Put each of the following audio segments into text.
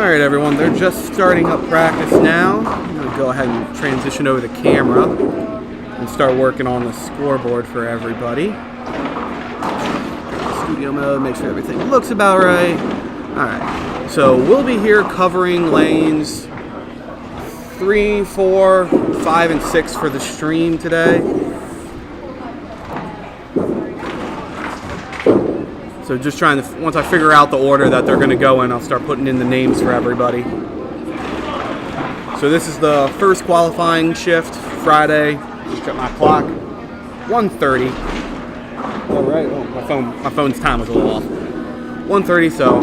Alright everyone, they're just starting up practice now. I'm going to go ahead and transition over the camera and start working on the scoreboard for everybody. Studio mode, make sure everything looks about right. Alright, so we'll be here covering lanes 3, 4, 5, and 6 for the stream today. So just trying to, once I figure out the order that they're going to go in, I'll start putting in the names for everybody. So this is the first qualifying shift, Friday. Just got my clock, 1:30. All right, oh, my phone's time was a little off. 1:30. So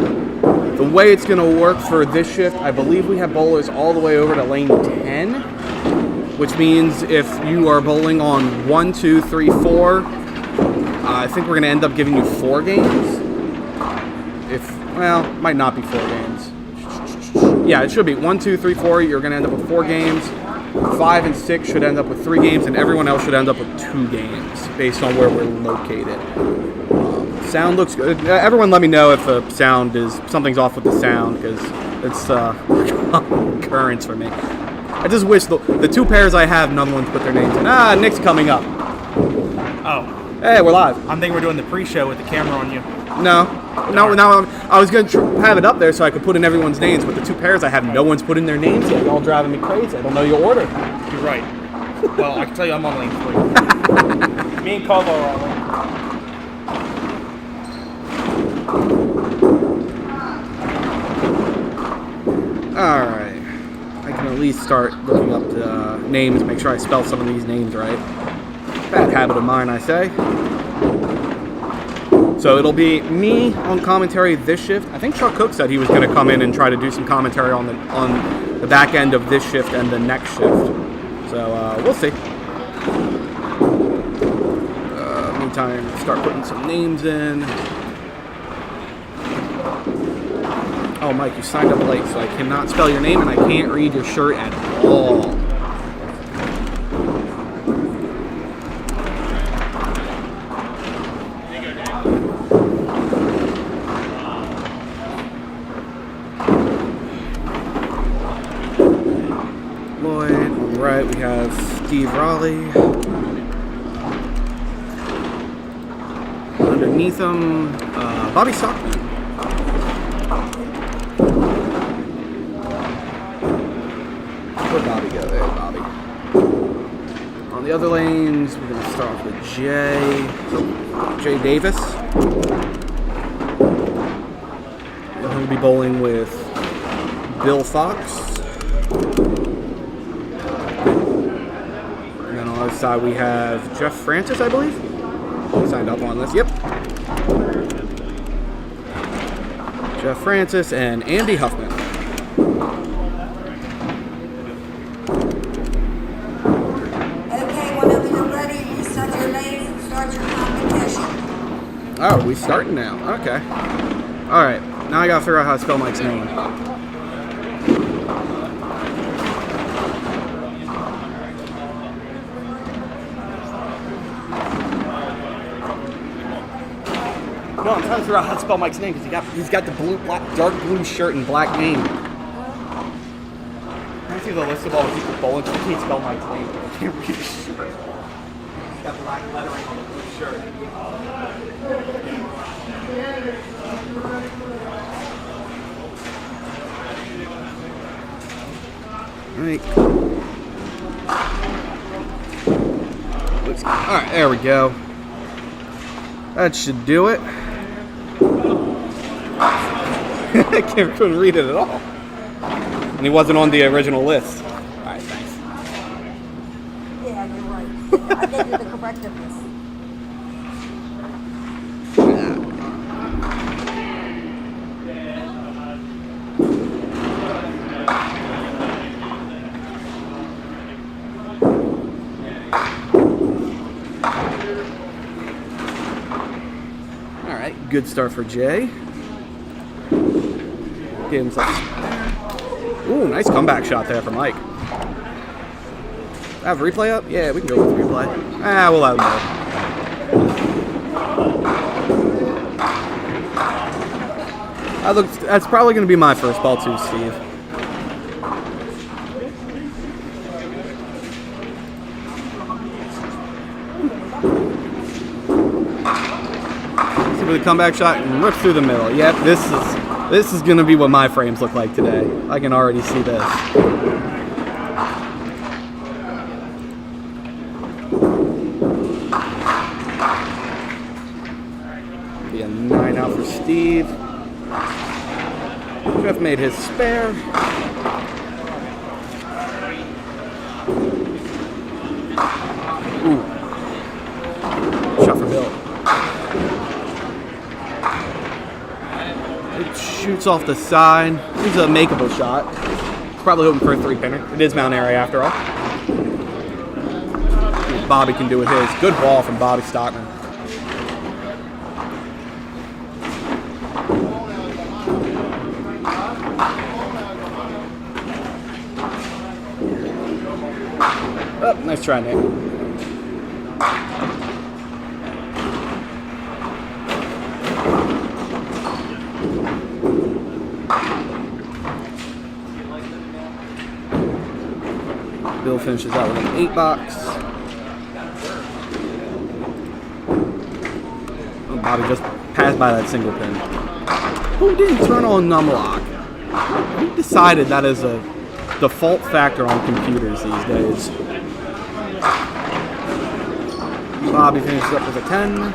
the way it's going to work for this shift, I believe we have bowlers all the way over to lane 10, which means if you are bowling on 1, 2, 3, 4. I think we're going to end up giving you 4 games. Well, might not be 4 games. Yeah, it should be 1, 2, 3, 4. You're going to end up with 4 games. 5 and 6 should end up with 3 games, and everyone else should end up with 2 games based on where we're located. Sound looks good. Everyone let me know if the sound is, something's off with the sound, because it's occurrence for me. I just wish the 2 pairs I have, none of them put their names in. Nick's coming up. Oh. Hey, we're live. I'm thinking we're doing the pre-show with the camera on you. No, I was going to have it up there so I could put in everyone's names, but the 2 pairs I have, no one's put in their names yet. Y'all driving me crazy. I don't know your order. You're right. Well, I can tell you I'm on lane 3. Me and Calvo are on lane 3. Alright. I can at least start looking up the names, make sure I spell some of these names right. Bad habit of mine, I say. So it'll be me on commentary this shift. I think Chuck Cook said he was going to come in and try to do some commentary on the back end of this shift and the next shift. So we'll see. Meantime, start putting some names in. Oh, Mike, you signed up late, so I cannot spell your name and I can't read your shirt at all. We have Steve Raleigh. Underneath him, Bobby Stockman. Where'd Bobby go? There, Bobby. On the other lanes, we're going to start off with Jay Davis. He'll be bowling with Bill Fox. On the side we have Jeff Francis, I believe. Signed up on this. Yep. Jeff Francis and Andy Huffman. Okay, whenever you're ready, you start your names and start your competition. Oh, we starting now. Okay. All right. Now I gotta figure out how to spell Mike's name. No, I'm trying to figure out how to spell Mike's name because he's got the dark blue shirt and black name. Let me see the list of all the people bowling. I can't spell Mike's name. I can't read his shirt. He's got black lettering on the blue shirt. All right, there we go. That should do it. I couldn't read it at all. And he wasn't on the original list. All right, thanks. Yeah, you're right. I gave you the correctiveness. All right, good start for Jay. Get himself. Ooh, nice comeback shot there from Mike. Have replay up? Yeah, we can go with replay. We'll have him go. That's probably going to be my first ball too, Steve. See with a comeback shot and rip through the middle. Yep, this is going to be what my frames look like today. I can already see this. Be a 9 out for Steve. Jeff made his spare. Ooh. Shot for Bill. It shoots off the side. It's a makeable shot. Probably hoping for a 3-pinner. It is Mount Airy after all. See what Bobby can do with his. Good ball from Bobby Stockman. Oh, nice try, Nick. Bill finishes out with an 8-box. Oh, Bobby just passed by that single pin. Who didn't turn on numlock? Who decided that is a default factor on computers these days? Bobby finishes up with a 10.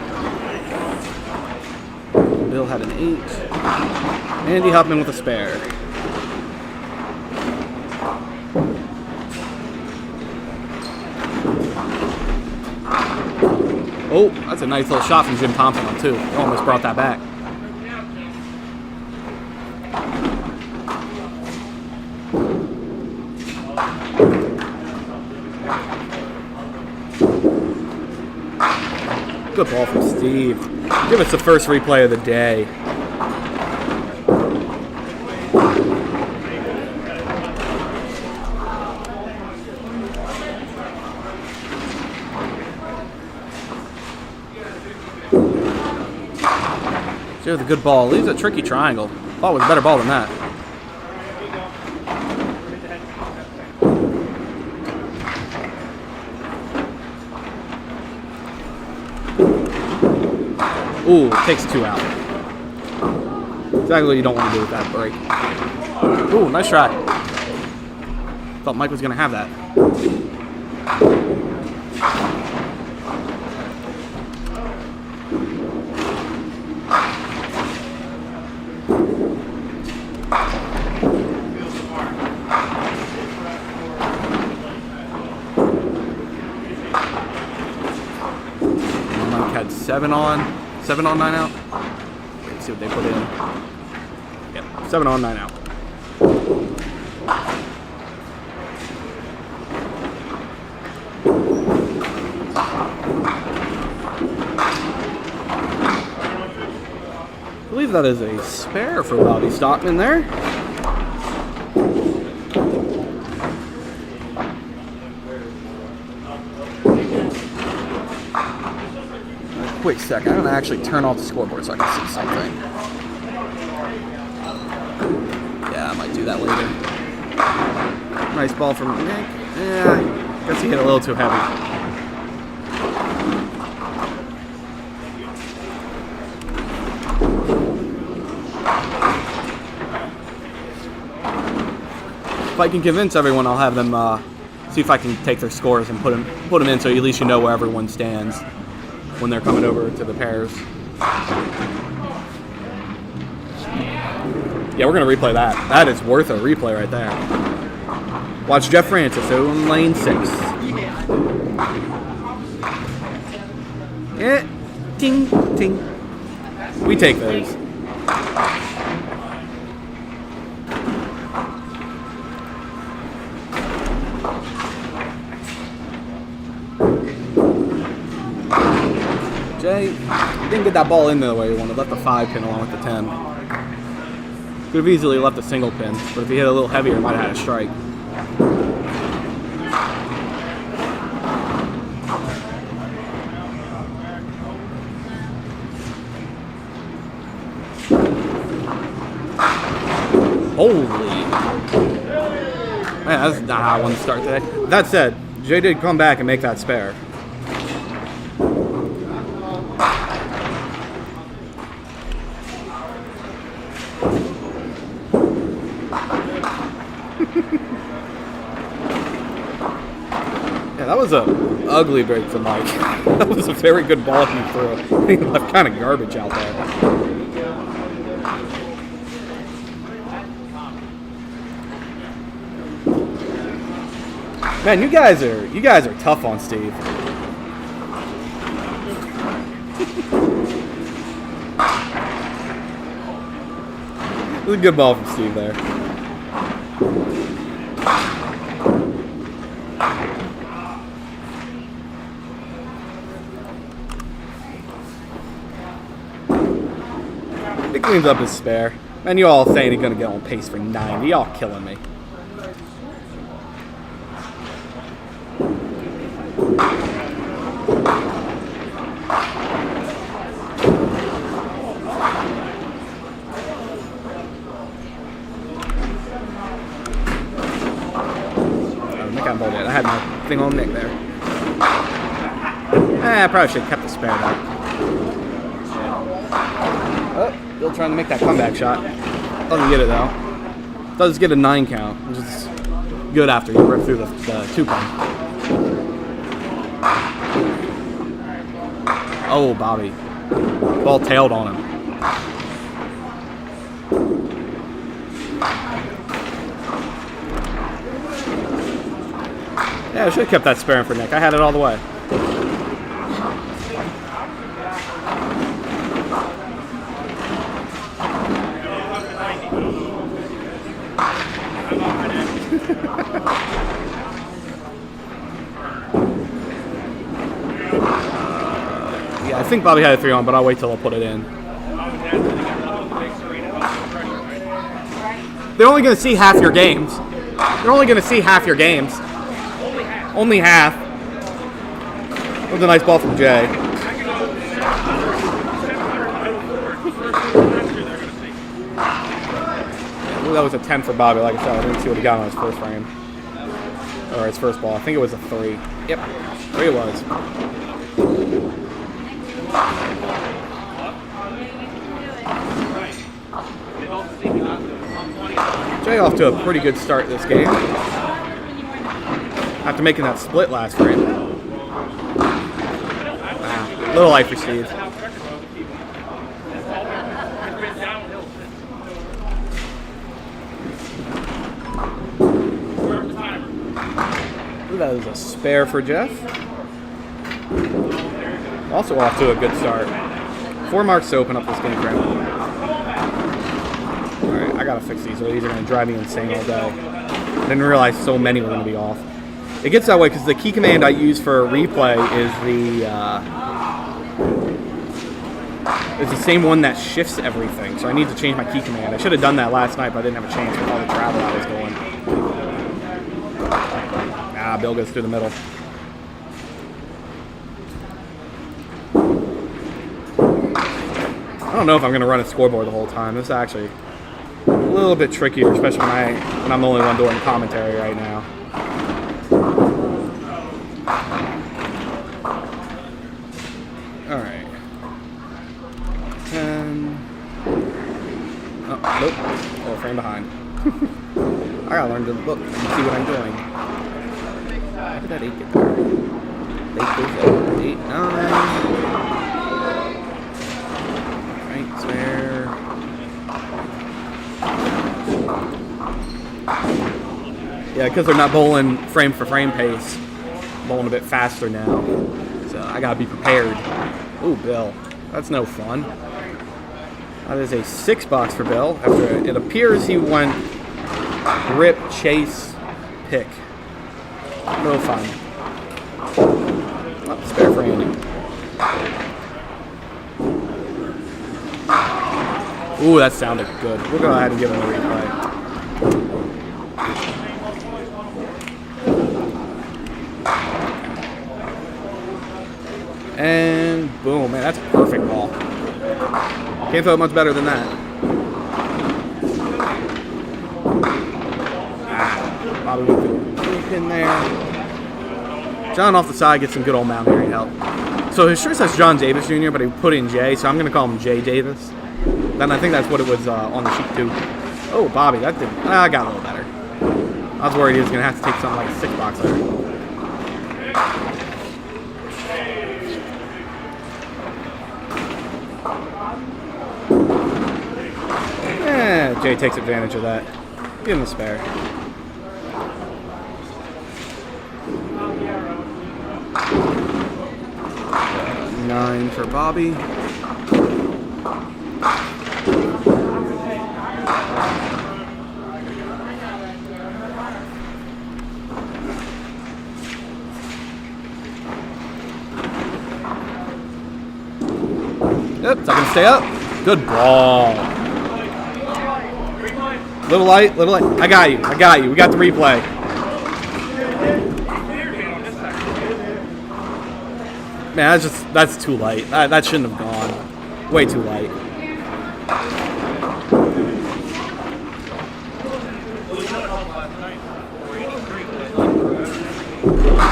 Bill had an 8. Andy Huffman with a spare. Oh, that's a nice little shot from Jim Thompson on 2. Almost brought that back. Good ball from Steve. Give us the first replay of the day. See, with a good ball. Leaves a tricky triangle. Thought it was a better ball than that. Ooh, takes 2 out. Exactly what you don't want to do with that break. Ooh, nice try. Thought Mike was going to have that. Mike had 7 on. 7 on, 9 out. Let's see what they put in. Yep, 7 on, 9 out. I believe that is a spare for Bobby Stockman there. Wait a second, I'm going to actually turn off the scoreboard so I can see something. Yeah, I might do that later. Nice ball from Nick. Yeah, guess he hit a little too heavy. If I can convince everyone, I'll have them see if I can take their scores and put them in so at least you know where everyone stands when they're coming over to the pairs. Yeah, we're going to replay that. That is worth a replay right there. Watch Jeff Francis in lane 6. Yeah, ting, ting. We take those. Jay didn't get that ball in the way he wanted. Left the 5 pin along with the 10. Could have easily left a single pin, but if he hit a little heavier, might have had a strike. Holy. Man, that's not how I want to start today. That said, Jay did come back and make that spare. Yeah, that was a ugly break from Mike. That was a very good ball he threw. He left kind of garbage out there. Man, you guys are tough on Steve. It was a good ball from Steve there. He cleans up his spare. Man, you all saying he's gonna get on pace for 90. Y'all killing me. I had my thing on Nick there. I probably should have kept the spare though. Oh, Bill trying to make that comeback shot. Doesn't get it though. Does get a 9 count, which is good after you rip through the 2-pin. Oh, Bobby. Ball tailed on him. Yeah, I should have kept that spare in for Nick. I had it all the way. Yeah, I think Bobby had a 3 on, but I'll wait till I'll put it in. They're only going to see half your games. They're only going to see half your games. Only half. That was a nice ball from Jay. Ooh, that was a 10 for Bobby. Like I said, I didn't see what he got on his first frame. Or his first ball. I think it was a 3. Yep. 3 it was. Jay off to a pretty good start this game. After making that split last frame. Wow. Little life for Steve. Ooh, that was a spare for Jeff. Also off to a good start. 4 marks to open up this game for him. Alright, I gotta fix these or these are gonna drive me insane all day. I didn't realize so many were gonna be off. It gets that way because the key command I use for replay is the same one that shifts everything. So I need to change my key command. I should have done that last night, but I didn't have a chance with all the travel I was going. Ah, Bill goes through the middle. I don't know if I'm going to run a scoreboard the whole time. This is actually a little bit trickier, especially when I'm the only one doing commentary right now. Alright. 10. Oh, nope. Oh, a frame behind. I gotta learn to look and see what I'm doing. How did that 8 get there? 8 goes there. 8, 9. Right there. Yeah, because they're not bowling frame for frame pace. Bowling a bit faster now. So I gotta be prepared. Ooh, Bill. That's no fun. That is a $6 for Bill. After it appears he went rip, chase, pick. No fun. Oh, spare for Andy. Ooh, that sounded good. We'll go ahead and give him a replay. And boom, man, that's a perfect ball. Can't throw it much better than that. Bobby went for the 3-pin there. John off the side gets some good old Mount Airy help. So his shirt says John Davis Jr., but he put in J, so I'm going to call him J Davis. Then I think that's what it was on the sheet too. Oh, Bobby, that did. I got a little better. I was worried he was going to have to take something like a 6-boxer. Jay takes advantage of that. Give him a spare. Nine for Bobby. Yep, it's not gonna stay up. Good ball. Little light, little light. I got you. We got the replay. Man, that's too light. That shouldn't have gone. Way too light.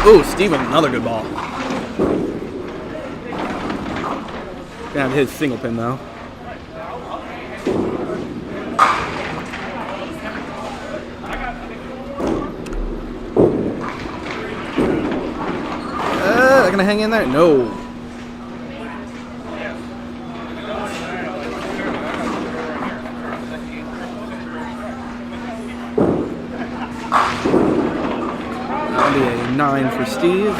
Ooh, Steven, another good ball. Gonna have his single pin though. Gonna hang in there? No. That'll be a 9 for Steve.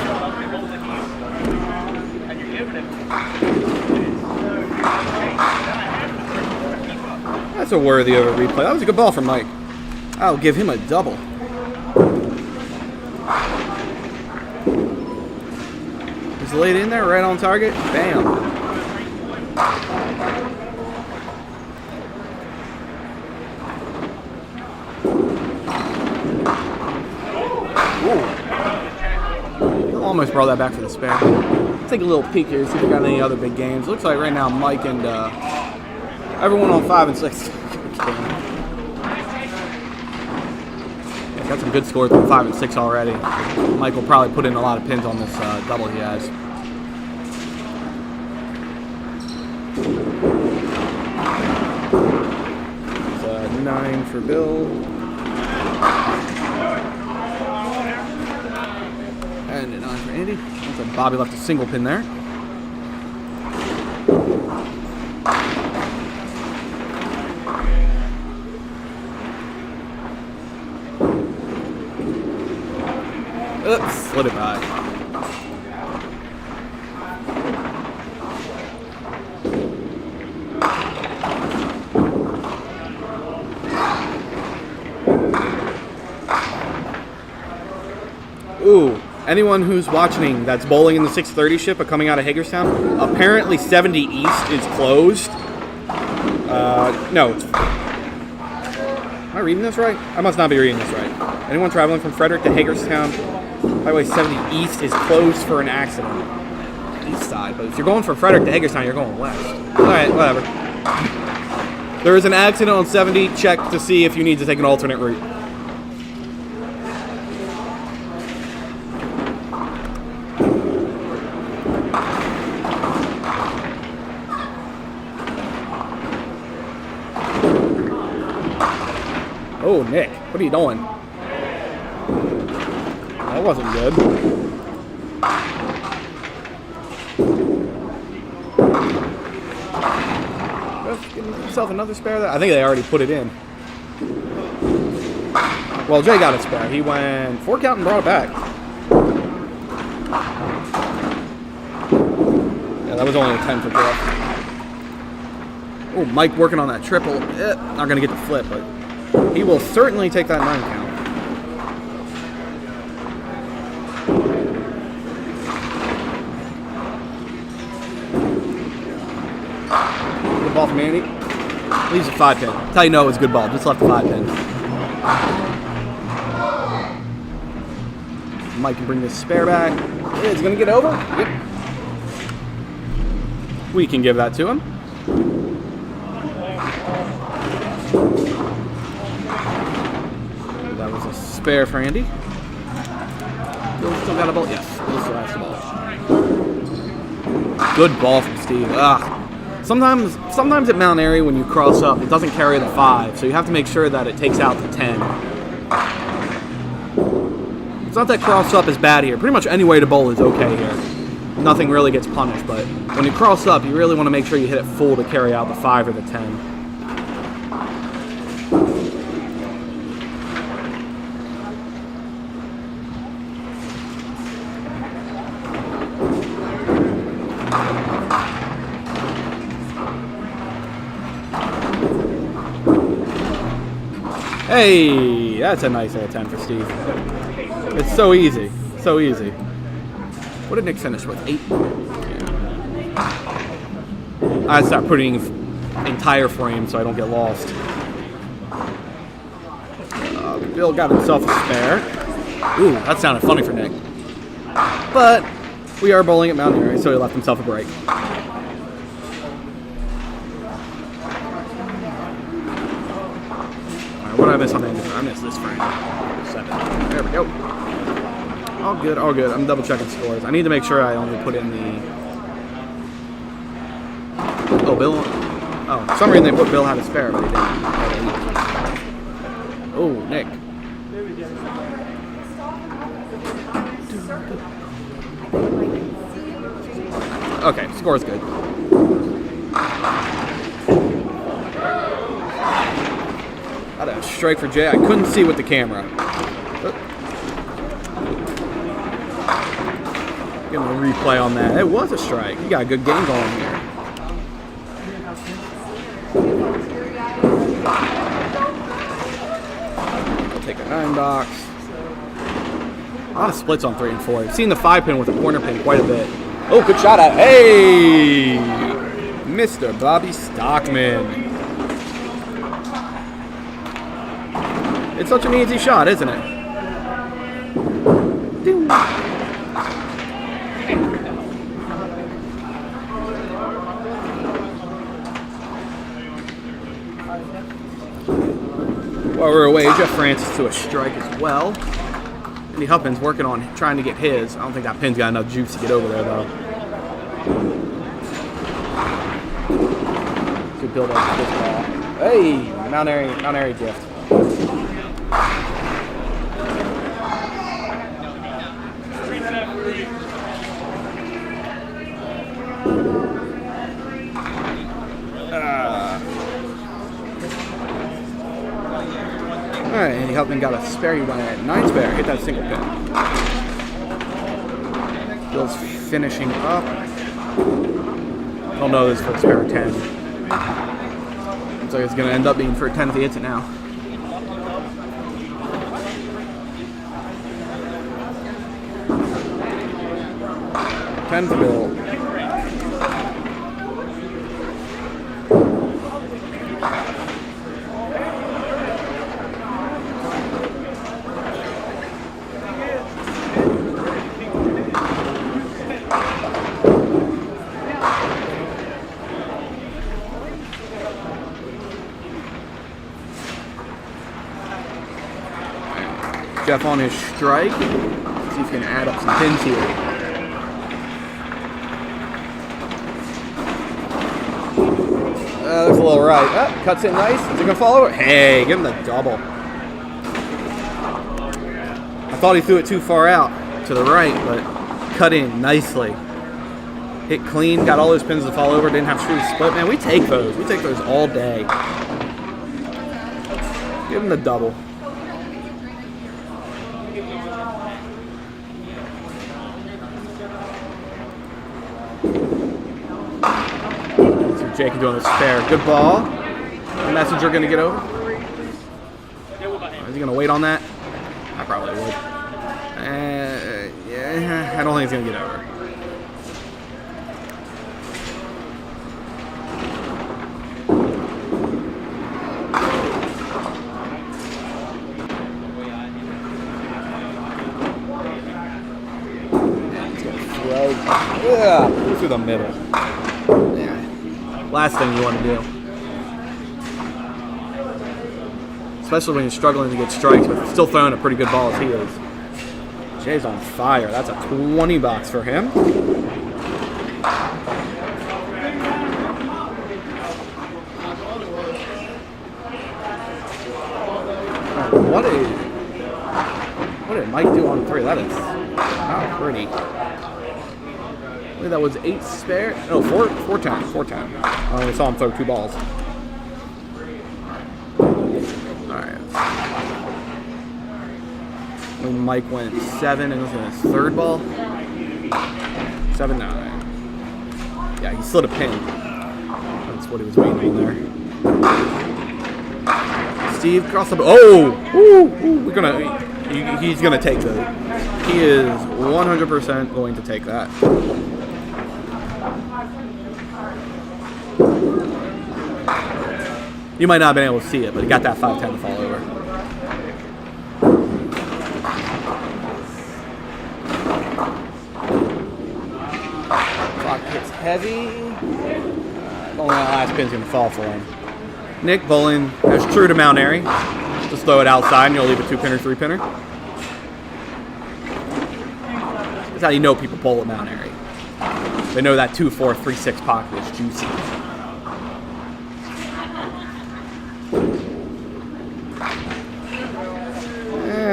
That's a worthy of a replay. That was a good ball from Mike. I'll give him a double. Laid in there, right on target. Bam. Ooh. Almost brought that back for the spare. Let's take a little peek here, see if we got any other big games. Looks like right now Mike and everyone on 5 and 6. Got some good scores on 5 and 6 already. Mike will probably put in a lot of pins on this double he has. It's a 9 for Bill. And a 9 for Andy. Looks like Bobby left a single pin there. Oops, slid it by. Ooh, anyone who's watching that's bowling in the 6:30 shift but coming out of Hagerstown, apparently 70 East is closed. No, it's... Am I reading this right? I must not be reading this right. Anyone traveling from Frederick to Hagerstown, Highway 70 East is closed for an accident. East side, but if you're going from Frederick to Hagerstown, you're going west. Alright, whatever. There is an accident on 70. Check to see if you need to take an alternate route. Oh, Nick, what are you doing? That wasn't good. Just give himself another spare there. I think they already put it in. Well, Jay got a spare. He went 4 count and brought it back. Yeah, that was only a 10 for Jeff. Oh, Mike working on that triple. Not going to get the flip, but he will certainly take that 9 count. Good ball from Andy. Leaves a 5 pin. That's how you know it was a good ball. Just left a 5 pin. Mike can bring this spare back. It's going to get over. Yep. We can give that to him. spare for Andy. Bill still got a ball. Yes, Bill still has the ball. Good ball from Steve. Sometimes at Mount Airy when you cross up, it doesn't carry the 5, so you have to make sure that it takes out the 10. It's not that cross up is bad here. Pretty much any way to bowl is okay here. Nothing really gets punished, but when you cross up, you really want to make sure you hit it full to carry out the 5 or the 10. Hey, that's a nice little 10 for Steve. It's so easy. So easy. What did Nick finish with? 8? Yeah. I start putting entire frame so I don't get lost. Bill got himself a spare. Ooh, that sounded funny for Nick. But we are bowling at Mount Airy, so he left himself a break. What did I miss on the end? I missed this frame. 7. There we go. All good, all good. I'm double checking scores. I need to make sure I only put in the... Oh, Bill... Oh, for some reason they put Bill had a spare, but he didn't. Oh, Nick. Okay, score's good. Got a strike for Jay. I couldn't see with the camera. Give him a replay on that. It was a strike. You got a good game going here. I'll take a 9 box. A lot of splits on 3 and 4. I've seen the 5 pin with a corner pin quite a bit. Oh, good shot at. Hey! Mr. Bobby Stockman. It's such an easy shot, isn't it? While we're away, Jeff Francis to a strike as well. Andy Huppin's working on trying to get his. I don't think that pin's got enough juice to get over there, though. Good build up this ball. Hey, Mount Airy gift. Alright, Andy Huffman got a spare. You went at 9 spare. Hit that single pin. Bill's finishing up. I don't know this for a spare 10. Looks like it's going to end up being for a 10 if he hits it now. 10 for Bill. Jeff on his strike. See if he can add up some pins here. That's a little right. Oh, cuts it nice. Is he going to follow it? Hey, give him the double. I thought he threw it too far out to the right, but cut in nicely. Hit clean, got all those pins to fall over, didn't have screws split. Man, we take those. We take those all day. Give him the double. Jake doing a spare. Good ball. The messenger going to get over. Is he going to wait on that? I probably would. Yeah, I don't think he's going to get over. He's going to throw. Yeah, through the middle. Last thing you want to do. especially when you're struggling to get strikes, but still throwing a pretty good ball as he is. Jay's on fire. That's a 20 box for him. What did Mike do on 3? That is not pretty. I believe that was 8 spare. No, 410. 410. I only saw him throw 2 balls. Alright. When Mike went 7 and this was his 3rd ball. 7-9. Yeah, he slid a pin. That's what he was waiting on there. Steve cross the. Oh! Ooh, we're gonna. He's gonna take that. He is 100% going to take that. You might not have been able to see it, but he got that 5-10 to fall over. Clock hits heavy. Only that last pin's gonna fall for him. Nick bowling as true to Mount Airy. Just throw it outside and you'll leave a 2-pinner, 3-pinner. That's how you know people bowl at Mount Airy. They know that 2-4, 3-6 pocket is juicy.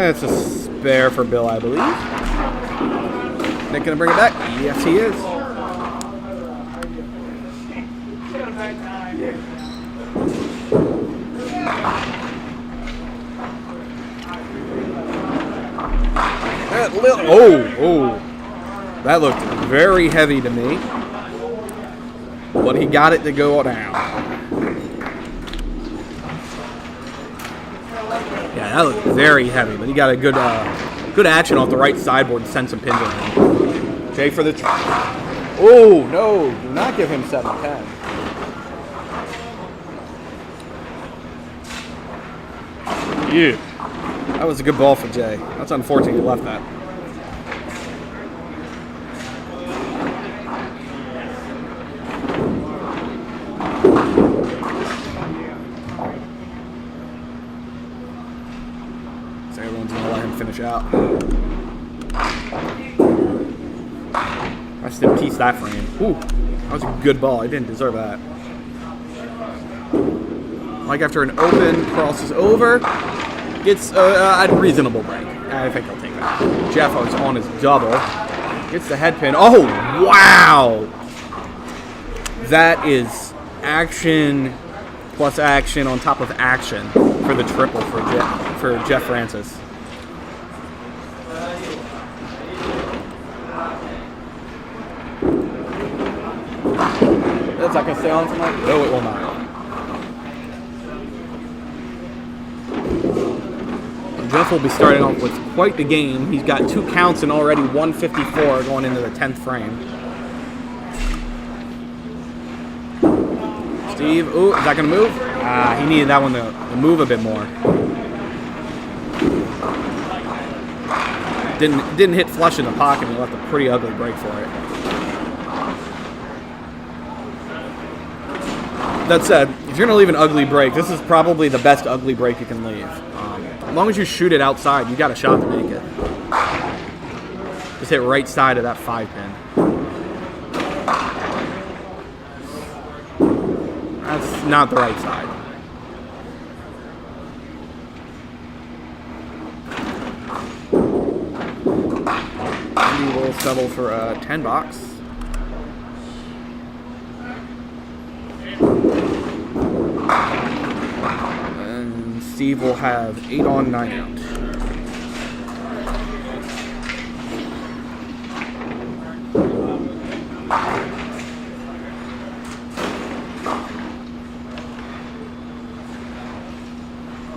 It's a spare for Bill, I believe. Nick gonna bring it back? Yes, he is. That looked very heavy to me, but he got it to go down. Yeah, that looked very heavy, but he got a good action off the right sideboard and send some pins around. Jay for the. Oh no! Do not give him 7-10. Yeah. That was a good ball for Jay. That's unfortunate he left that. So everyone's going to let him finish out. Rest in peace, that frame. Ooh, that was a good ball. I didn't deserve that. Mike, after an open, crosses over. Gets a reasonable break. I think he'll take that. Jeff was on his double. Gets the head pin. Oh, wow! That is action plus action on top of action for the triple for Jeff Francis. That's not going to stay on tonight? No, it will not. Jeff will be starting off with quite the game. He's got 2 counts and already 154 going into the 10th frame. Steve, ooh, is that going to move? He needed that one to move a bit more. Didn't hit flush in the pocket and he left a pretty ugly break for it. That said, if you're going to leave an ugly break, this is probably the best ugly break you can leave. As long as you shoot it outside, you got a shot to make it. Just hit right side of that 5-pin. That's not the right side. Andy will settle for a 10 box. Steve will have 8 on, 9 out.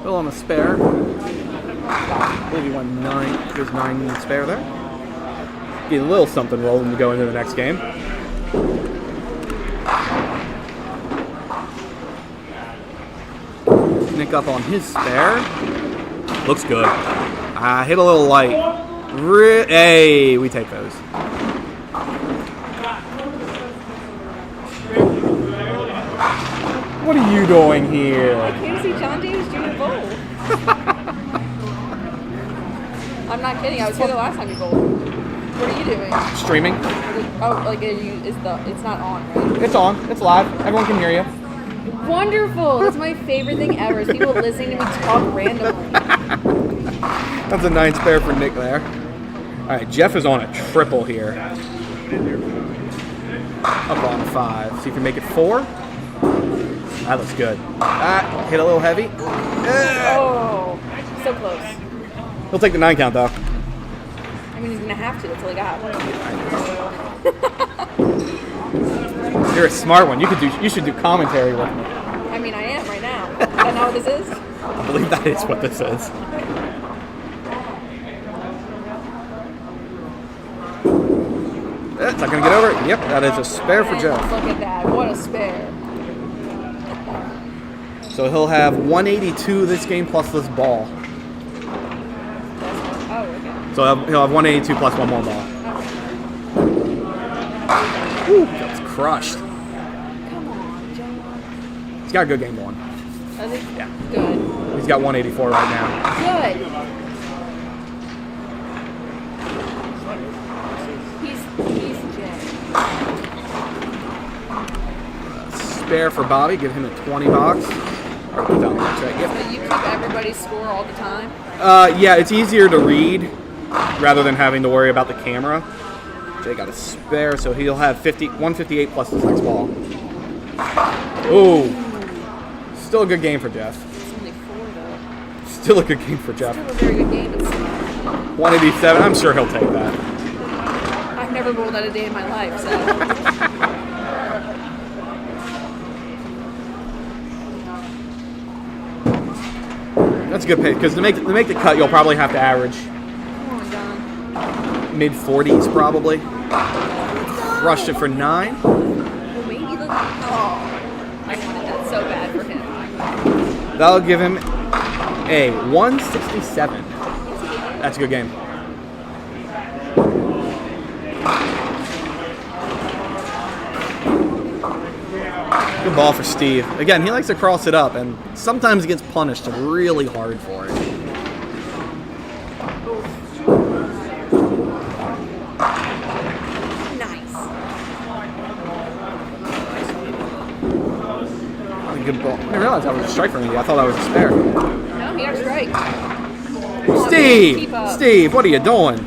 Bill on a spare. I believe he went 9. There's 9 spare there. Get a little something rolling to go into the next game. Nick up on his spare. Looks good. Hit a little light. Hey, we take those. What are you doing here? I came to see John Davis Jr. bowl. I'm not kidding. I was here the last time you bowled. What are you doing? Streaming. Oh, like it's not on, right? It's on. It's live. Everyone can hear you. Wonderful. That's my favorite thing ever. Is people listening to me talk randomly. That's a 9 spare for Nick there. All right, Jeff is on a triple here. Up on 5. See if you can make it 4. That looks good. Hit a little heavy. Oh, so close. He'll take the 9 count though. I mean, he's gonna have to. That's all he got. You're a smart one. You should do commentary with me. I mean, I am right now. Is that not what this is? I believe that is what this is. That's not gonna get over it. Yep, that is a spare for And Jeff. look at that. What a spare. So he'll have 182 this game plus this ball. Oh, okay. So he'll have 182 plus one more ball. Woo, that's crushed. Come on, John. He's got a good game going. Is it? Yeah. Good. He's got 184 right now. Good. He's Jay. Spare for Bobby. Give him a 20 box. Or put down the check. So Yep. you keep everybody's score all the time? Yeah, it's easier to read rather than having to worry about the camera. Jay got a spare, so he'll have 158 plus his next ball. Ooh. Still a good game for Jeff. It's only 4 though. Still a good game for Jeff. Still a very good game. It's, 187. I'm sure he'll take that. I've never rolled out a day in my life, so. That's a good pace because to make the cut, you'll probably have to average Come on, John. mid 40s probably. Rushed it for 9. Well, maybe look. Oh, I wanted that so bad for him. That'll give him a 167. That's a good game. Good ball for Steve. Again, he likes to cross it up, and sometimes he gets punished really hard for it. Nice. Good ball. I didn't realize that was a strike for me. I thought that was a spare. No, he got a strike. Come on, Steve! keep up. Steve, what are you doing?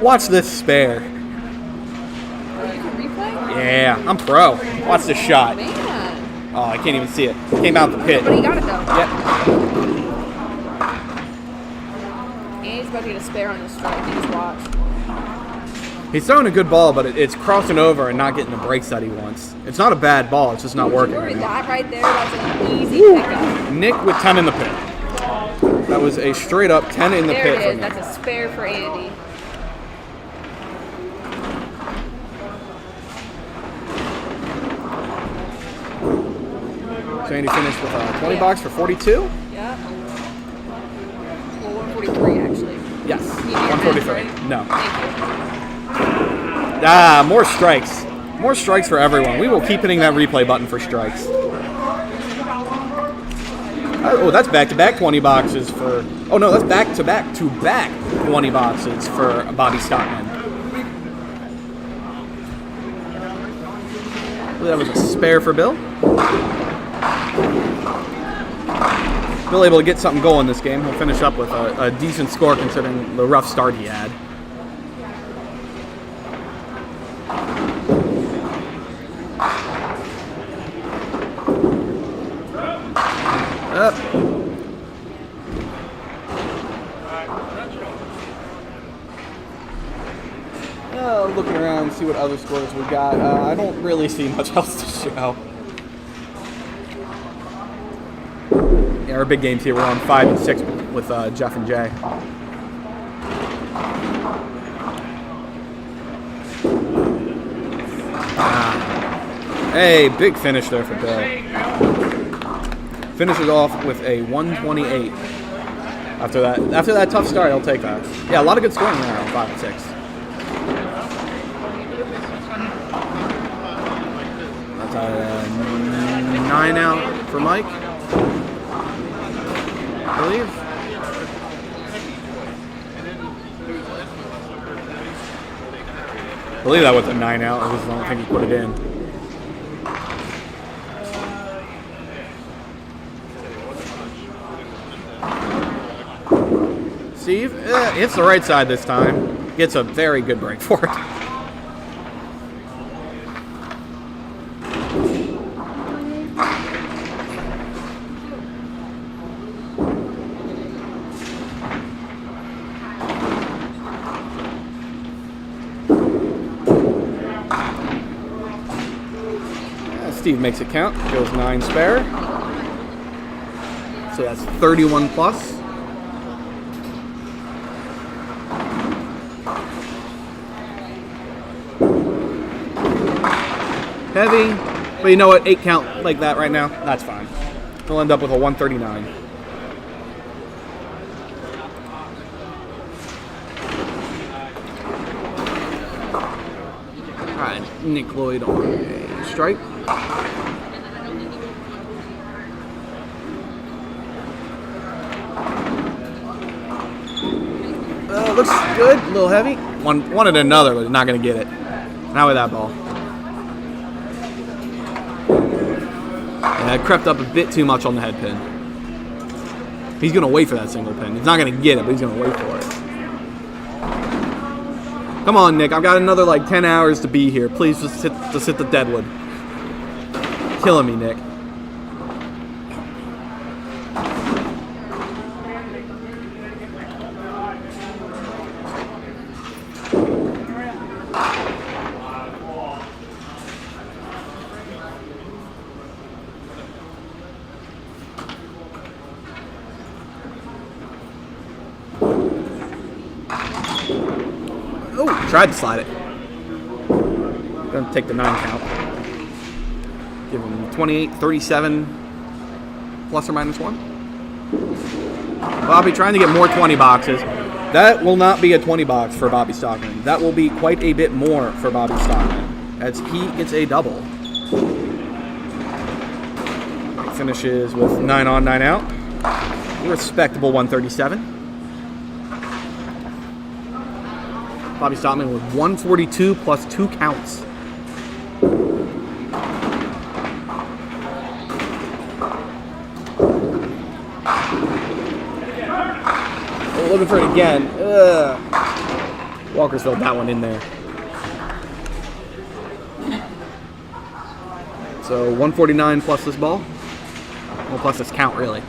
Watch this spare. Oh, you can replay? Yeah, I'm pro. Watch this shot. Man. Oh, I can't even see it. Came out the pit. But he got it though. Yep. And he's about to get a spare on this strike. He just watched. He's throwing a good ball, but it's crossing over and not getting the breaks that he wants. It's not a bad ball. It's just not working. Sure, Right now. that right there, that's an easy pickup. Nick with 10 in the pit. That was a straight up 10 in the There pit it for is. Nick. That's a spare for Andy. So Andy finished with a 20 box for 42? Yeah. Well, 143 actually. Yes. You do your math, 143. right? No. Thank you. Ah, more strikes. More strikes for everyone. We will keep hitting that replay button for strikes. Oh, that's back-to-back 20 boxes for... Oh, no, that's back-to-back 20 boxes for Bobby Stockman. That was a spare for Bill. Bill able to get something going this game. He'll finish up with a decent score considering the rough start he had. Looking around, see what other scores we got. I don't really see much else to show. Yeah, our big games here, we're on 5 and 6 with Jeff and Jay. Hey, big finish there for Bill. Finishes off with a 128. After that tough start, I'll take that. Yeah, a lot of good scoring there on 5 and 6. That's a 9 out for Mike. I believe. I believe that was a 9 out. I just don't think he put it in. Steve, hits the right side this time. Gets a very good break for it. Steve makes it count. Goes 9 spare. So that's 31 plus. Heavy, but you know what? 8 count like that right now. That's fine. We'll end up with a 139. All right, Nick Lloyd on a strike. Looks good, a little heavy. Wanted another, but not gonna get it. Not with that ball. Yeah, it crept up a bit too much on the head pin. He's gonna wait for that single pin. He's not gonna get it, but he's gonna wait for it. Come on, Nick. I've got another like 10 hours to be here. Please just hit the deadwood. Killing me, Nick. Oh, tried to slide it. Gonna take the 9 count. Give him 28, 37, plus or minus 1. Bobby trying to get more 20 boxes. That will not be a 20 box for Bobby Stockman. That will be quite a bit more for Bobby Stockman, as he gets a double. He finishes with 9 on, 9 out. Respectable 137. Bobby Stockman with 142 plus 2 counts. Oh, looking for it again. Walker's filled that one in there. So 149 plus this ball. Well, plus this count, really.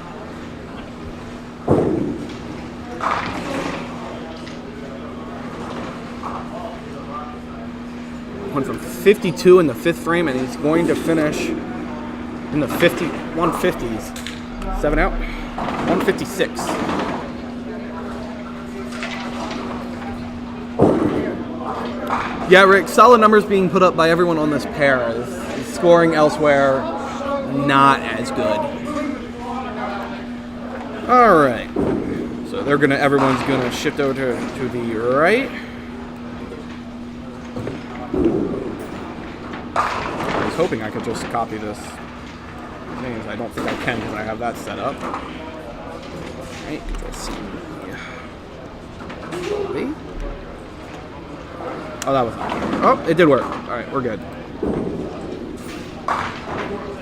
Went from 52 in the 5th frame, and he's going to finish in the 150s. 7 out. 156. Yeah, Rick, solid numbers being put up by everyone on this pair. Scoring elsewhere, not as good. All right. So everyone's gonna shift over to the right. I was hoping I could just copy this names. I don't think I can because I have that set up. Right, let's see. Oh, that was not good. Oh, it did work. All right, we're good.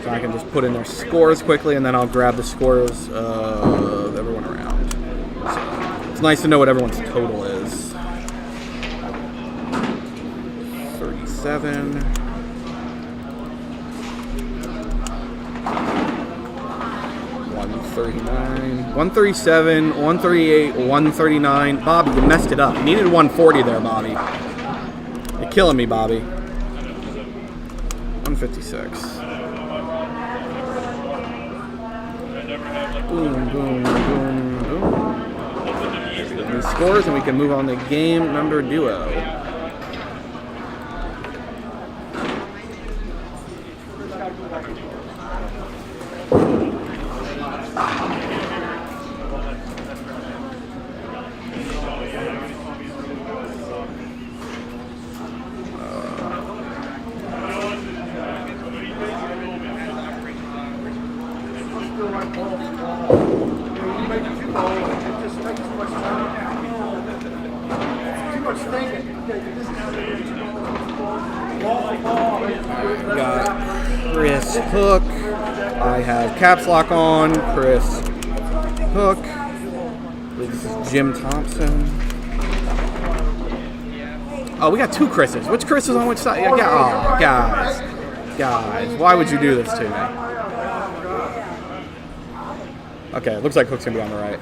So I can just put in their scores quickly, and then I'll grab the scores of everyone around. So it's nice to know what everyone's total is. 37. 139, 137, 138, 139. Bobby, you messed it up. You needed 140 there, Bobby. You're killing me, Bobby. 156. Boom, boom, boom, boom. New scores, and we can move on to game number duo. Got Chris Hook. I have caps lock on. Chris Hook. This is Jim Thompson. Oh, we got two Chris's. Which Chris is on which side? Oh, guys. Guys, why would you do this to me? Okay, it looks like Hook's gonna be on the right.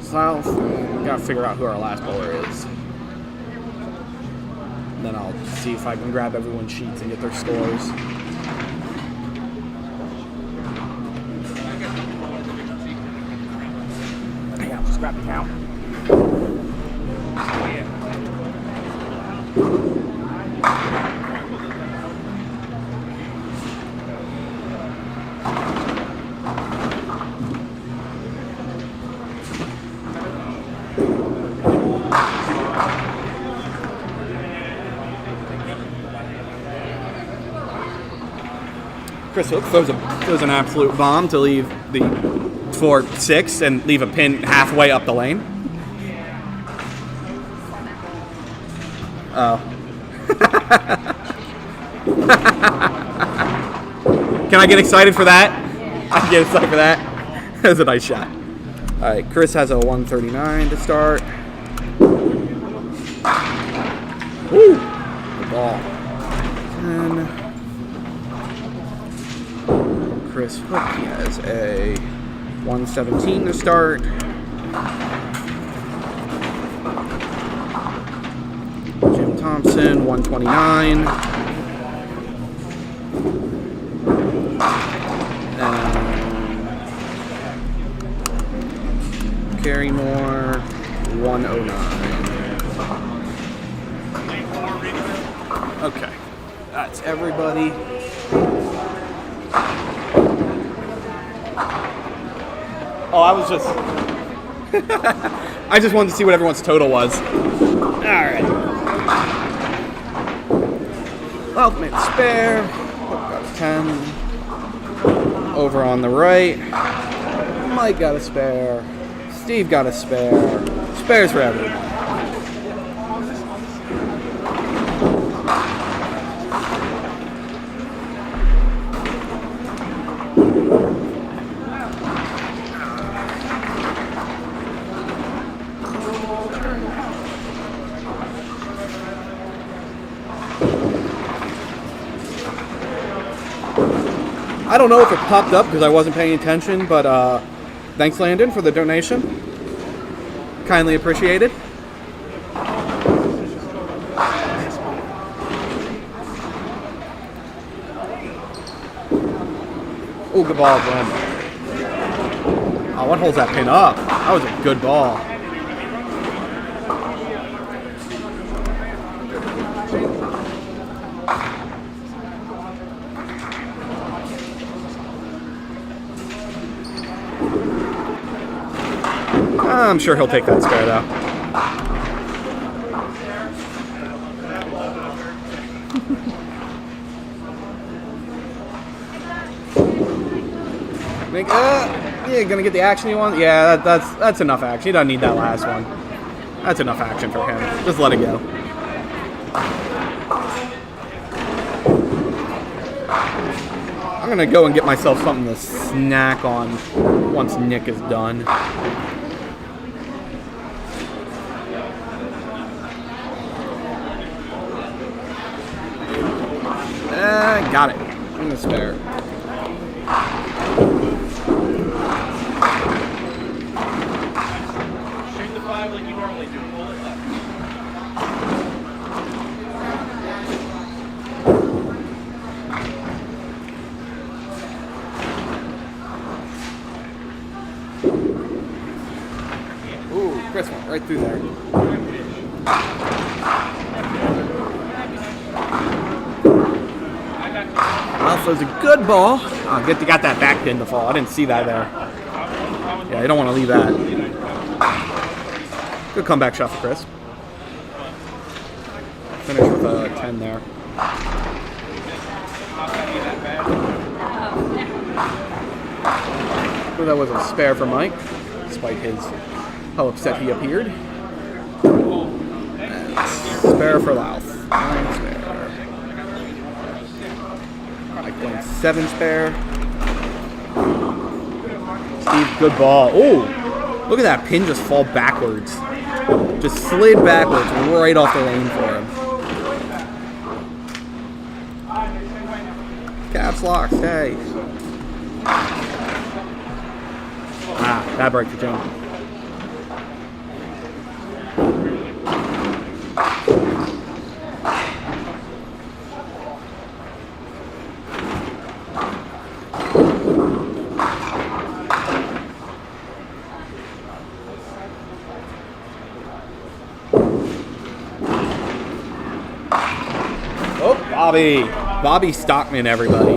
South. Gotta figure out who our last bowler is. And then I'll see if I can grab everyone's sheets and get their scores. Yeah, just grab the count. Chris Hook throws an absolute bomb to leave the 4-6 and leave a pin halfway up the lane. Oh. Can I get excited for that? I can get excited for that. That was a nice shot. All right, Chris has a 139 to start. Woo! Good ball. 10. Chris Hook has a 117 to start. Jim Thompson, 129. And Carrie Moore, 109. Okay, that's everybody. Oh, I was just... I just wanted to see what everyone's total was. Alright. 12th minute spare. Got a 10. Over on the right. Mike got a spare. Steve got a spare. Spares for everyone. I don't know if it popped up because I wasn't paying attention, but thanks, Landon, for the donation. Kindly appreciated. Oh, good ball, Glenn. Oh, what holds that pin up? That was a good ball. I'm sure he'll take that spare, though. Yeah, gonna get the action you want? Yeah, that's enough action. He doesn't need that last one. That's enough action for him. Just let it go. I'm gonna go and get myself something to snack on once Nick is done. Got it. In the spare. Shoot the 5 like you normally do. Pull it left. Ooh, Chris went right through there. That was a good ball. Oh, got that back pin to fall. I didn't see that there. Yeah, you don't want to leave that. Good comeback shot for Chris. Finish with a 10 there. So that was a spare for Mike, despite how upset he appeared. And spare for Louth. 9 spare. Mike going 7 spare. Steve, good ball. Oh, look at that pin just fall backwards. Just slid backwards right off the lane for him. Caps lock, stay. Ah, bad break for Jim. Oh, Bobby Stockman, everybody.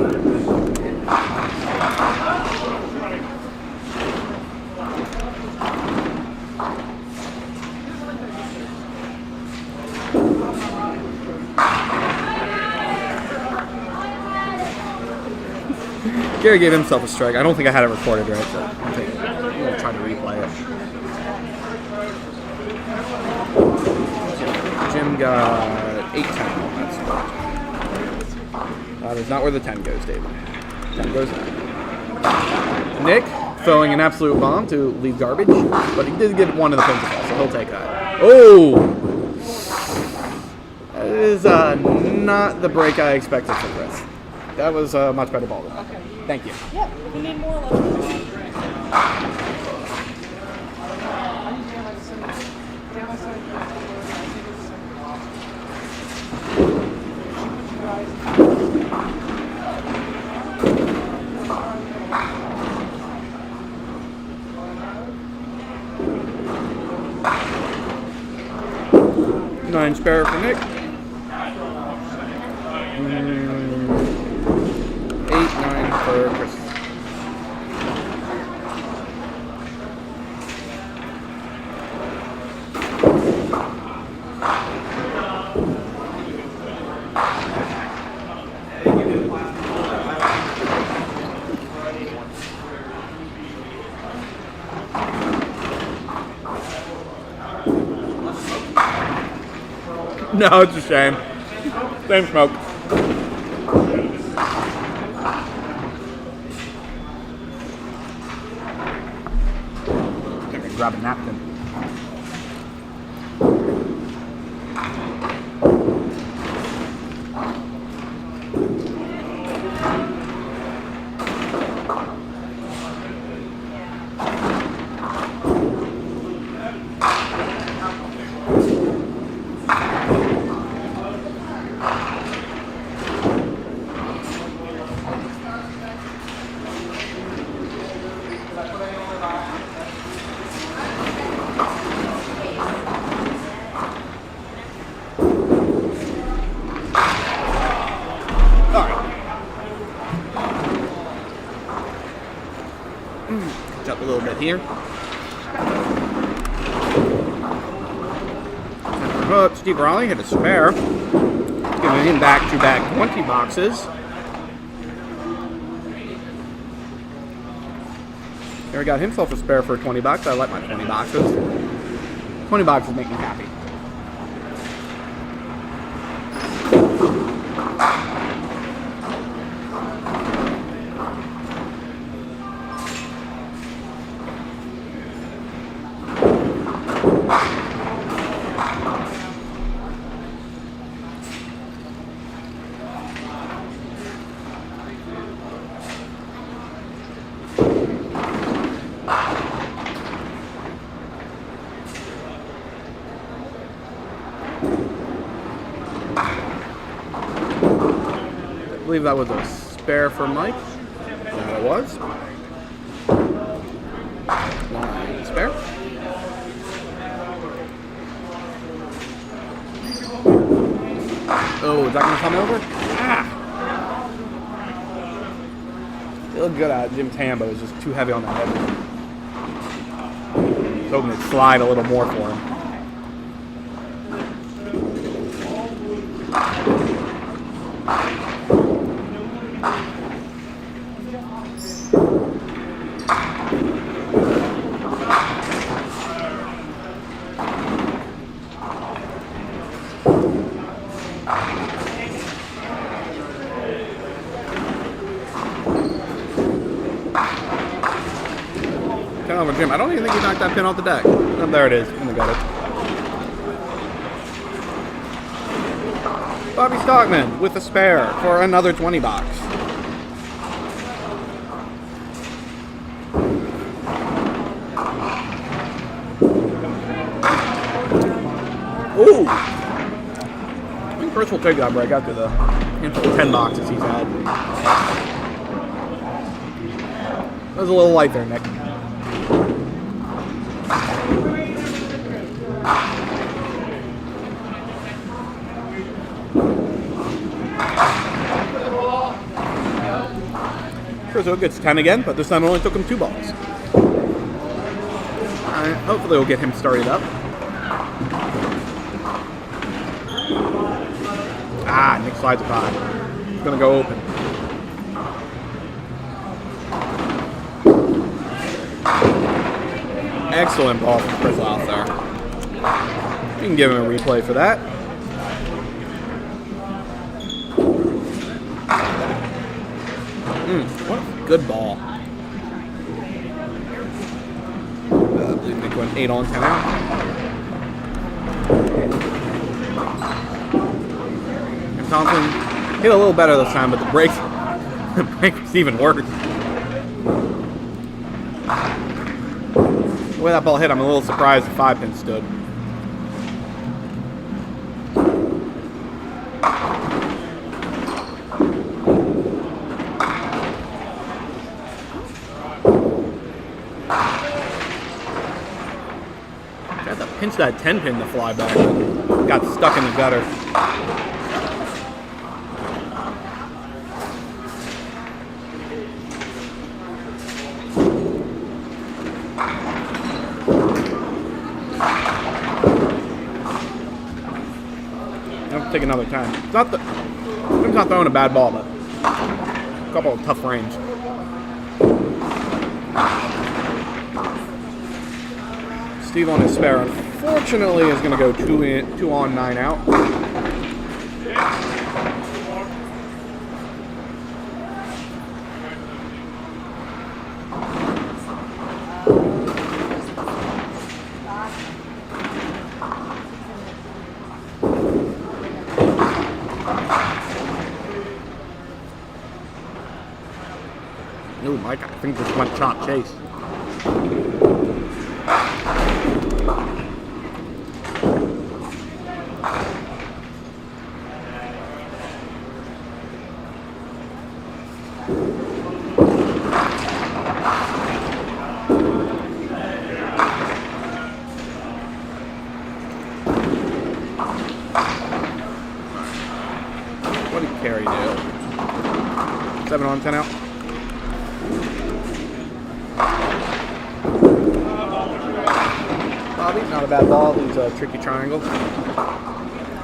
Gary gave himself a strike. I don't think I had it recorded right, so I think we'll try to replay it. Jim got 8-10. That's that is not where the 10 goes, David. 10 goes there. Nick throwing an absolute bomb to leave garbage, but he did get one of the pins ball, so he'll take that. Oh! That is not the break I expected from Chris. That was a much better ball than that. Okay. Thank you. Yep, we need more lessons. Nine spare for Nick. 8-9 for Chris. No, it's a shame. Same smoke. I'm gonna grab a napkin. Catch up a little bit here. Hook, Steve Raleigh hit a spare. Giving him back-to-back 20 boxes. There he got himself a spare for 20 bucks. I like my 20 boxes. 20 boxes make me happy. I believe that was a spare for Mike. That it was. Spare. Oh, is that going to come over? Ah! It looked good at Jim's hand, but it was just too heavy on the head. I was hoping it'd slide a little more for him. over Jim. I don't even think he knocked that pin off the deck. Oh, there it is, in the gutter. Bobby Stockman with a spare for another 20 bucks. Ooh! I think Chris will take that break after the 10 boxes he's had. That was a little light there, Nick. Chris Hook gets 10 again, but this time it only took him 2 balls. Alright, hopefully we'll get him started up. Ah, Nick slides a 5. He's gonna go open. Excellent ball from Chris out there. You can give him a replay for that. What a good ball. I believe Nick went 8 on, 10 out. And Thompson hit a little better this time, but the break was even worse. The way that ball hit, I'm a little surprised the 5-pin stood. Tried to pinch that 10-pin to fly back, but got stuck in the gutter. Take another time. It's not Jim's not throwing a bad ball, but a couple of tough range. Steve on his spare, unfortunately, is going to go 2 on, 9 out. Ooh, Mike, I think this went chop chase. What did Carey do? 7 on, 10 out. Not a bad ball. It's a tricky triangle.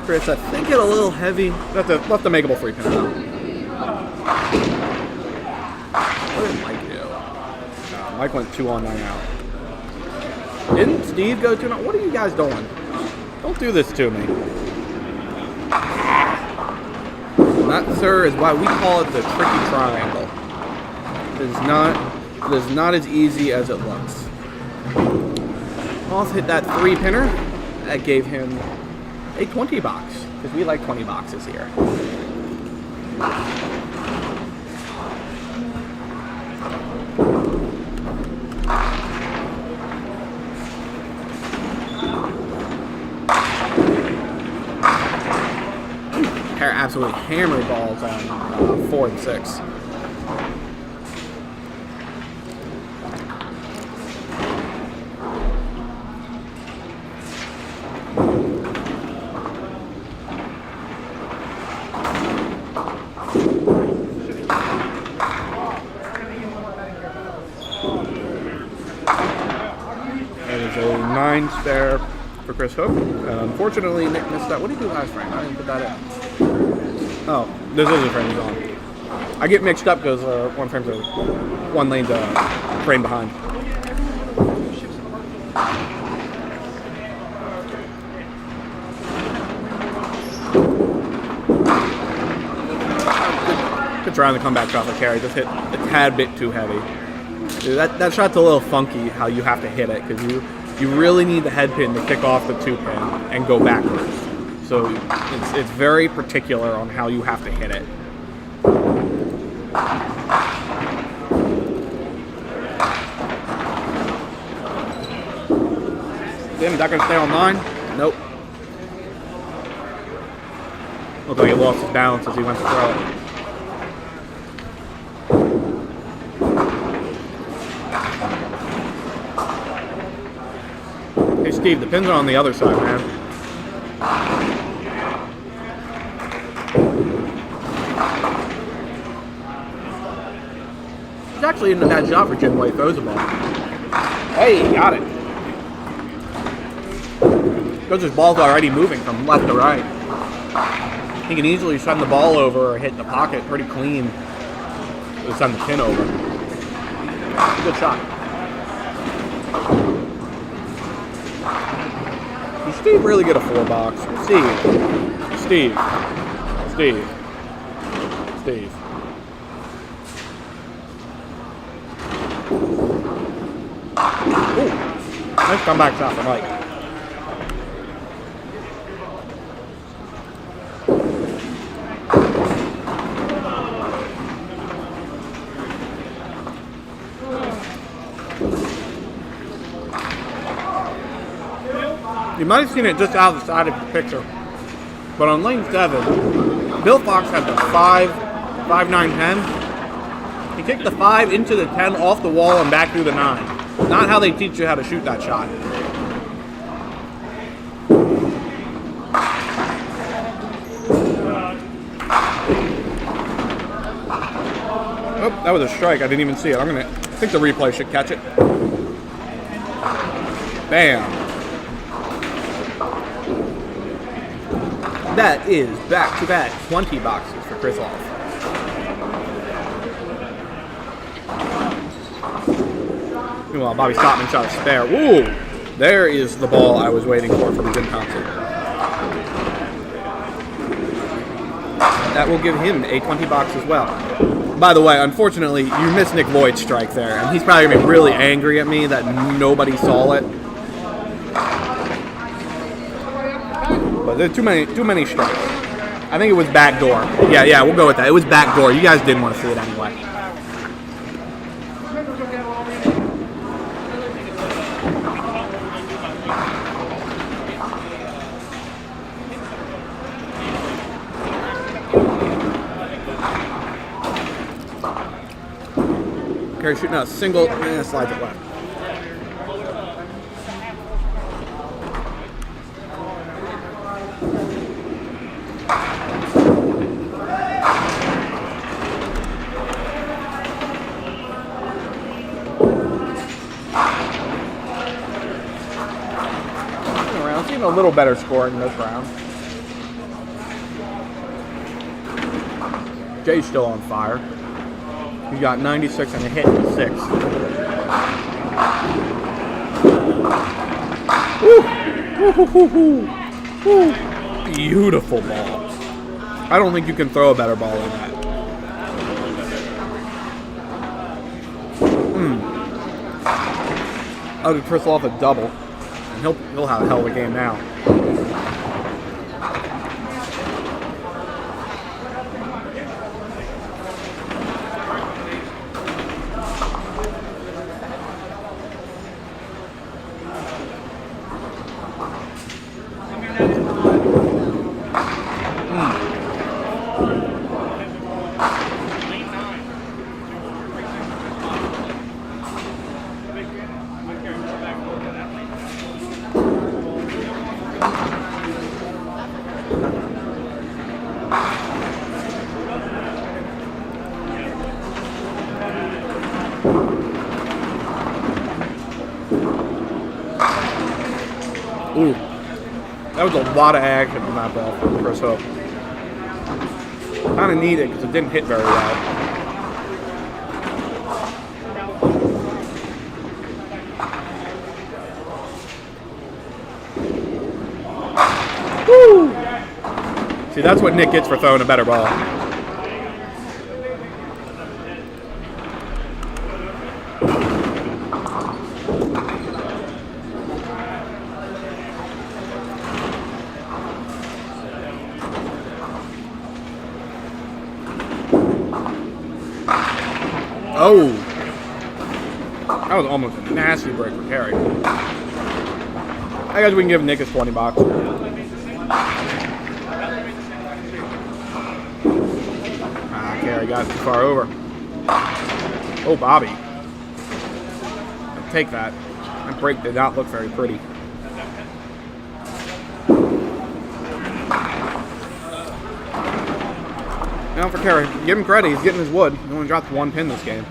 Chris, I think it a little heavy. Left a makeable 3-pin out. What did Mike do? Mike went 2 on, 9 out. Didn't Steve go 2 on? What are you guys doing? Don't do this to me. And that, sir, is why we call it the tricky triangle. It is not as easy as it looks. Off hit that 3-pinner. That gave him a 20 box, because we like 20 boxes here. Pair absolutely hammered balls on 4 and 6. Spare for Chris Hook. Unfortunately, Nick missed that. What did he do last frame? I didn't put that in. Oh, this is a frame he's on. I get mixed up because one frame's one lane's frame behind. Good try on the comeback shot for Carey. Just hit a tad bit too heavy. Dude, that shot's a little funky how you have to hit it because you really need the head pin to kick off the 2-pin and go backwards. So it's very particular on how you have to hit it. Damn, is that going to stay on 9? Nope. Looked like he lost his balance as he went to throw it. Hey Steve, the pins are on the other side, man. He's actually in a bad shot for Jim White throws the ball. Hey, got it. Because his ball's already moving from left to right. He can easily send the ball over or hit the pocket pretty clean. Or send the pin over. Good shot. Does Steve really get a 4-box? Steve. Ooh. Nice comeback shot from Mike. You might have seen it just out of the side of the picture, but on lane 7, Bill Fox had the 5, 9, 10. He kicked the 5 into the 10 off the wall and back through the 9. Not how they teach you how to shoot that shot. Oh, that was a strike. I didn't even see it. I think the replay should catch it. Bam. That is back-to-back 20 boxes for Chris Off. Meanwhile, Bobby Stockman shot a spare. Woo! There is the ball I was waiting for from Jim Thompson. That will give him a 20 box as well. By the way, unfortunately, you missed Nick Lloyd's strike there, and he's probably going to be really angry at me that nobody saw it. But there are too many strikes. I think it was backdoor. Yeah, we'll go with that. It was backdoor. You guys didn't want to see it anyway. Carey shooting out a single, and slides it left. A little better scoring this round. Jay's still on fire. He got 96 and a hit and 6. Woo. Beautiful ball. I don't think you can throw a better ball than that. I'll give Chris off a double. And he'll have a hell of a game now. Ooh, that was a lot of action on that ball from Chris Hope. Kind of need it because it didn't hit very well. Woo! See, that's what Nick gets for throwing a better ball. Oh. That was almost a nasty break for Carey. I guess we can give Nick his $20. Carey got too far over. Oh, Bobby. I'll take that. That break did not look very pretty. Now for Carey, give him credit. He's getting his wood. He only dropped one pin this game.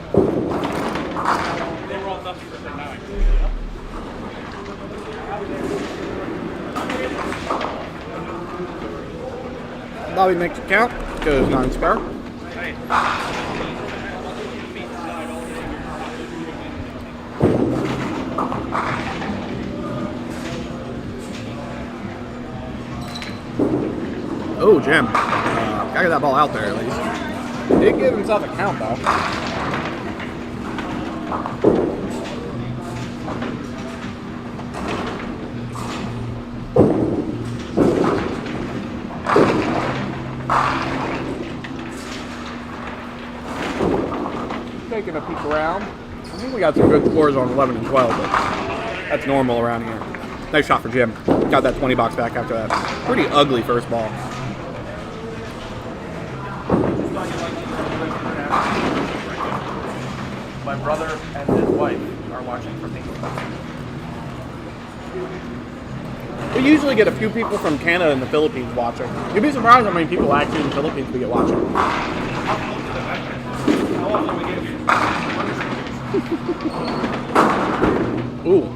Bobby makes it count. Goes 9 spare. Oh, Jim. Gotta get that ball out there at least. Did give himself a count though. Taking a peek around. I think we got some good scores on 11 and 12, but that's normal around here. Nice shot for Jim. Got that $20 back after that pretty ugly first ball. My brother and his wife are watching from England. We usually get a few people from Canada and the Philippines watching. You'd be surprised how many people actually in the Philippines we get watching. Ooh.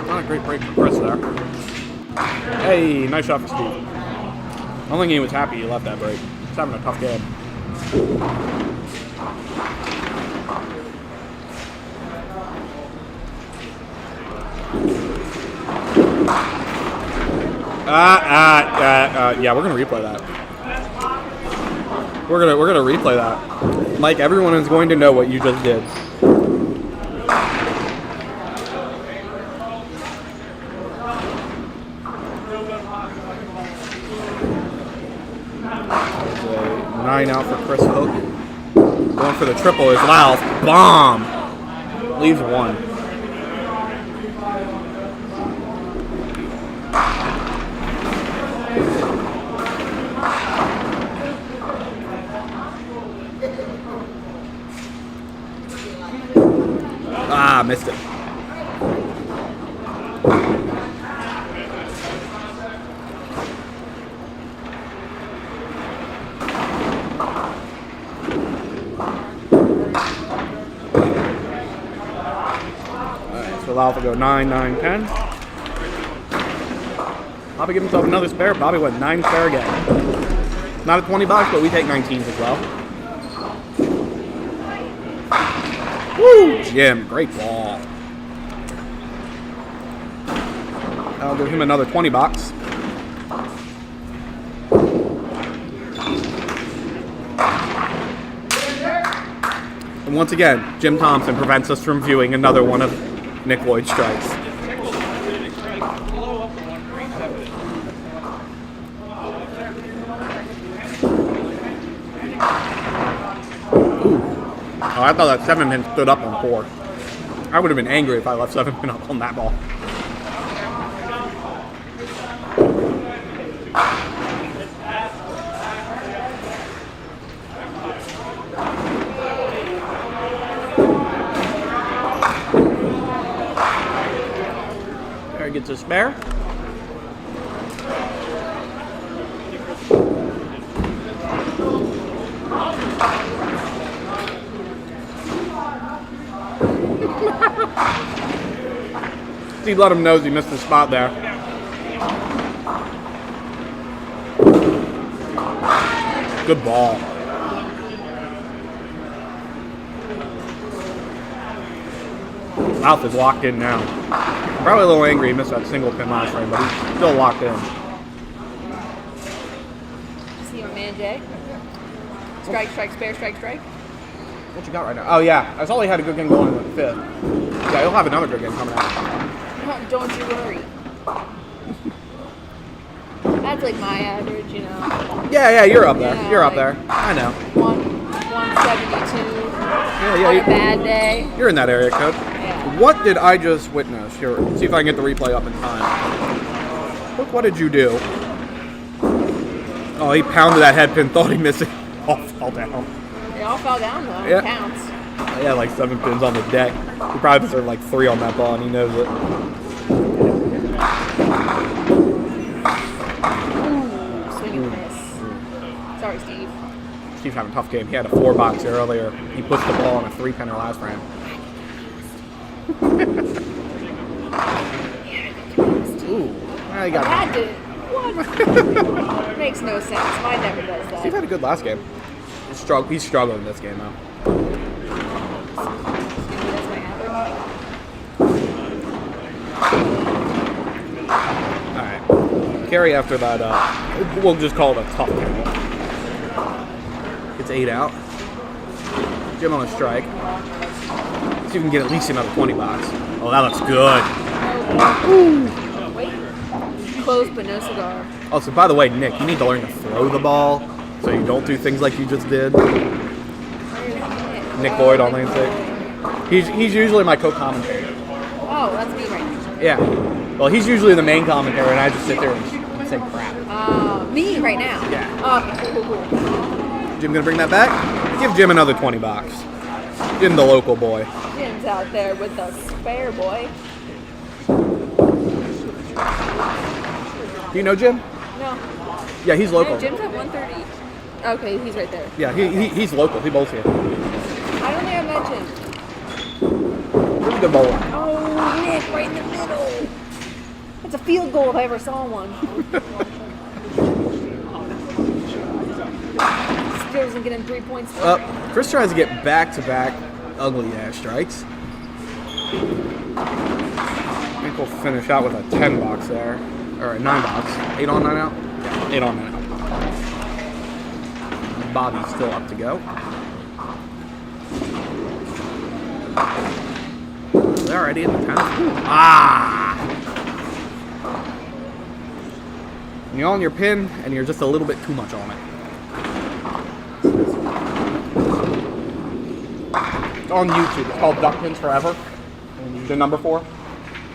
Not a great break for Chris there. Hey, nice shot for Steve. I don't think he was happy he left that break. He's having a tough game. Yeah, we're gonna replay that. We're gonna replay that. Mike, everyone is going to know what you just did. There's a 9 out for Chris Hook. Going for the triple is Lau. Bomb. Leaves 1. Missed it. Alright, so Lau will go 9, 9, 10. Bobby give himself another spare. Bobby went 9 spare again. Not a $20, but we take 19s as well. Woo! Jim, great ball. I'll give him another $20. And once again, Jim Thompson prevents us from viewing another one of Nick Lloyd's strikes. Oh, I thought that 7 pin stood up on 4. I would have been angry if I left 7 pin up on that ball. There he gets a spare. Steve let him know he missed the spot there. Good ball. Mouth is locked in now. Probably a little angry he missed that single pin last frame, but he's still locked in. See my man Jay? Strike, strike, spare, strike, strike. What you got right now? Oh yeah, I saw he had a good game going in the 5th. Yeah, he'll have another good game coming out. Don't you worry. That's like my average, you know. Yeah, you're up there. Yeah, You're up like- there. I know. 172 Yeah, on you- a bad day. You're in that area code. Yeah. What did I just witness? Here, see if I can get the replay up in time. Look, what did you do? Oh, he pounded that head pin, thought he missed it. Oh, fell down. They all fell down though. Yeah. It counts. He had like 7 pins on the deck. He probably deserved like 3 on that ball, and he knows it. Ooh, swing and miss. Sorry, Steve. Steve's having a tough game. He had a 4-box earlier. He pushed the ball on a 3-pinner last frame. Ooh, now he got That did. What? Makes no sense. Mine never does that. Steve had a good last game. He's struggling this game though. That's my average. Alright. Carry after that, we'll just call it a tough game. It's 8 out. Jim on a strike. See if we can get at least another 20 box. Oh, that looks good. Wait. Close but no cigar. Also, by the way, Nick, you need to learn to throw the ball so you don't do things like you just did. Nick Boyd on lane 6. He's usually my co-commentator. Oh, that's me right now. Yeah. Well, he's usually the main commentator, and I just sit there and say crap. Me right now. Yeah. Okay, cool. Jim gonna bring that back? Give Jim another 20 bucks. Jim, the local boy. Jim's out there with the spare boy. Do you know Jim? No. Yeah, he's local. No, Jim's at 130. Okay, he's right there. Yeah, he's local. He bowls here. I don't think I mentioned. He's a good bowler. Oh, Nick, right in the middle. It's a field goal if I ever saw one. Still doesn't get in 3 points. Chris tries to get back-to-back ugly ass strikes. I think we'll finish out with a 10 box there. Or a 9 box. 8 on 9 out? Yeah, 8 on 9 out. Bobby's still up to go. They're already in the 10th. Ah! You're on your pin, and you're just a little bit too much on it. It's on YouTube. It's called Duckpins Forever. The number 4.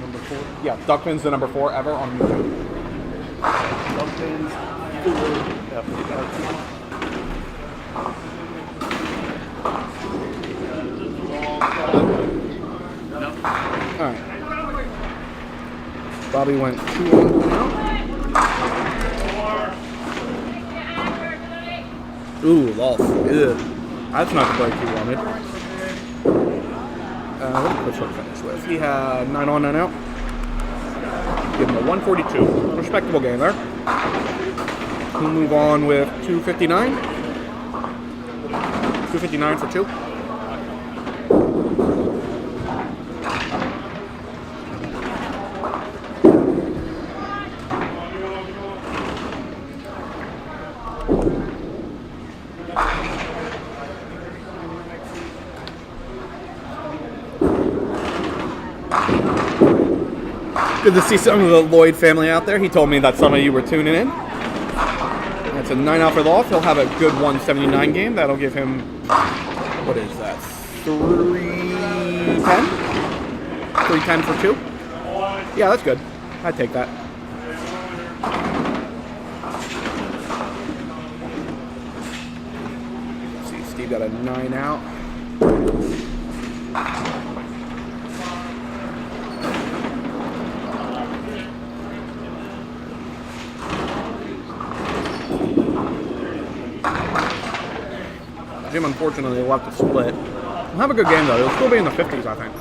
Number 4. Yeah, Duckpins the number 4 ever on YouTube. Duckpins 4. Alright. Bobby went 2 on now. Ooh, lost. Ugh. That's not the break he wanted. What did Chris finish with? He had 9 on 9 out. Give him a 142. Respectable game there. We'll move on with 259. 259 for 2. Good to see some of the Lloyd family out there. He told me that some of you were tuning in. That's a 9 out for Loft. He'll have a good 179 game. That'll give him, what is that, 310? 310 for 2? Yeah, that's good. I'd take that. Let's see, Steve got a 9 out. Jim unfortunately will have to split. He'll have a good game though. He'll still be in the 50s, I think.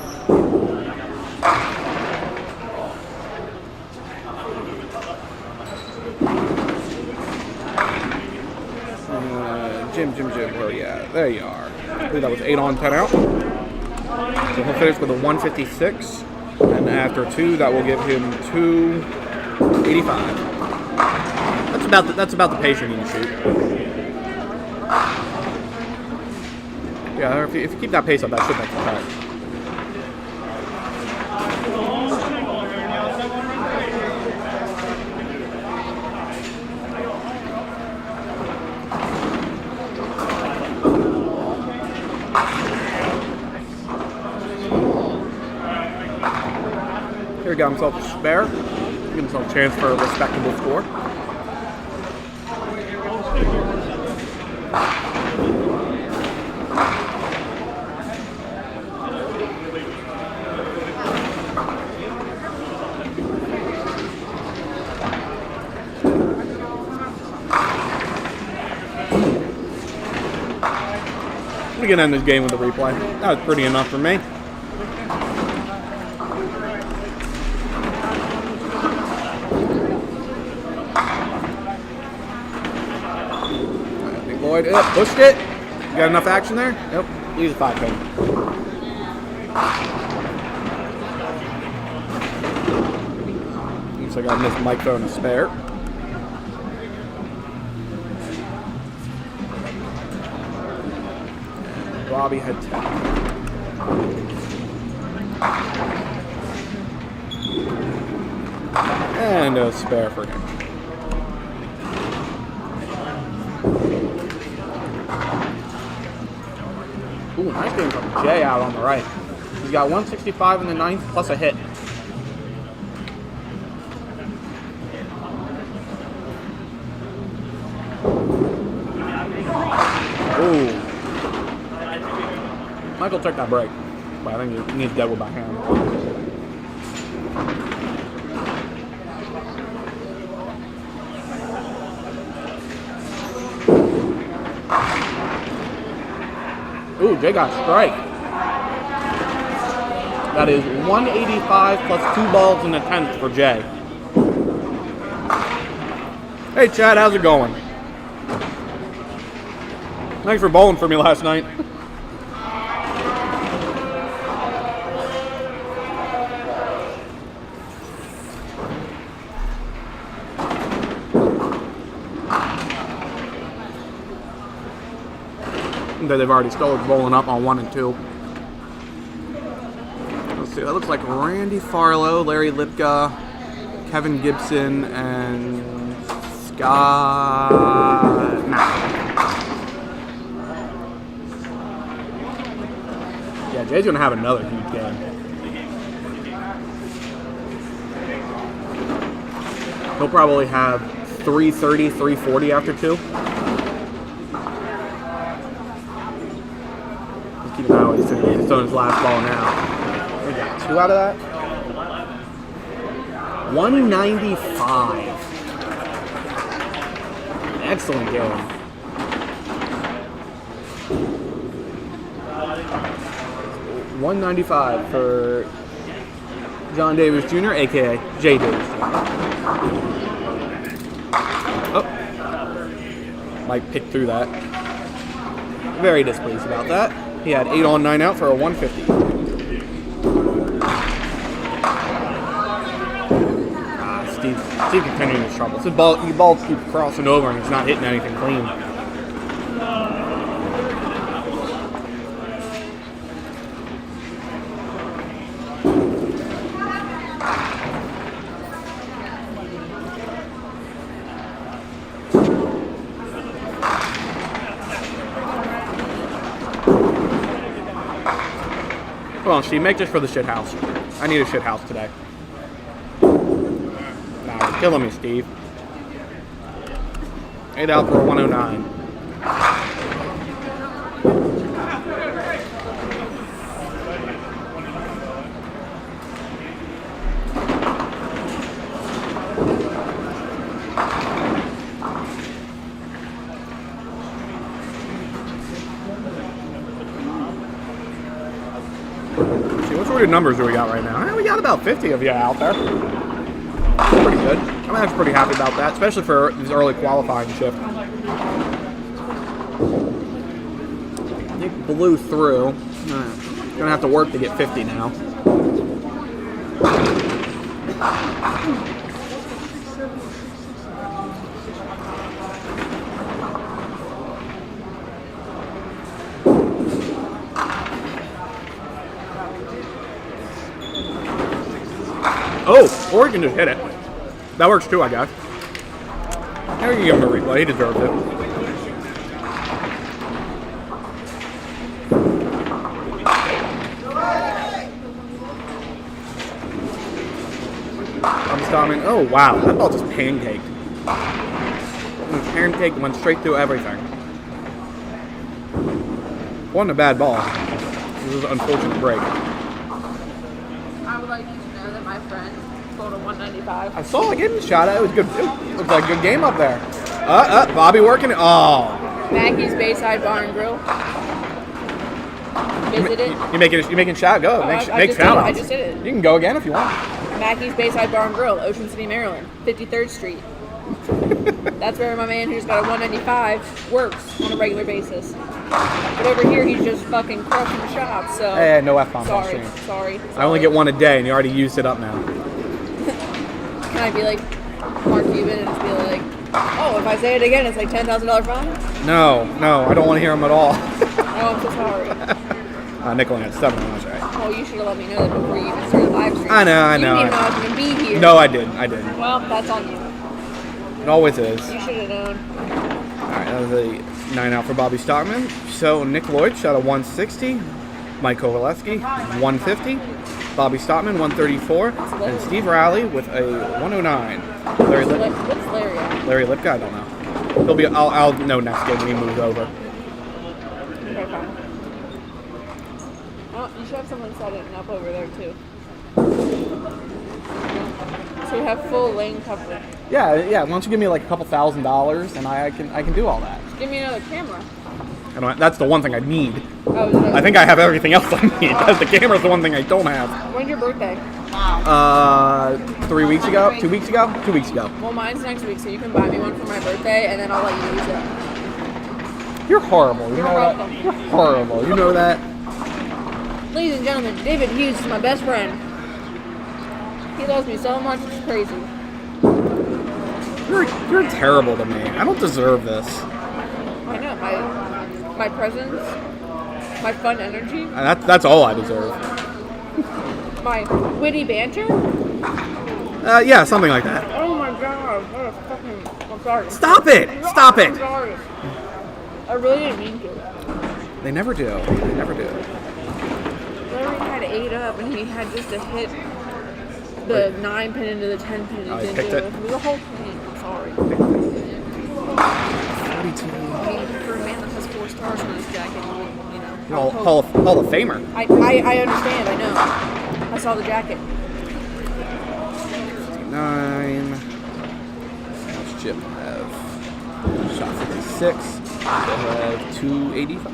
Jim, where are you at? There you are. I believe that was 8 on 10 out. So he'll finish with a 156. And after 2, that will give him 285. That's about the pace you need to shoot. Yeah, if you keep that pace up, that should make the cut. Airy got himself a spare. Give himself a chance for a respectable score. We can end this game with a replay. That was pretty enough for me. Big Lloyd, yep, pushed it. You got enough action there? Yep, use a 5-pin. Looks like I missed Mike throwing a spare. Bobby had 10. And a spare for him. Ooh, nice game from Jay out on the right. He's got 165 in the ninth plus a hit. Ooh. Michael took that break, but I think he needs double by hand. Ooh, Jay got a strike. That is 185 plus 2 balls in the 10th for Jay. Hey Chad, how's it going? Thanks for bowling for me last night. That they've already started rolling up on 1 and 2. Let's see, that looks like Randy Farlow, Larry Lipka, Kevin Gibson, and Scott Mack. Yeah, Jay's gonna have another huge game. He'll probably have 330, 340 after 2. Keep an eye on what he's on his last ball now. We got 2 out of that. 195. Excellent game. $195 for John Davis Jr., aka Jay Davis. Oh, Mike picked through that. Very displeased about that. He had 8 on, 9 out for a 150. Steve continuing his troubles. His ball keeps crossing over and he's not hitting anything clean. Come on, Steve, make this for the shit house. I need a shit house today. Nah, you're killing me, Steve. 8 out for a 109. What sort of numbers do we got right now? We got about 50 of you out there. Pretty good. I'm actually pretty happy about that, especially for this early qualifying shift. I think blew through. Gonna have to work to get 50 now. Oh, or you can just hit it. That works too, I guess. Now you can give him a replay. He deserves it. Bobby Stockman. Oh, wow. That ball just pancaked. The pancake went straight through everything. Wasn't a bad ball. This was an unfortunate break. I would like you to know that my friend scored a 195. I saw it getting shot at. It was good. It looked like a good game up there. Bobby working it. Oh. Mackey's Bayside Bar and Grill. Visit it. You making shot? Go. Oh, make I just shout did it. I outs. just did it. You can go again if you want. Mackey's Bayside Bar and Grill, Ocean City, Maryland, 53rd Street. That's where my man who's got a 195 works on a regular basis. But over here, he's just fucking crushing the shots. So Hey, no F-bombs. Sorry. I only get one a day, and you already used it up now. Can I be like Mark Cuban and just be like, oh, if I say it again, it's like $10,000 fine? No, I don't want to hear them at all. Oh, I'm so sorry. Nickel at 7. That's right. Oh, you should have let me know that before you even started the live stream. I know. You didn't even know I was going to be here. No, I did. Well, that's on you. It always is. You should have known. All right, that was a 9 out for Bobby Stockman. So Nick Lloyd shot a 160. Mike Kovalevsky, 150. Bobby Stockman, 134. And Steve Rowley with a 109. What's Larry at? Larry Lipka, I don't know. He'll be. I'll know next game when he moves over. Okay, fine. Oh, you should have someone set it up over there too. So you have full lane coverage. Yeah. Why don't you give me like a couple $1,000 and I can do all that. Just give me another camera. That's the one thing I need. Oh, I think I have everything else I need. Because the camera's the one thing I don't have. When's your birthday? 3 weeks ago? 2 weeks ago? 2 weeks ago. Well, mine's next week, so you can buy me one for my birthday, and then I'll let you use it. You're horrible. You You're know welcome. that? You're horrible. You know that? Ladies and gentlemen, David Hughes is my best friend. He loves me so much, it's crazy. You're terrible to me. I don't deserve this. I know, my presence, my fun energy, That's all I deserve. my witty banter. Yeah, something like that. Oh my god, what a fucking... I'm sorry. Stop it! Stop I'm it! sorry. I really didn't mean to. They never do. They never do. Larry had 8 up, and he had just to hit the 9 pin into the 10 pin. Oh, he didn't picked do it? It was a whole thing. I'm sorry. 42. I mean, for a man that has 4 stars on his jacket, you know. Hall of Famer. I understand, I know. I saw the jacket. 59. What's Chip have? Shot 56. Chip have 285.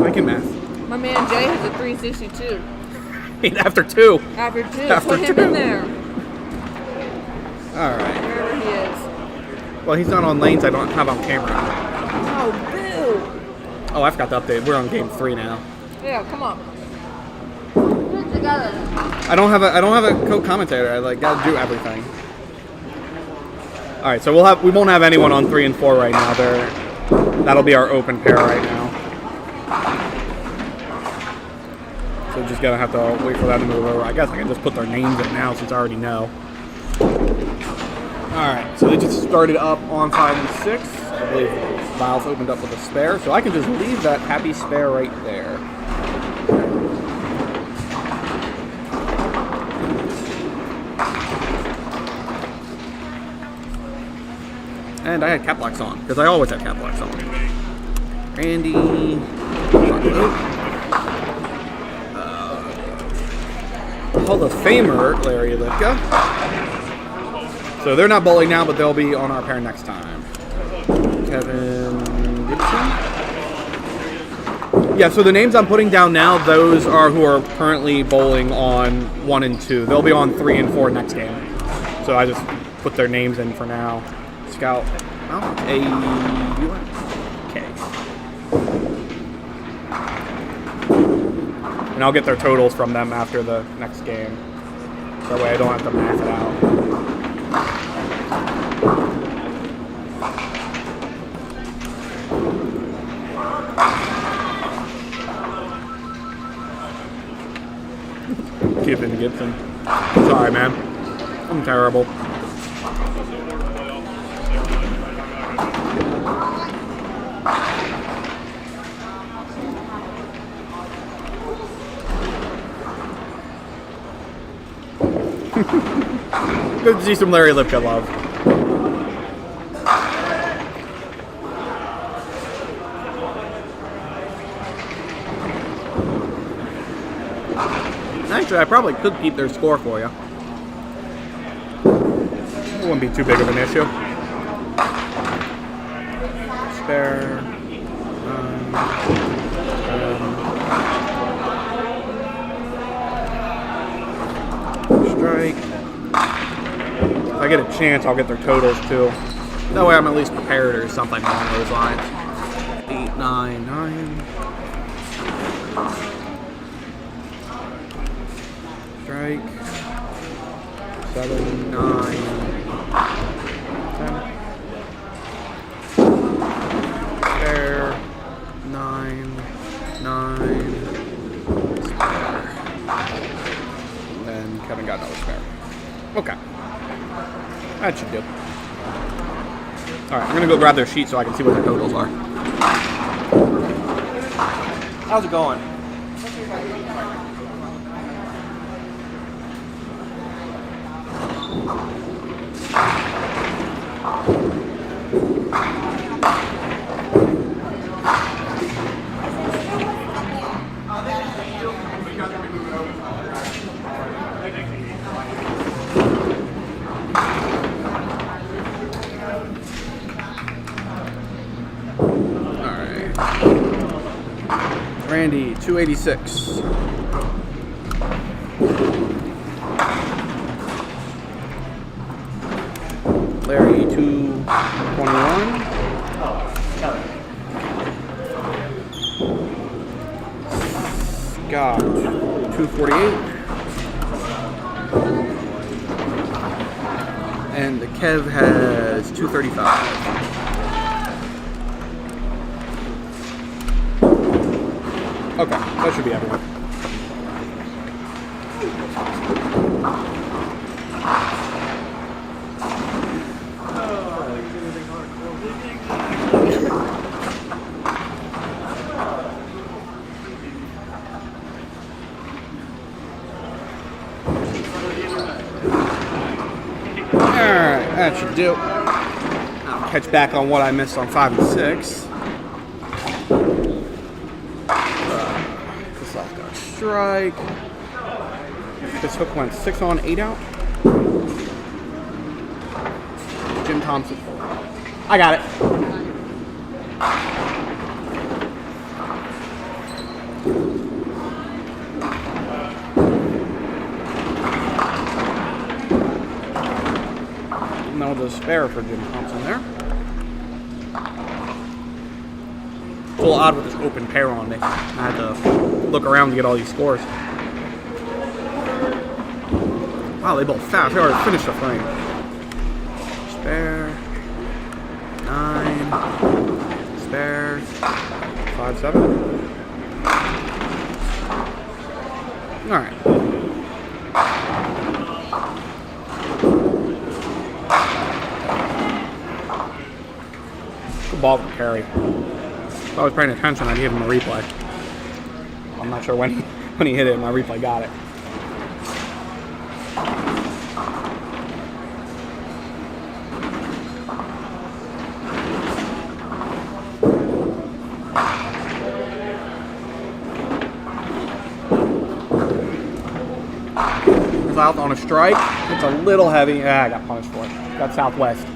I can math. My man Jay has a 362. After 2. After 2. After Put him 2. in there. Alright. Wherever he is. Well, he's not on lanes I don't have on camera. Oh, boo. Oh, I forgot to update. We're on game 3 now. Yeah, come on. Put it together. I don't have a co-commentator. I gotta do everything. All right, so we won't have anyone on 3 and 4 right now. That'll be our open pair right now. So we're just gonna have to wait for that to move over. I guess I can just put their names in now since I already know. All right, so they just started up on 5 and 6. I believe Valve opened up with a spare, so I can just leave that happy spare right there. And I had cap locks on, because I always have cap locks on. Randy. Hall of Famer, Larry Lipka. So they're not bowling now, but they'll be on our pair next time. Kevin Gibson. Yeah, so the names I'm putting down now, those are who are currently bowling on 1 and 2. They'll be on 3 and 4 next game. So I just put their names in for now. Scout. A-U-N-K. And I'll get their totals from them after the next game. That way I don't have to math it out. Gibson. Sorry, man. I'm terrible. Good to see some Larry Lipka love. Actually, I probably could keep their score for you. It wouldn't be too big of an issue. Spare. Strike. If I get a chance, I'll get their totals too. That way I'm at least prepared or something along those lines. 8, 9, 9. Strike. 7, 9, 10. Spare. 9, 9. Spare. And then Kevin got another spare. Okay. That should do. Alright, I'm gonna go grab their sheet so I can see what their totals are. How's it going? Randy, 286. Larry, 221. Scott, 248. And the Kev has 235. Okay, that should be everyone. Alright, that should do. I'll catch back on what I missed on 5 and 6. Strike. This hook went 6 on, 8 out. Jim Thompson. I got it. No, the spare for Jim Thompson there. It's a little odd with this open pair on me. I had to look around to get all these scores. Wow, they both fast. They already finished the frame. Spare. 9. Spare. 5, 7. Alright. Good ball from Carey. If I was paying attention, I'd give him a replay. I'm not sure when he hit it, my replay got it. South on a strike. It's a little heavy. I got punished for it. Got Southwest.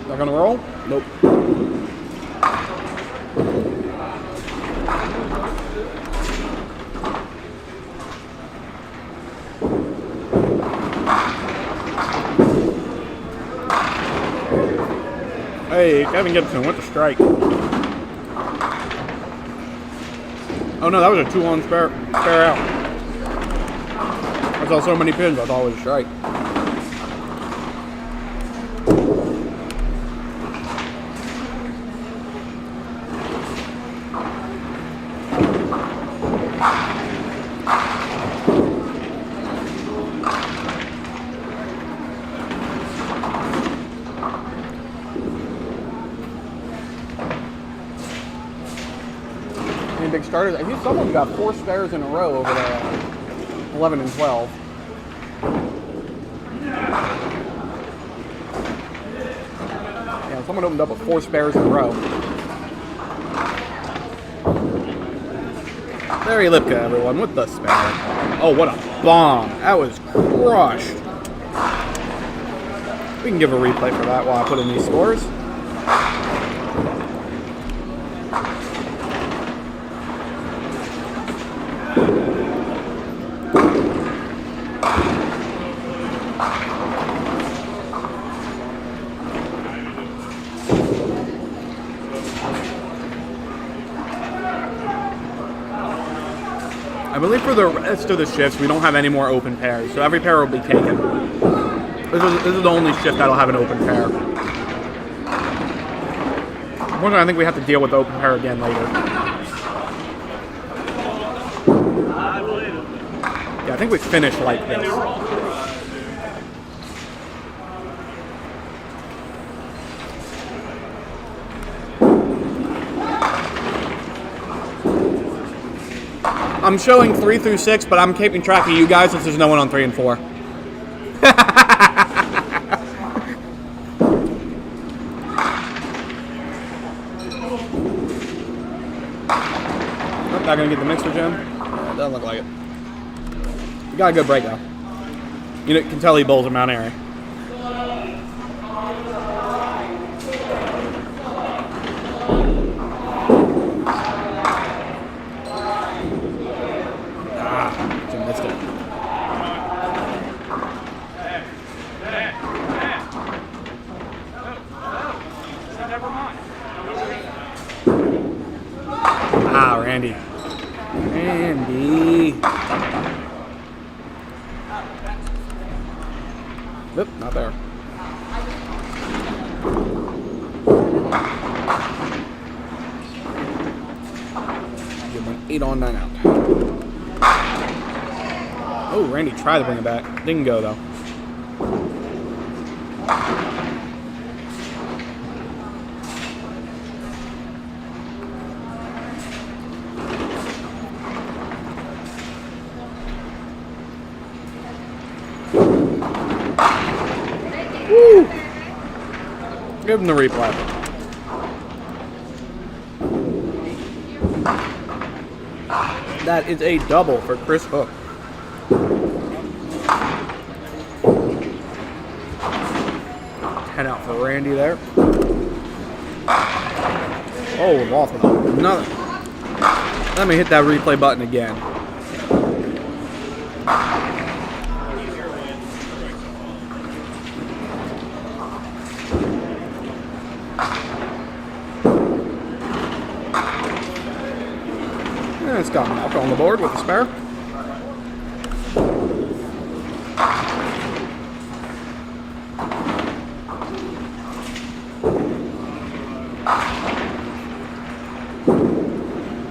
They're gonna roll? Nope. Hey, Kevin Gibson went to strike. Oh no, that was a 2-on spare out. I saw so many pins, I thought it was a strike. starters. I think someone got 4 spares in a row over there. 11 and 12. Yeah, someone opened up with 4 spares in a row. Airy Lipka, everyone, with the spare. Oh, what a bomb. That was crushed. We can give a replay for that while I put in these scores. I believe for the rest of the shifts, we don't have any more open pairs, so every pair will be taken. This is the only shift that'll have an open pair. Unfortunately, I think we have to deal with the open pair again later. Yeah, I think we finish like this. I'm showing 3 through 6, but I'm keeping track of you guys since there's no one on 3 and 4. Not gonna get the mixer, Jim? Yeah, it doesn't look like it. You got a good break though. You can tell he bowls at Mount Airy. Jim missed it. Ah, Randy. Nope, not there. Give him an 8 on 9 out. Oh, Randy tried to bring it back. Didn't go though. Woo! Give him the replay. That is a double for Chris Hook. Out for Randy there. Oh, lost with another. Let me hit that replay button again. And it's got Malk on the board with the spare.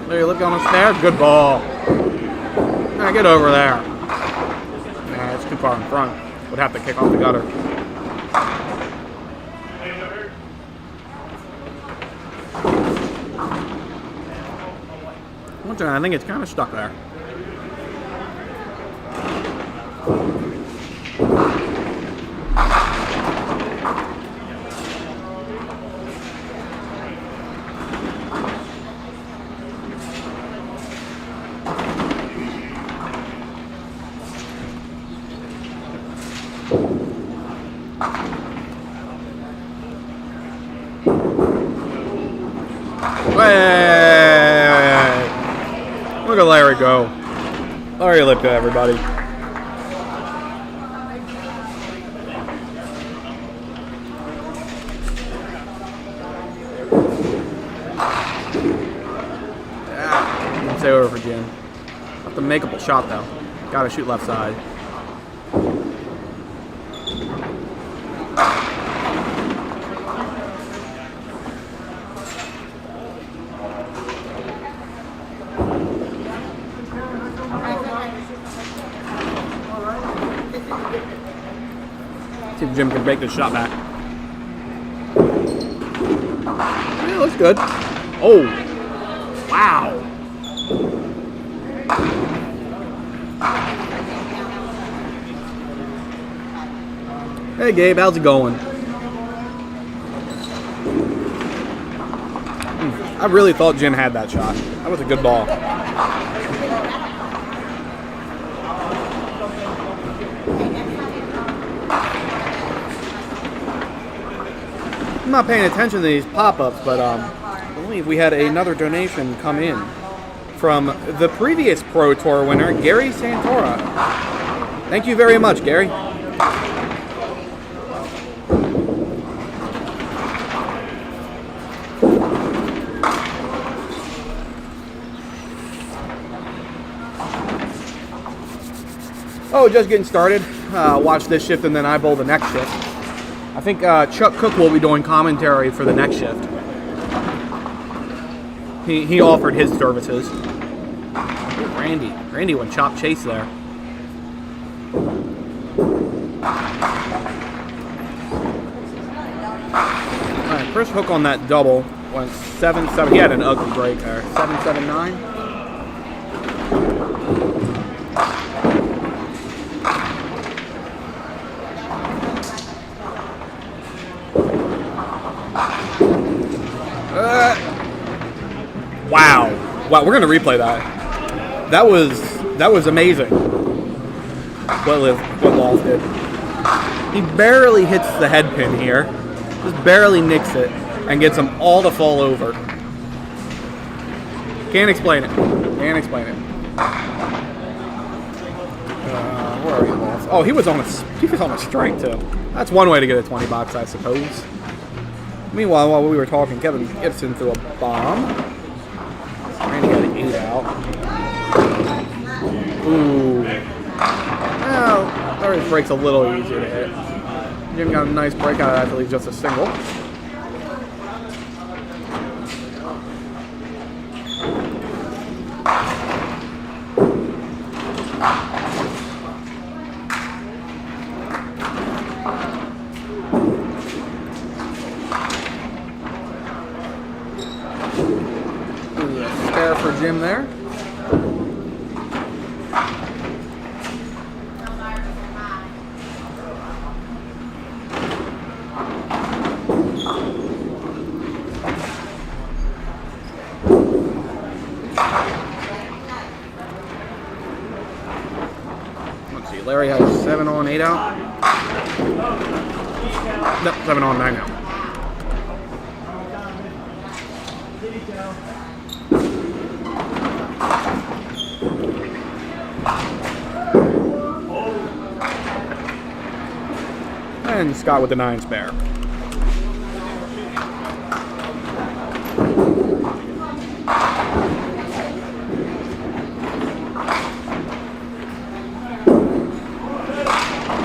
There you look on the snare. Good ball. Now get over there. Nah, it's too far in front. Would have to kick off the gutter. One time, I think it's kind of stuck there. Look at Larry go. Larry Lipka, everybody. Yeah, didn't stay over for Jim. Not the makeable shot though. Gotta shoot left side. See if Jim can break this shot back. Yeah, looks good. Oh, wow. Hey Gabe, how's it going? I really thought Jen had that shot. That was a good ball. I'm not paying attention to these pop-ups, but I believe we had another donation come in from the previous Pro Tour winner, Gary Santora. Thank you very much, Gary. Oh, just getting started. Watch this shift and then I bowl the next shift. I think Chuck Cook will be doing commentary for the next shift. He offered his services. Ooh, Randy went chop chase there. Alright, Chris Hook on that double went 7-7. He had an ugly break there. 7-7-9. Wow, we're gonna replay that. That was amazing. What Laws did. He barely hits the head pin here, just barely nicks it, and gets them all to fall over. Can't explain it. Can't explain it. Where are you, Laws? Oh, he was on a strike too. That's one way to get a 20 bucks, I suppose. Meanwhile, while we were talking, Kevin Gibson threw a bomb. Randy got an 8 out. Ooh. Well, Larry's break's a little easier to hit. Jim got a nice break out of that to leave just a single. For Jim there. Let's see, Larry has 7 on, 8 out. No, 7 on, 9 out. And Scott with the 9 spare.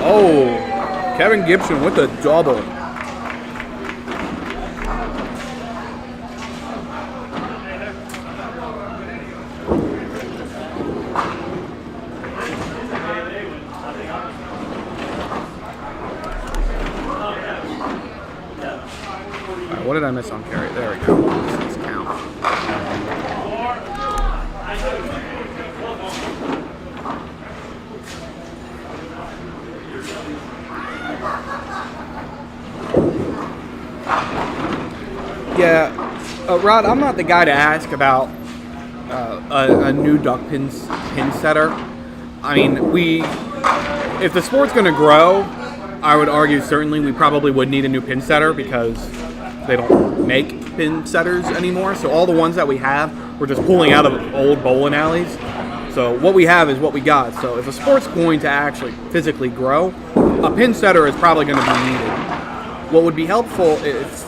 Oh, Kevin Gibson with the double. What did I miss on carry? There we go. Let's count. Yeah, Rod, I'm not the guy to ask about a new duck pin setter. I mean, if the sport's going to grow, I would argue certainly we probably would need a new pin setter because they don't make pin setters anymore. So all the ones that we have, we're just pulling out of old bowling alleys. So what we have is what we got. So if a sport's going to actually physically grow, a pin setter is probably going to be needed. What would be helpful is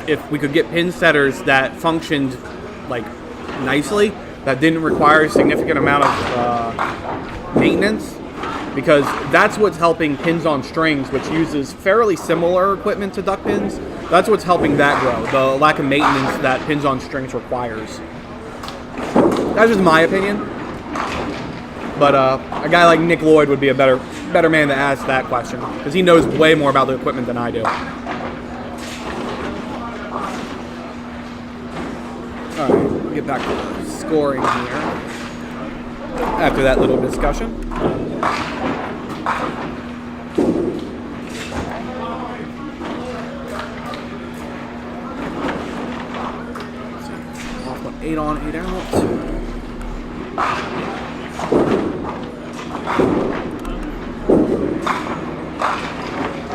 if we could get pin setters that functioned like nicely, that didn't require a significant amount of maintenance, because that's what's helping pins on strings, which uses fairly similar equipment to duck pins. That's what's helping that grow, the lack of maintenance that pins on strings requires. That's just my opinion. But a guy like Nick Lloyd would be a better man to ask that question, because he knows way more about the equipment than I do. All right, we'll get back to the scoring here. After that little discussion. Off on 8 on, 8 out.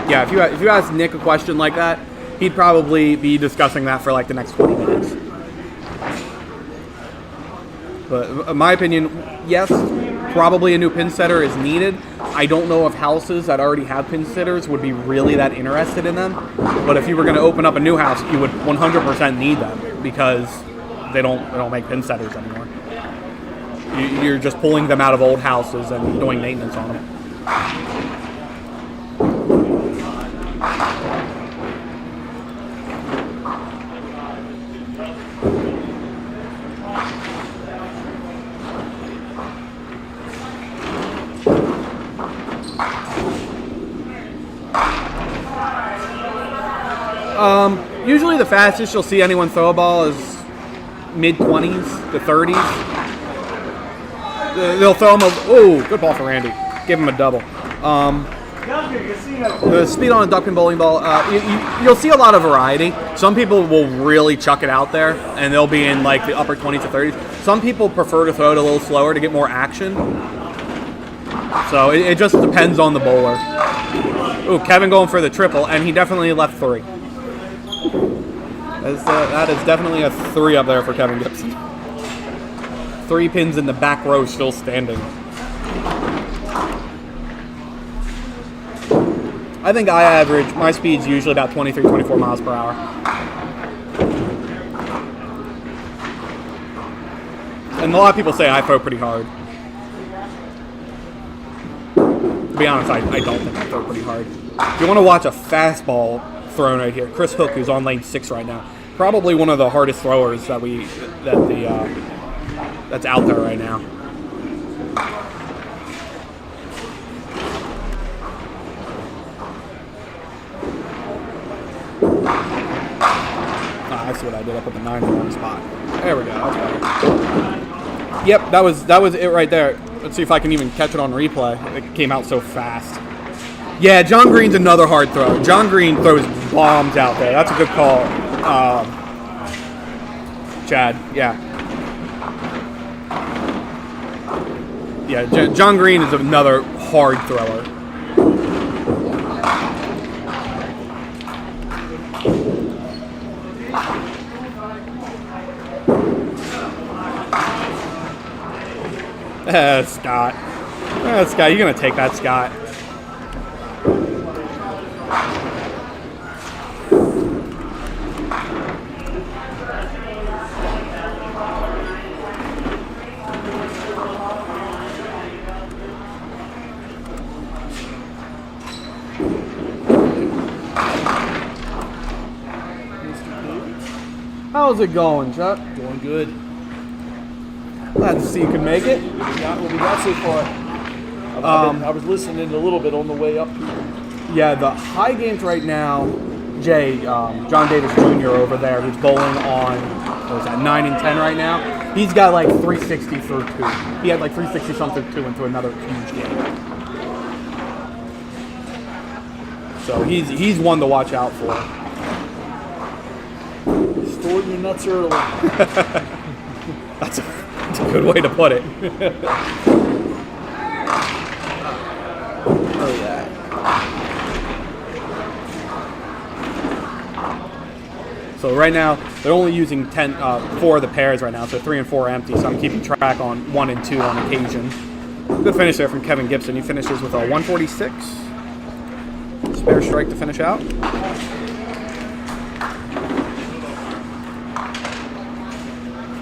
Yeah, if you ask Nick a question like that, he'd probably be discussing that for like the next 20 minutes. But in my opinion, yes, probably a new pin setter is needed. I don't know if houses that already have pin setters would be really that interested in them. But if you were going to open up a new house, you would 100% need them because they don't make pin setters anymore. You're just pulling them out of old houses and doing maintenance on them. Usually the fastest you'll see anyone throw a ball is mid-20s to 30s. They'll throw them good ball for Randy. Give him a double. The speed on a duck and bowling ball, you'll see a lot of variety. Some people will really chuck it out there, and they'll be in like the upper 20s to 30s. Some people prefer to throw it a little slower to get more action. So it just depends on the bowler. Ooh, Kevin going for the triple, and he definitely left 3. That is definitely a 3 up there for Kevin Gibson. 3 pins in the back row still standing. I think I average, my speed's usually about 23, 24 miles per hour. And a lot of people say I throw pretty hard. To be honest, I don't think I throw pretty hard. If you want to watch a fastball thrown right here, Chris Hook, who's on lane 6 right now, probably one of the hardest throwers that's out there right now. I see what I did. I put the 9 in the wrong spot. There we go. That's better. Yep, that was it right there. Let's see if I can even catch it on replay. It came out so fast. Yeah, John Green's another hard throw. John Green throws bombs out there. That's a good call. Chad, yeah. Yeah, John Green is another hard thrower. Scott. Scott, you're going to take that, Scott. How's it going, Chuck? Going good. Glad to see you can make it. What we got so far. I was listening a little bit on the way up here. Yeah, the high games right now, Jay, John Davis Jr. over there, who's bowling on, what was that, 9 and 10 right now? He's got like 360 through 2. He had like 360 something 2 into another huge game. So he's one to watch out for. Storing your nuts early. That's a good way to put it. Oh yeah. So right now they're only using 4 of the pairs right now, so 3 and 4 are empty. So I'm keeping track on 1 and 2 on occasion. Good finish there from Kevin Gibson. He finishes with a 146. Spare strike to finish out.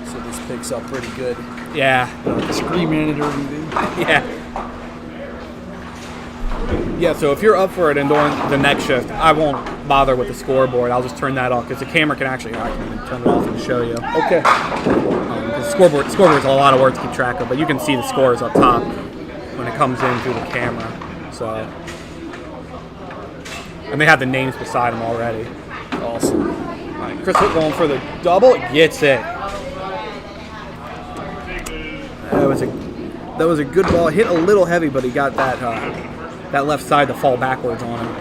So this picks up pretty good. Yeah. Screaming at everything. Yeah. Yeah, so if you're up for it and during the next shift, I won't bother with the scoreboard. I'll just turn that off because the camera can actually, I can even turn it off and show you. Okay. The scoreboard is a lot of work to keep track of, but you can see the scores up top when it comes in through the camera. So, and they have the names beside them already. Awesome. All right, Chris Hook going for the double, gets it. That was a good ball. Hit a little heavy, but he got that left side to fall backwards on him.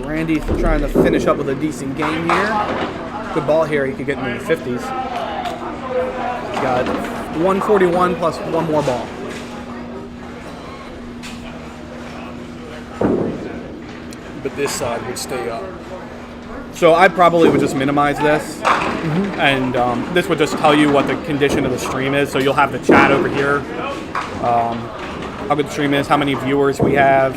Randy's trying to finish up with a decent game here. Good ball here. He could get into the 50s. He's got 141 plus one more ball. But this side would stay up. So I probably would just minimize this, and this would just tell you what the condition of the stream is. So you'll have the chat over here, how good the stream is, how many viewers we have.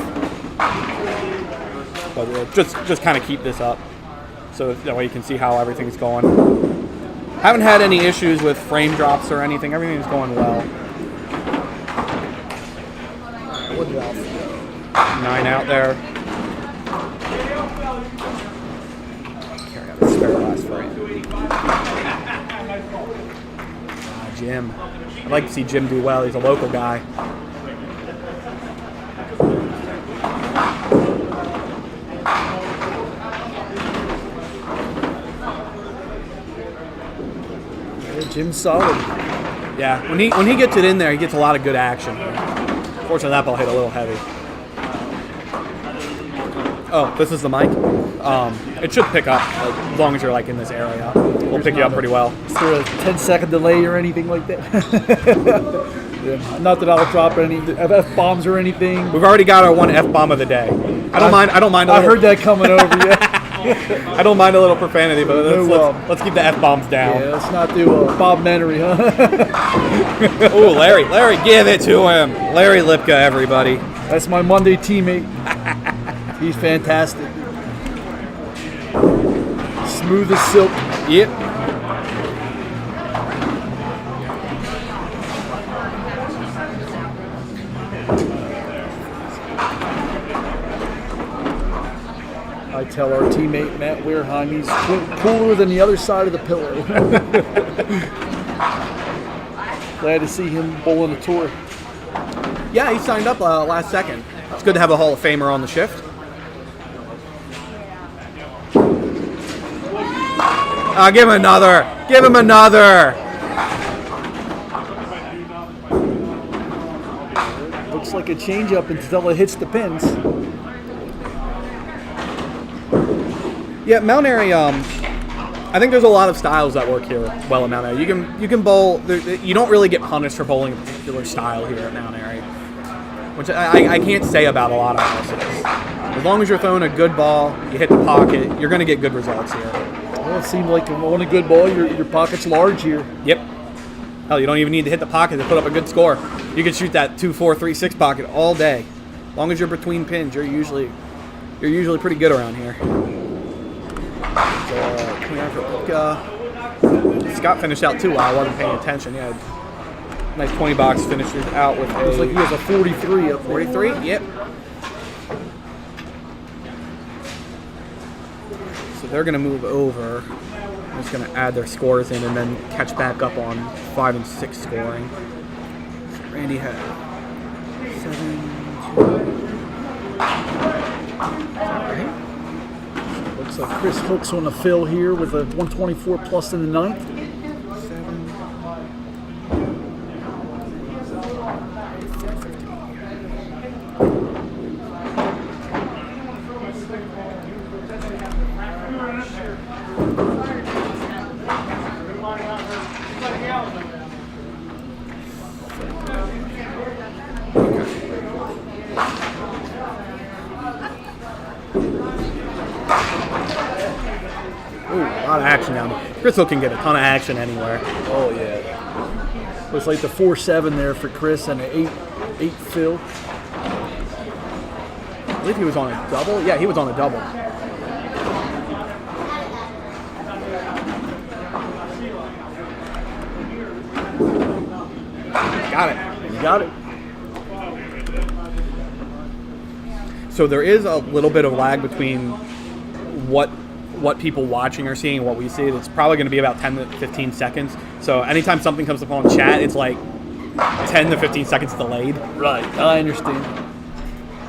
But just kind of keep this up, so that way you can see how everything's going. Haven't had any issues with frame drops or anything. Everything's going well. Wood valve. 9 out there. Carry out the spare last frame. Jim. I'd like to see Jim do well. He's a local guy. Jim's solid. Yeah, when he gets it in there, he gets a lot of good action. Fortunately, that ball hit a little heavy. Oh, this is the mic. It should pick up as long as you're like in this area. We'll pick you up pretty well. Is there a 10-second delay or anything like that? Yeah. Not that I'll drop any F-bombs or anything. We've already got our one F-bomb of the day. I don't mind. I heard that coming over. Yeah. I don't mind a little profanity, but let's keep the F-bombs down. Yeah, let's not do Bob Menery, huh? Ooh, Larry, give it to him. Larry Lipka, everybody. That's my Monday teammate. He's fantastic. Smooth as silk. Yep. I tell our teammate Matt Weirheim he's cooler than the other side of the pillow. Glad to see him bowling a tour. Yeah, he signed up last second. It's good to have a Hall of Famer on the shift. Give him another. Give him another. Looks like a changeup until it hits the pins. Yeah, Mount Airy. I think there's a lot of styles that work here well at Mount Airy. You can bowl. You don't really get punished for bowling a particular style here at Mount Airy, which I can't say about a lot of houses. As long as you're throwing a good ball, you hit the pocket, you're going to get good results here. Well, it seemed like on a good ball, your pocket's large here. Yep. Hell, you don't even need to hit the pocket to put up a good score. You can shoot that 2, 4, 3, 6 pocket all day. As long as you're between pins, you're usually pretty good around here. Scott finished out too while I wasn't paying attention. He had a nice $20 finishes out with Looks like he has a 43 up there. 43? Yep. So they're going to move over. I'm just going to add their scores in and then catch back up on 5 and 6 scoring. So Randy had 7, 2. Looks like Chris Hook's on the fill here with a 124 plus in the 9th. 7. Ooh, a lot of action down there. Chris Hook can get a ton of action anywhere. Oh yeah. Looks like the 4-7 there for Chris and an 8 fill. I believe he was on a double. Yeah, he was on a double. Got it. You got it. So there is a little bit of lag between what people watching are seeing and what we see. It's probably going to be about 10 to 15 seconds. So anytime something comes up on chat, it's like 10 to 15 seconds delayed. Right. I understand.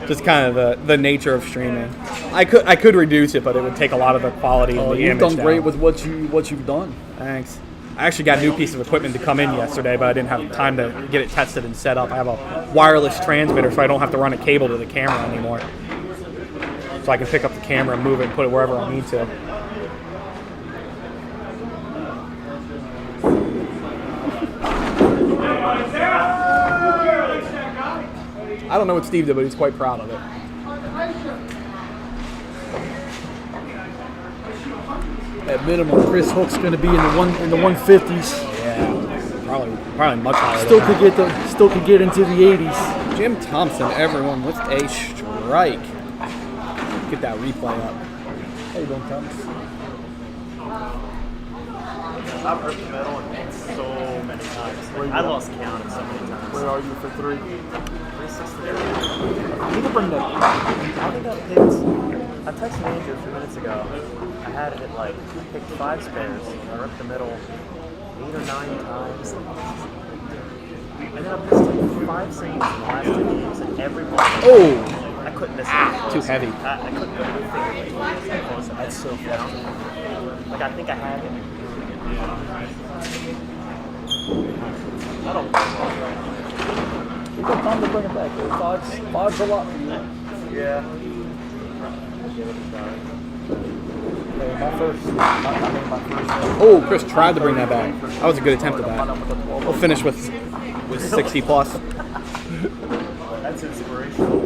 Just kind of the nature of streaming. I could reduce it, but it would take a lot of the quality of the You've image done great down. with what you've done. Thanks. I actually got a new piece of equipment to come in yesterday, but I didn't have time to get it tested and set up. I have a wireless transmitter, so I don't have to run a cable to the camera anymore. So I can pick up the camera and move it and put it wherever I need to. I don't know what Steve did, but he's quite proud of it. At minimum, Chris Hook's going to be in the 150s. Yeah, probably much higher. Still could get into the 80s. Jim Thompson, everyone with a strike. Get that replay up. How you doing, Thomas? I've hurt the middle and so many times. I lost count of so many times. Where are you for 3? 363. You need to bring that. I think I picked. I texted Andrew a few minutes ago. I had it I picked 5 spares. I ripped the middle 8 or 9 times. And then I missed 5 singles in the last 2 games, and every one. Oh! I couldn't miss it. Too heavy. I couldn't put a finger weight. That's so down. I think I had it. I don't know. You've got time to bring it back. Five's a lot for you. Yeah. I'll give it a try. My first. Oh, Chris tried to bring that back. That was a good attempt at that. We'll finish with 60 plus. That's inspirational.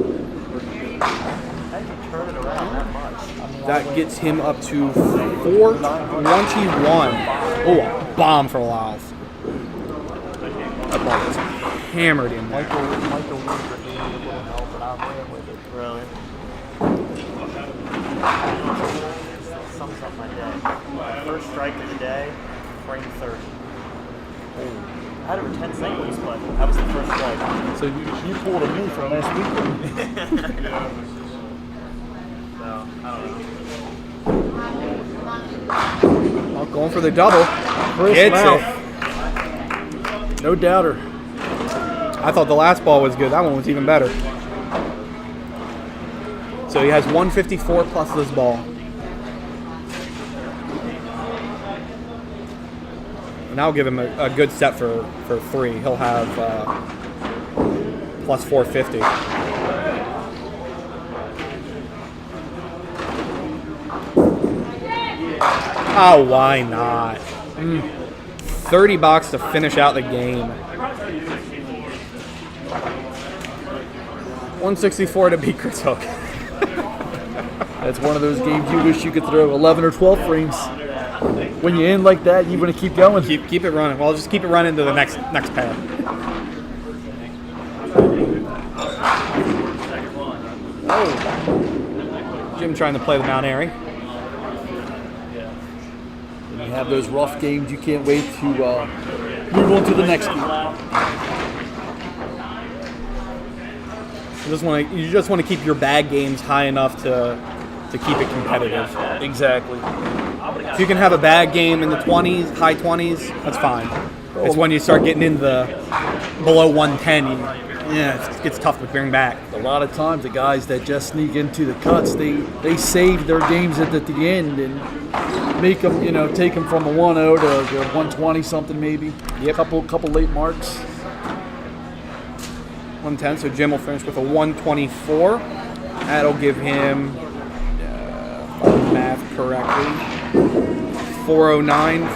How did you turn it around that much? That gets him up to 421. Oh, a bomb for Lyles. That ball was hammered in there. Michael Woodford needed a little help, and I ran with it. Really? Sums up my day. First strike of the day, frame 30. I had over 10 singles, but that was the first strike. So you pulled a knee from last week. So, I don't know. Oh, going for the double. Chris Gets Mouth. it. No doubter. I thought the last ball was good. That one was even better. So he has 154 plus this ball. And I'll give him a good set for 3. He'll have plus 450. Oh, why not? 30 bucks to finish out the game. 164 to beat Chris Hook. That's one of those games you wish you could throw 11 or 12 frames. When you end like that, you want to keep going. Keep it running. Well, just keep it running to the next pair. Oh, Jim trying to play the Mount Airy. When you have those rough games, you can't wait to move on to the next one. You just want to keep your bag games high enough to keep it competitive. Exactly. If you can have a bag game in the 20s, high 20s, that's fine. It's when you start getting into the below 110, it gets tough to bring back. A lot of times, the guys that just sneak into the cuts, they save their games at the end and make them, take them from a 1-0 to 120 something maybe. Yep. Couple late marks. 110, so Jim will finish with a 124. That'll give him, if I math correctly, 409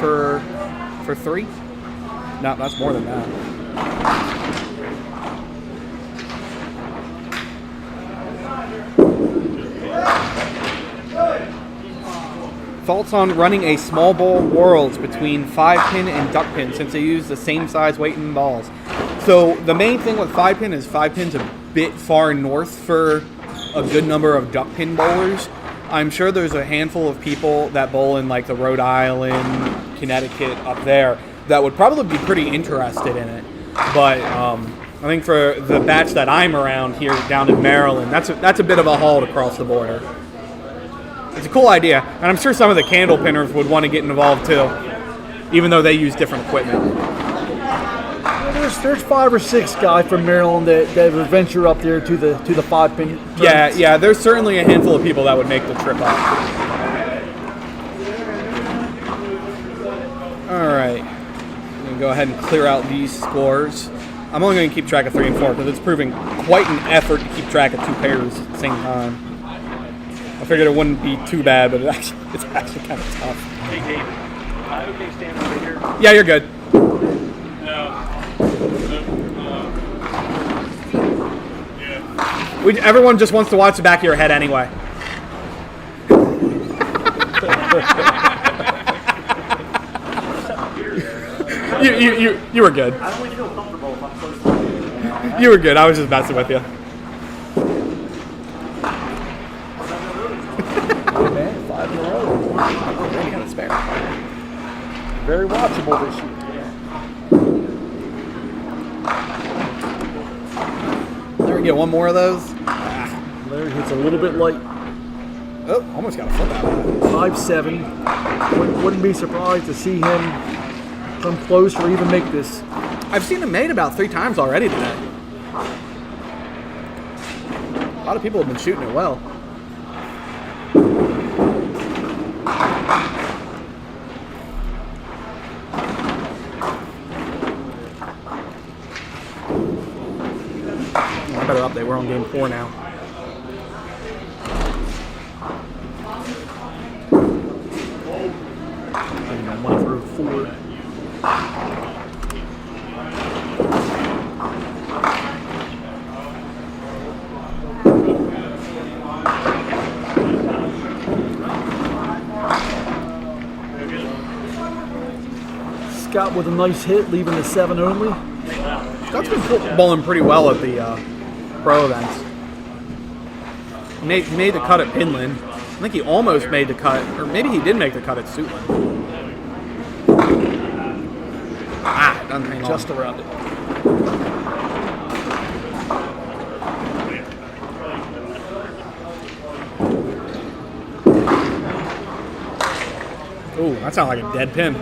for 3. No, that's more than that. Thoughts on running a small ball Worlds between 5-pin and duck pin since they use the same size weight and balls? So the main thing with 5-pin is 5-pin's a bit far north for a good number of duck pin bowlers. I'm sure there's a handful of people that bowl in like the Rhode Island, Connecticut up there that would probably be pretty interested in it. But I think for the batch that I'm around here down in Maryland, that's a bit of a haul to cross the border. It's a cool idea, and I'm sure some of the candle pinners would want to get involved too, even though they use different equipment. there's 5 or 6 guys from Maryland that would venture up there to the 5-pin. Yeah. There's certainly a handful of people that would make the trip up. All right. I'm gonna go ahead and clear out these scores. I'm only going to keep track of 3 and 4 because it's proving quite an effort to keep track of 2 pairs at the same time. I figured it wouldn't be too bad, but it's actually kind of tough. Hey, David. Okay, stand over here. Yeah, you're good. Everyone just wants to watch the back of your head anyway. You were good. I don't really feel comfortable if I'm close to you. You were good. I was just messing with you. Man, 5 in a row. Very watchable this year. There we get one more of those. Larry hits a little bit light. Oh, almost got a flip out of that. 5-7. Wouldn't be surprised to see him come close or even make this. I've seen him made about 3 times already today. A lot of people have been shooting it well. Better up there. We're on game 4 now. And 1 through 4. Scott with a nice hit, leaving the 7 only. Scott's been bowling pretty well at the pro events. He made the cut at Pinland. I think he almost made the cut, or maybe he did make the cut at Suitland. Doesn't hang on. Just around it. Ooh, that sounds like a dead pin.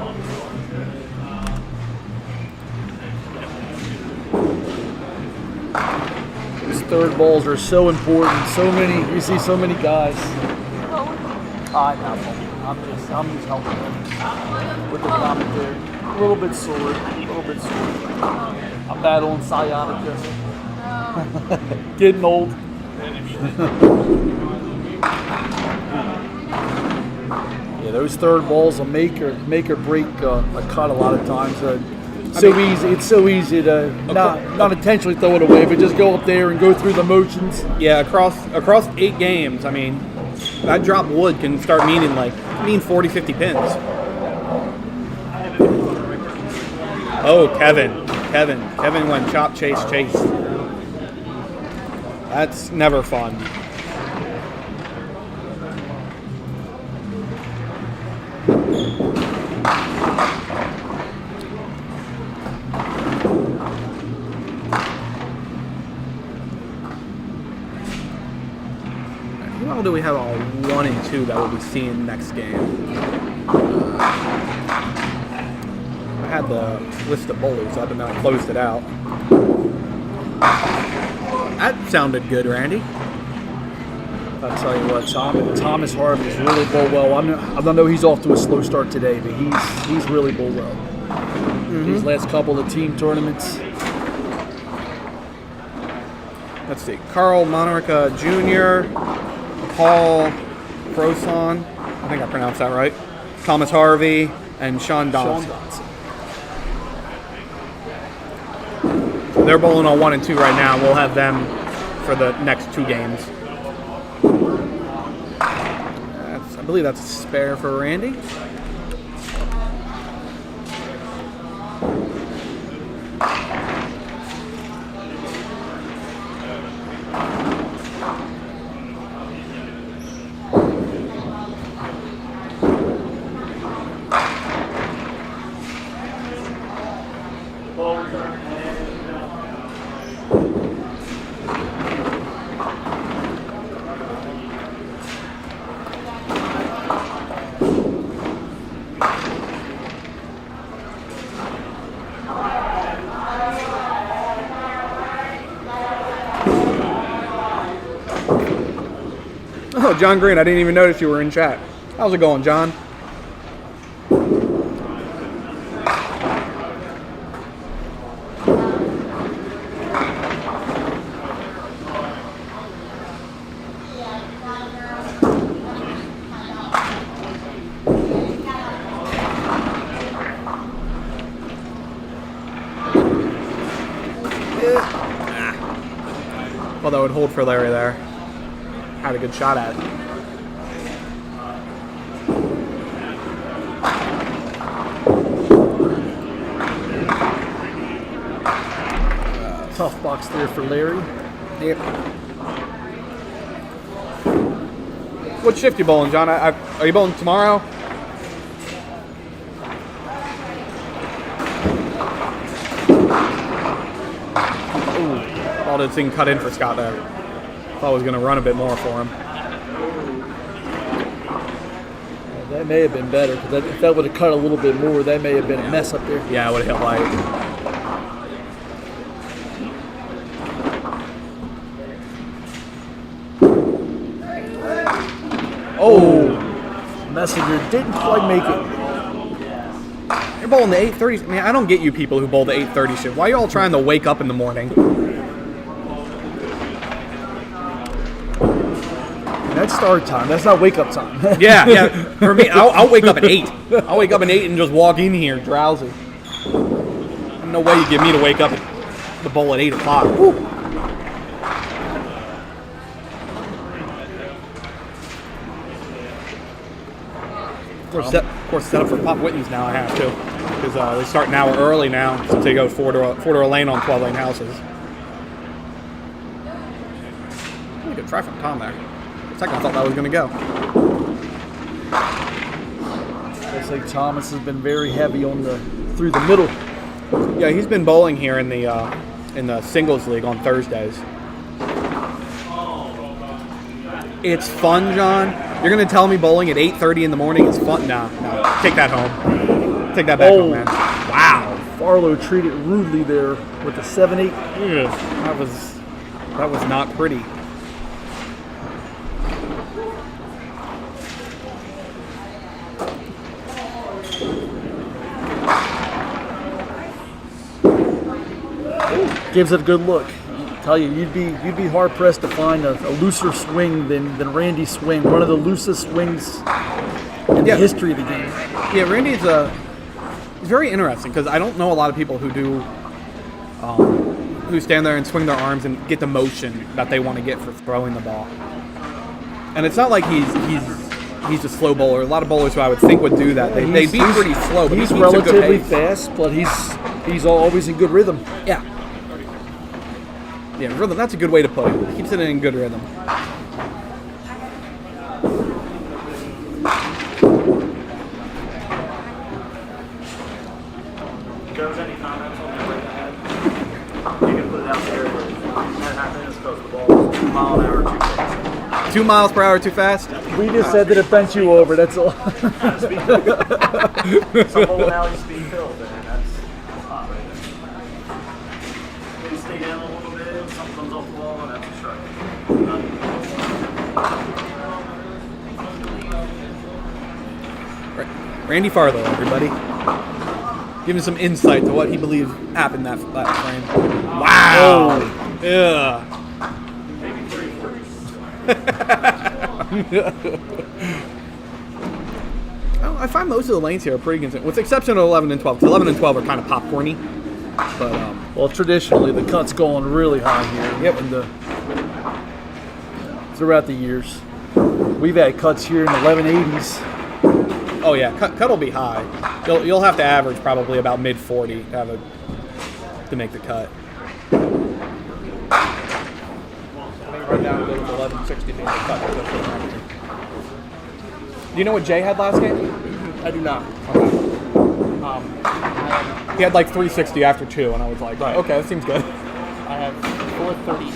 These third balls are so important. You see so many guys. I know. I'm just helping them with the commentary. A little bit sore. I'm battling sciatica. Getting old. Yeah, those third balls will make or break a cut a lot of times. It's so easy to not intentionally throw it away, but just go up there and go through the motions. Yeah, across 8 games, I mean, that drop wood can start mean 40, 50 pins. Oh, Kevin went chop, chase. That's never fun. Who else do we have on 1 and 2 that we'll be seeing next game? I had the list of bowlers up and then I closed it out. That sounded good, Randy. I'll tell you what, Thomas Harvey's really bowled well. I don't know he's off to a slow start today, but he's really bowled well. These last couple of team tournaments. Let's see. Carl Monarica Jr., Paul Croson, I think I pronounced that right. Thomas Harvey, and Sean Donaldson. They're bowling on 1 and 2 right now. We'll have them for the next 2 games. I believe that's a spare for Randy. Oh, John Green, I didn't even notice you were in chat. How's it going, John? Well, that would hold for Larry there. Had a good shot at it. Tough box there for Larry. Yep. What shift you bowling, John? Are you bowling tomorrow? Ooh, all this thing cut in for Scott there. Thought I was going to run a bit more for him. That may have been better, because if that would have cut a little bit more, that may have been a mess up there. Yeah, I would have hit light. Oh! Messenger didn't quite make it. You're bowling the 8:30. Man, I don't get you people who bowl the 8:30 shift. Why are you all trying to wake up in the morning? That's start time. That's not wake up time. Yeah. For me, I'll wake up at 8. I'll wake up at 8 and just walk in here drowsy. No way you get me to wake up at the bowl at 8 o'clock. Woo. Of course, set up for Pop Whitten's now I have to. Because they start an hour early now since they go 4 to a lane on 12 lane houses. Really good try from Tom there. For a second I thought that was going to go. Looks like Thomas has been very heavy on through the middle. Yeah, he's been bowling here in the singles league on Thursdays. It's fun, John. You're gonna tell me bowling at 8:30 in the morning is fun? No. Take that home. Take that back home, man. Wow. Farlow treated rudely there with the 7-8. That was not pretty. Gives it a good look. I tell you, you'd be hard pressed to find a looser swing than Randy's swing. One of the loosest swings in the history of the game. Yeah, Randy's he's very interesting because I don't know a lot of people who do who stand there and swing their arms and get the motion that they want to get for throwing the ball. And it's not like he's a slow bowler. A lot of bowlers who I would think would do that. They'd be pretty slow, but he's he keeps a good relatively pace. fast, but he's always in good rhythm. Yeah. Yeah, rhythm. That's a good way to put it. He keeps it in good rhythm. Joe's any comments on the way ahead? You can put it out there. 10.5 minutes goes the ball 2 mile an hour too fast. 2 miles per hour too fast? We just said that it bent you over. That's all. Some bowling alley speed filled, and that's hot right there. You stay down a little bit, something comes off the wall, and that's a strike. Randy Farlow, everybody. Give him some insight to what he believes happened that frame. Wow! Yeah. I find most of the lanes here are pretty consistent, with the exception of 11 and 12. Because 11 and 12 are kind of popcorny. But Well, traditionally the cut's going really high here. Yep. Throughout the years, we've had cuts here in the 1180s. oh yeah, cut will be high. You'll have to average probably about mid 40 to make the cut. Right down to 1160 to make the cut. Do you know what Jay had last game? I do not. Okay. He had like 360 after 2, and I was like, Right. okay, that seems good. I have 438.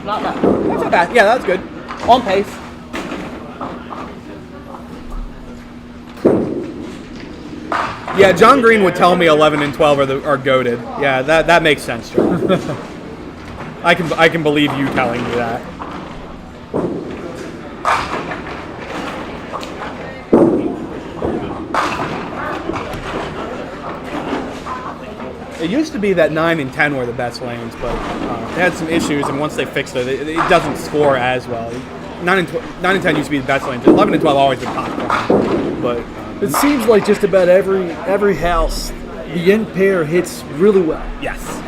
Not bad. That's not bad. Yeah, that's good. On pace. Yeah, John Green would tell me 11 and 12 are goated. Yeah, that makes sense, John. I can believe you telling me that. It used to be that 9 and 10 were the best lanes, but they had some issues, and once they fixed it, it doesn't score as well. 9 and 10 used to be the best lanes. 11 and 12 always been popcorn, but It seems like just about every house, the end pair hits really well. yes,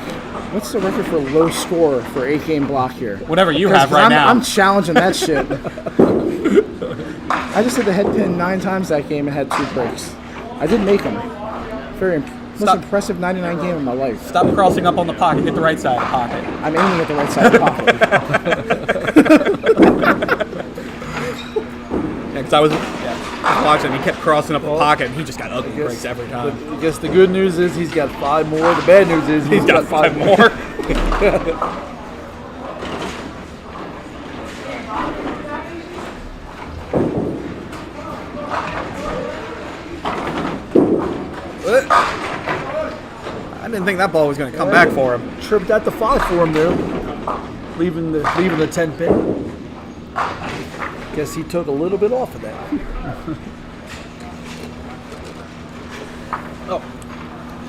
What's the record for low score for 8-game block here? whatever you have 'Cause right now. I'm challenging that shit. I just hit the head pin 9 times that game and had 2 breaks. I did make them. Most Stop. impressive 99 game of my life. Stop crossing up on the pocket. Hit the right side of the pocket. I'm aiming at the right side of the pocket. Yeah, because I was watching him. He kept crossing up the pocket, and he just got ugly breaks every time. I guess the good news is he's got 5 more. The bad news is He's got 5 more. I didn't think that ball was going to come back for him. Tripped at the 5 for him there, leaving the 10 pin. Guess he took a little bit off of that. Oh,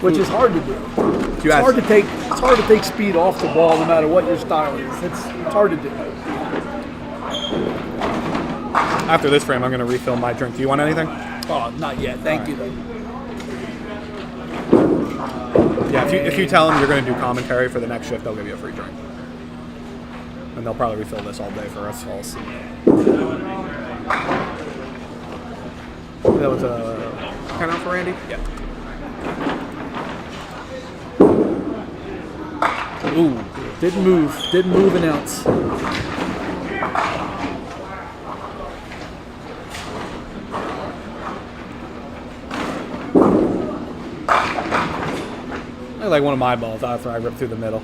Which is hard to do. You It's asked- hard to take speed off the ball no matter what your style is. It's hard to do. After this frame, I'm going to refill my drink. Do you want anything? Oh, not yet. Thank you though. Yeah, if you tell them you're going to do commentary for the next shift, they'll give you a free drink. And they'll probably refill this all day for us all. That was a count out for Randy? Yeah. Ooh, didn't move an ounce. Like one of my balls after I rip through the middle.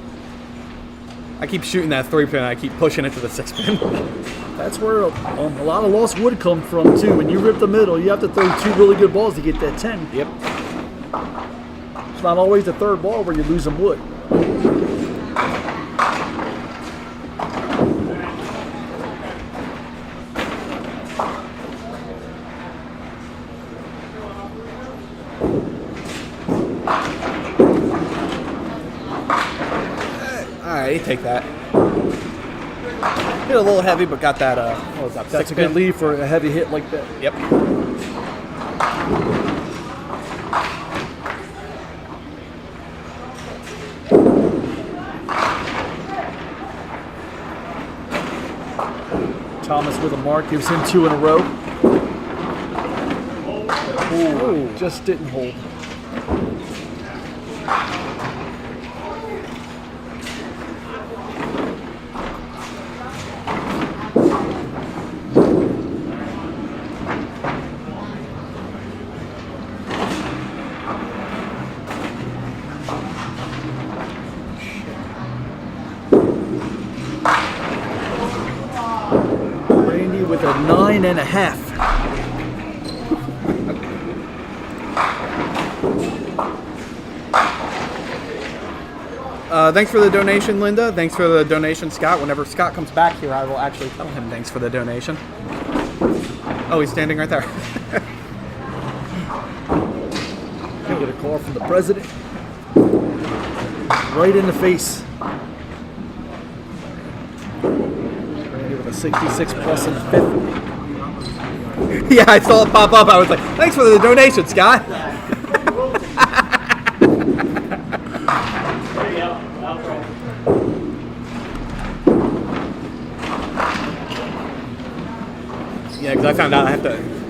I keep shooting that 3-pin, and I keep pushing it to the 6-pin. That's where a lot of lost wood come from too. When you rip the middle, you have to throw 2 really good balls to get that 10. Yep. It's not always the 3rd ball where you lose some wood. Alright, you take that. Hit a little heavy, but got that, what was that, That's a 6-pin? good lead for a heavy hit like that. Yep. Thomas with a mark gives him 2 in a row. Ooh, just didn't hold. Randy with a 9.5. Thanks for the donation, Linda. Thanks for the donation, Scott. Whenever Scott comes back here, I will actually tell him thanks for the donation. Oh, he's standing right there. You get a call from the president. Right in the face. Randy with a 66 plus in the 5th. Yeah, I saw it pop up. I was like, thanks for the donation, Scott. Yeah, because I found out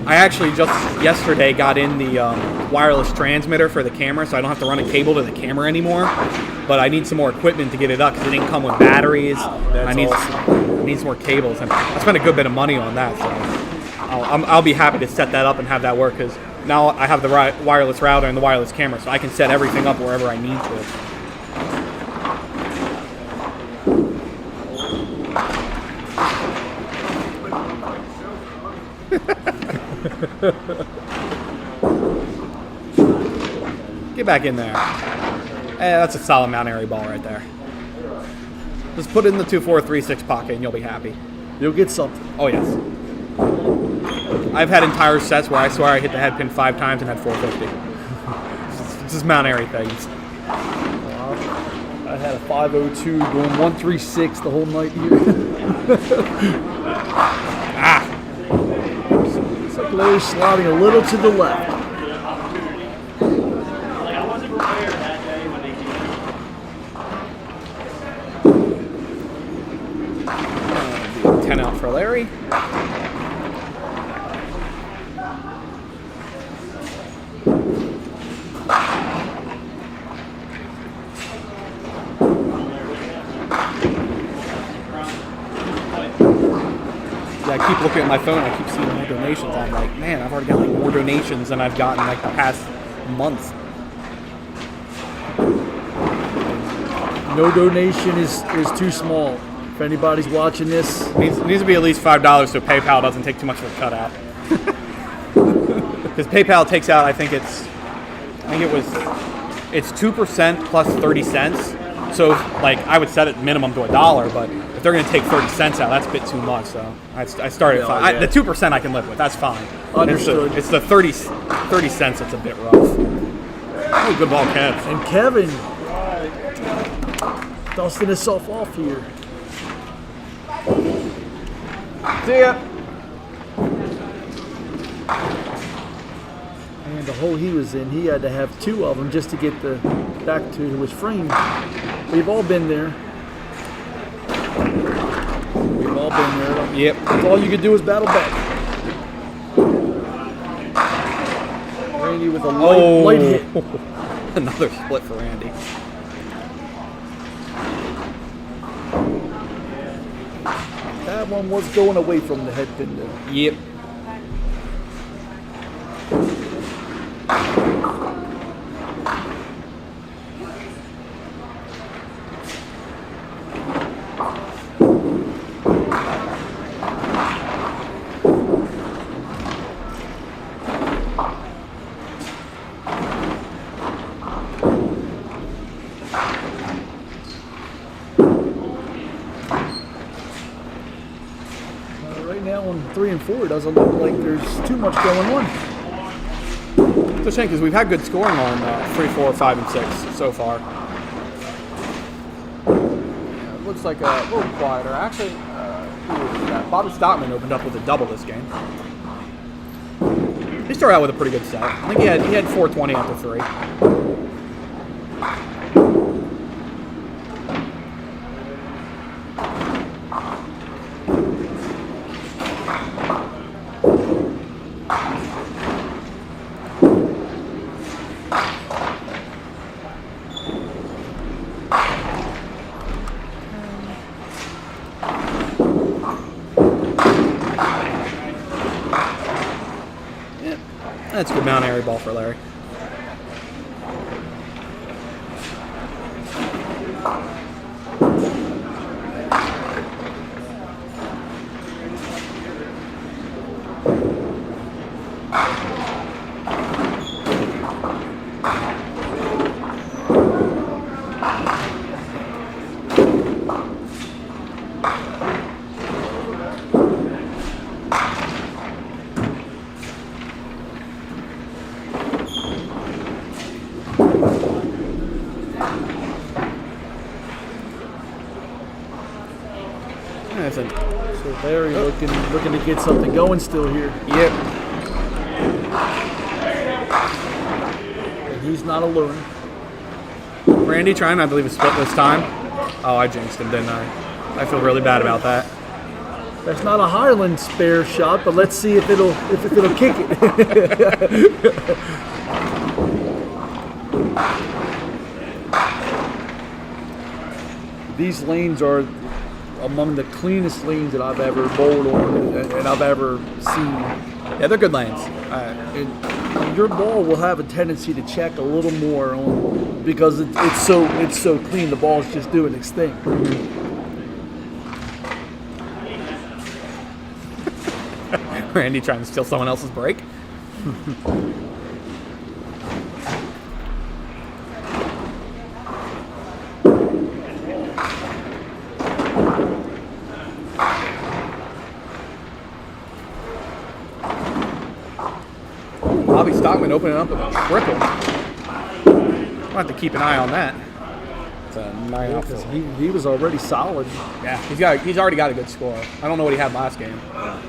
I actually just yesterday got in the wireless transmitter for the camera, so I don't have to run a cable to the camera anymore. But I need some more equipment to get it up because it didn't come with batteries. I need some more cables, and I spent a good bit of money on that. So I'll be happy to set that up and have that work because now I have the wireless router and the wireless camera, so I can set everything up wherever I need to. Get back in there. Hey, that's a solid Mount Airy ball right there. Just put it in the 2-4-3-6 pocket and you'll be happy. You'll get something. Oh, yes. I've had entire sets where I swear I hit the head pin 5 times and had 450. Just Mount Airy things. I had a 502 going 136 the whole night here. It's like Larry sliding a little to the left. 10 out for Larry. I keep looking at my phone. I keep seeing more donations. I'm like, man, I've already got like more donations than I've gotten like the past month. No donation is too small. If anybody's watching this, It needs to be at least $5 so PayPal doesn't take too much of a cut out. Because PayPal takes out, it's 2% plus 30 cents. So like I would set it minimum to $1, but if they're going to take 30 cents out, that's a bit too much. So I started at 5. The 2% I can live with. That's fine. Understood. It's the 30 cents that's a bit rough. Oh, good ball, Kev. and Kevin dusting himself off here. See ya. And the hole he was in, he had to have 2 of them just to get the back to his frame. We've all been there. We've all been there. Yep. That's all you could do is battle back. Randy with a light hit. Another split for Randy. That one was going away from the head pin there. Yep. Right now on 3 and 4, it doesn't look like there's too much going on. It's a shame because we've had good scoring on 3, 4, 5, and 6 so far. Yeah, it looks like a little quieter. Actually, who was that? Bobby Stockman opened up with a double this game. He started out with a pretty good set. I think he had 420 after 3. That's a good Mount Airy ball for Larry. So Larry looking to get something going still here. Yep. And he's not alone. Randy trying not to leave a split this time. Oh, I jinxed him, didn't I? I feel really bad about that. That's not a Highland spare shot, but let's see if it'll kick it. These lanes are among the cleanest lanes that I've ever bowled on and I've ever seen. Yeah, they're good lanes. And your ball will have a tendency to check a little more on because it's so clean. The ball's just doing its thing. Randy trying to steal someone else's break. Stockman opening up with a triple. I'll have to keep an eye on that. It's a 9 out Because for he was already solid. Yeah, he's already got a good score. I don't know what he had last game. I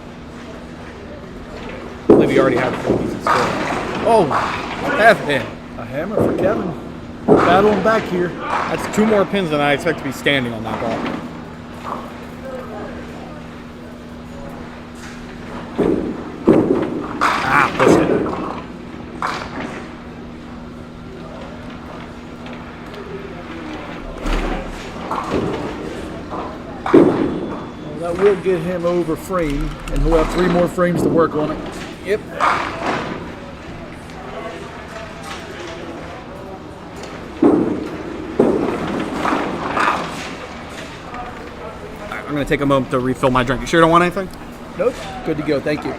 believe he already had a pretty decent score. Oh, Kevin. A hammer for Kevin. Battling back here. That's 2 more pins than I expect to be standing on that ball. Ah, pushed it. Well, that will get him over frame, and he'll have 3 more frames to work on it. Yep. I'm going to take a moment to refill my drink. You sure don't want anything? Nope. Good to go. Thank you.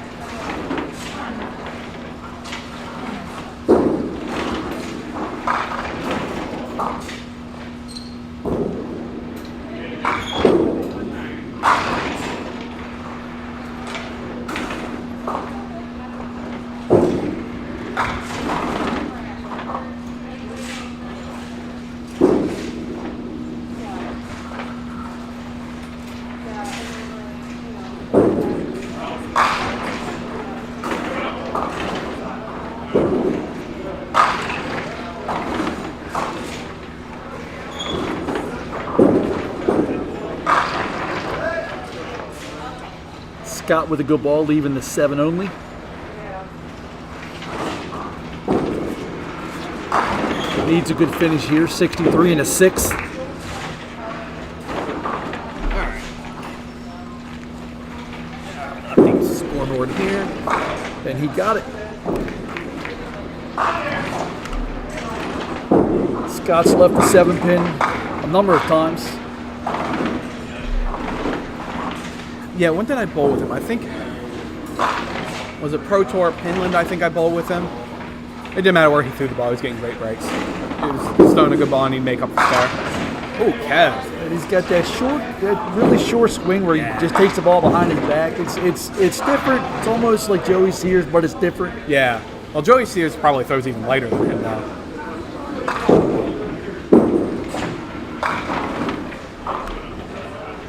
Scott with a good ball, leaving the 7 only. Needs a good finish here, 63 and a 6. Update the scoreboard here. And he got it. Scott's left the 7 pin a number of times. Yeah, when did I bowl with him? I think, was it Pro Tour Pinland? I think I bowled with him. It didn't matter where he threw the ball. He was getting great breaks. He was throwing a good ball and he'd make up the star. Oh, Kev. And he's got that really short swing where he just takes the ball behind his back. It's different. It's almost like Joey Sears, but it's different. Yeah. Well, Joey Sears probably throws even lighter than him now.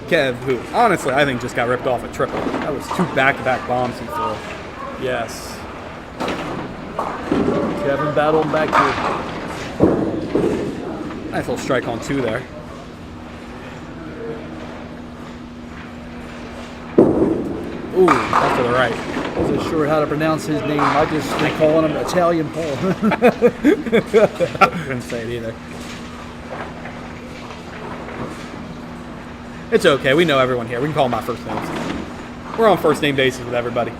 Kev, who honestly I think just got ripped off a triple. That was 2 back-to-back bombs he threw. Yes. Kevin battling back here. Nice little strike on 2 there. Ooh, off to the right. Wasn't sure how to pronounce his name. I just been calling him Italian Paul. I couldn't say it either. It's okay. We know everyone here. We can call them by first names. We're on first name basis with everybody.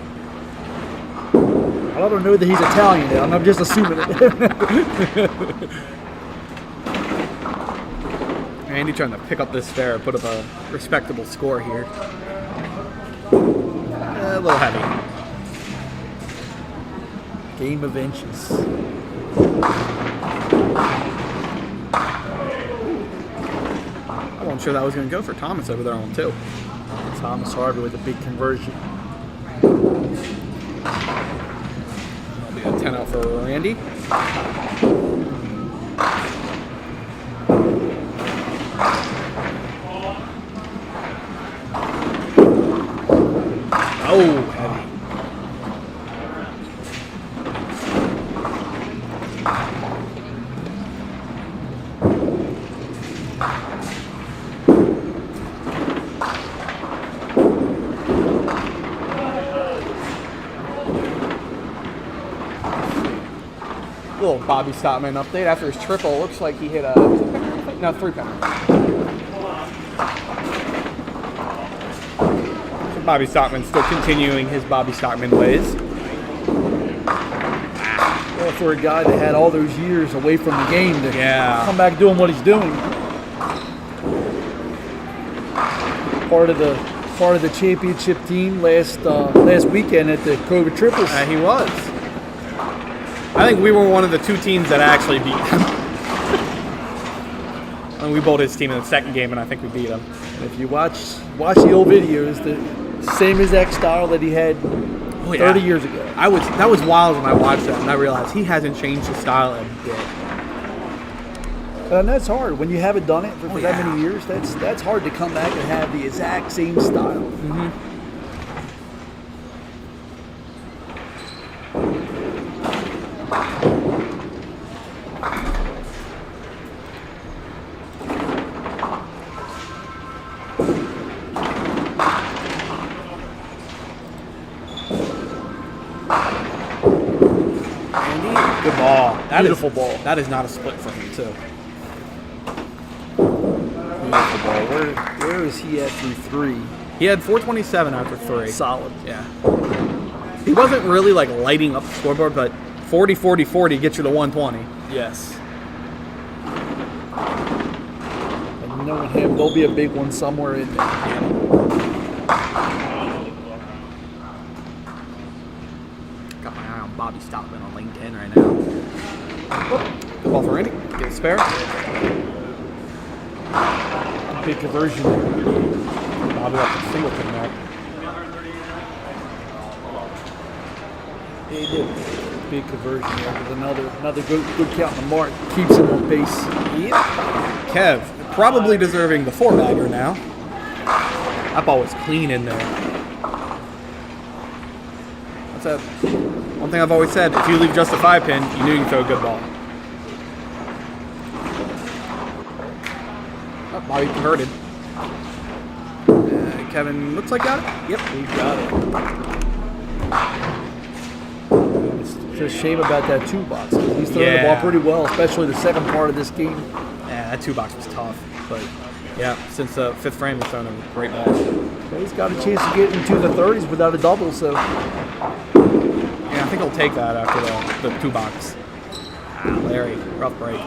I don't know that he's Italian now. I'm just assuming it. Andy trying to pick up this fair and put up a respectable score here. A little heavy. Game of inches. I wasn't sure that was going to go for Thomas over there on 2. Thomas Harvey with a big conversion. That'll be a 10 out for Randy. Oh, heavy. Little Bobby Stockman update. After his triple, looks like he hit a 3-pinner. So Bobby Stockman's still continuing his Bobby Stockman ways. Well, for a guy that had all those years away from the game to come back doing what he's doing. Part of the championship team last weekend at the COVID triples. He was. I think we were one of the 2 teams that actually beat him. And we bowled his team in the second game, and I think we beat him. And if you watch the old videos, the same exact style that he had 30 years ago. that was wild when I watched that, and I realized he hasn't changed his style a bit. And that's hard when you haven't done it for that yeah. many years. That's hard to come back and have the exact same style. Mm-hmm. Good ball. Beautiful ball. That is not a split for him, too. Beautiful ball. Where is he at through 3? He had 427 after 3. Solid. Yeah. He wasn't really like lighting up the scoreboard, but 40, 40, 40 gets you to 120. Yes. And knowing him, there'll be a big one somewhere in there. Got my eye on Bobby Stockman on LinkedIn right now. Good ball for Randy. Get a spare. Big conversion. Bobby up to Singleton there. Yeah, he did. Big conversion there with another good count on the mark. Keeps him on pace. Yep. Kev, probably deserving the 4-bagger now. That ball was clean in there. That's one thing I've always said. If you leave just a 5-pin, you knew you could throw a good ball. Oh, Bobby converted. Kevin looks like got it. Yep, He got it. It's a shame about that 2-box. He's throwing the ball pretty well, especially the second part of this game. Yeah, that 2-box was tough. But yeah, since the 5th frame, he's thrown a great ball. But he's got a chance to get into the 30s without a double, so. Yeah, I think he'll take that after the 2-box. Larry, rough break.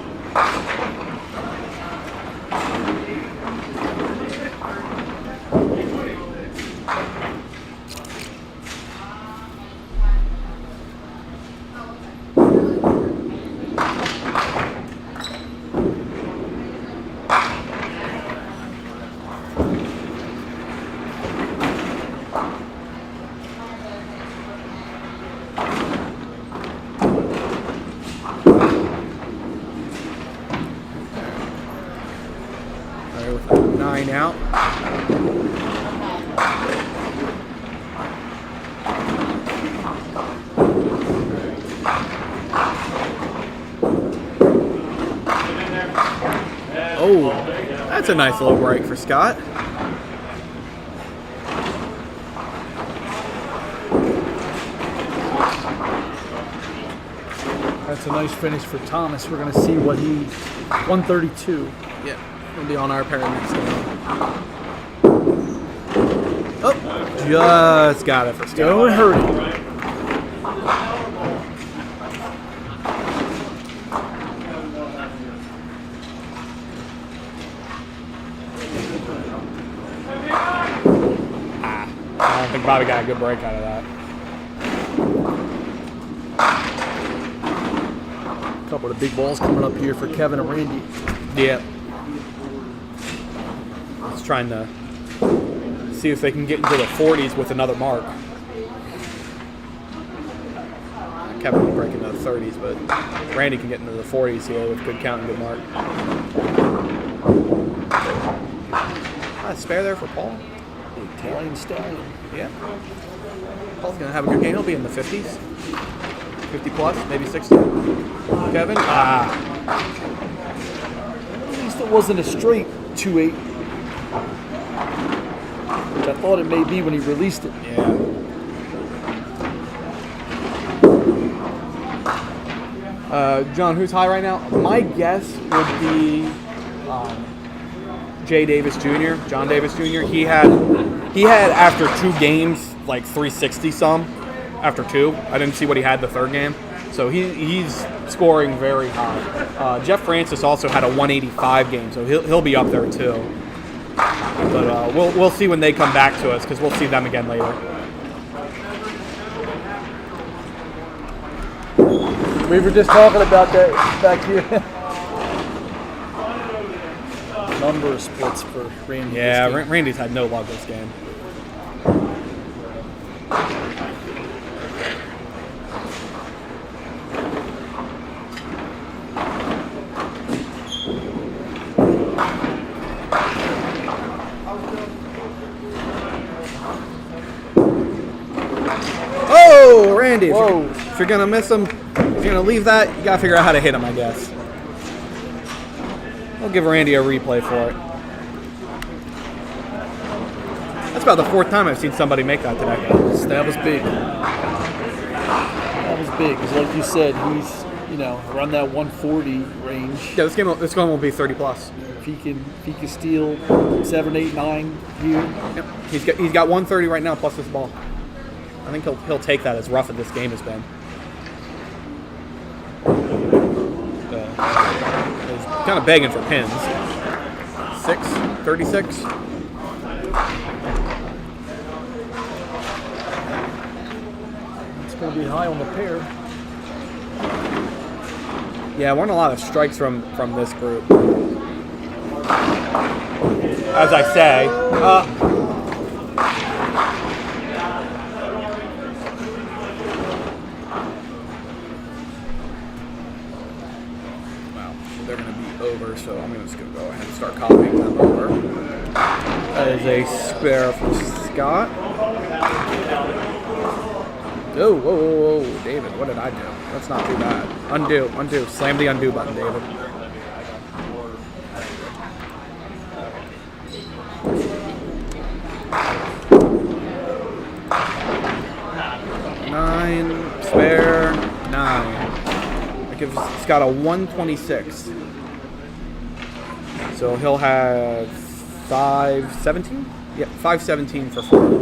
With a 9 out. Oh, that's a nice little break for Scott. That's a nice finish for Thomas. We're going to see what he 132. Yeah, we'll be on our pair next game. Oh, just got it for Scott. Don't hurt him. I don't think Bobby got a good break out of that. A couple of big balls coming up here for Kevin and Randy. Yeah. Just trying to see if they can get into the 40s with another mark. Kevin will break into the 30s, but Randy can get into the 40s here with good count and good mark. Spare there for Paul. The Italian stallion. Yeah. Paul's going to have a good game. He'll be in the 50s. 50 plus, maybe 60. Kevin? At least it wasn't a straight 2-8. Which I thought it may be when he released it. Yeah. John, who's high right now? My guess would be Jay Davis Jr., John Davis Jr. He had after 2 games like 360 some after 2. I didn't see what he had the 3rd game, so he's scoring very high. Jeff Francis also had a 185 game, so he'll be up there too. But we'll see when they come back to us because we'll see them again later. We were just talking about that back here. Number of splits for Randy. Yeah, Randy's had no luck this game. Randy, Whoa. if you're gonna miss him, if you're gonna leave that, you gotta figure out how to hit him, I guess. We'll give Randy a replay for it. That's about the 4th time I've seen somebody make that today. That was big. That was big. 'Cause like you said, he's around that 140 range. Yeah, this game will be 30 plus. If he can steal 7, 8, 9 here. Yep. He's got 130 right now plus this ball. I think he'll take that as rough as this game has been. He's kind of begging for pins. 36. It's going to be high on the pair. Yeah, weren't a lot of strikes from this group. As I say, wow, they're going to be over, so I'm just going to go ahead and start copying them over. That is a spare for Scott. Oh, whoa, David, what did I do? That's not too bad. Undo. Slam the undo button, David. Spare 9. That gives Scott a 126. So he'll have 517? Yeah, 517 for 4.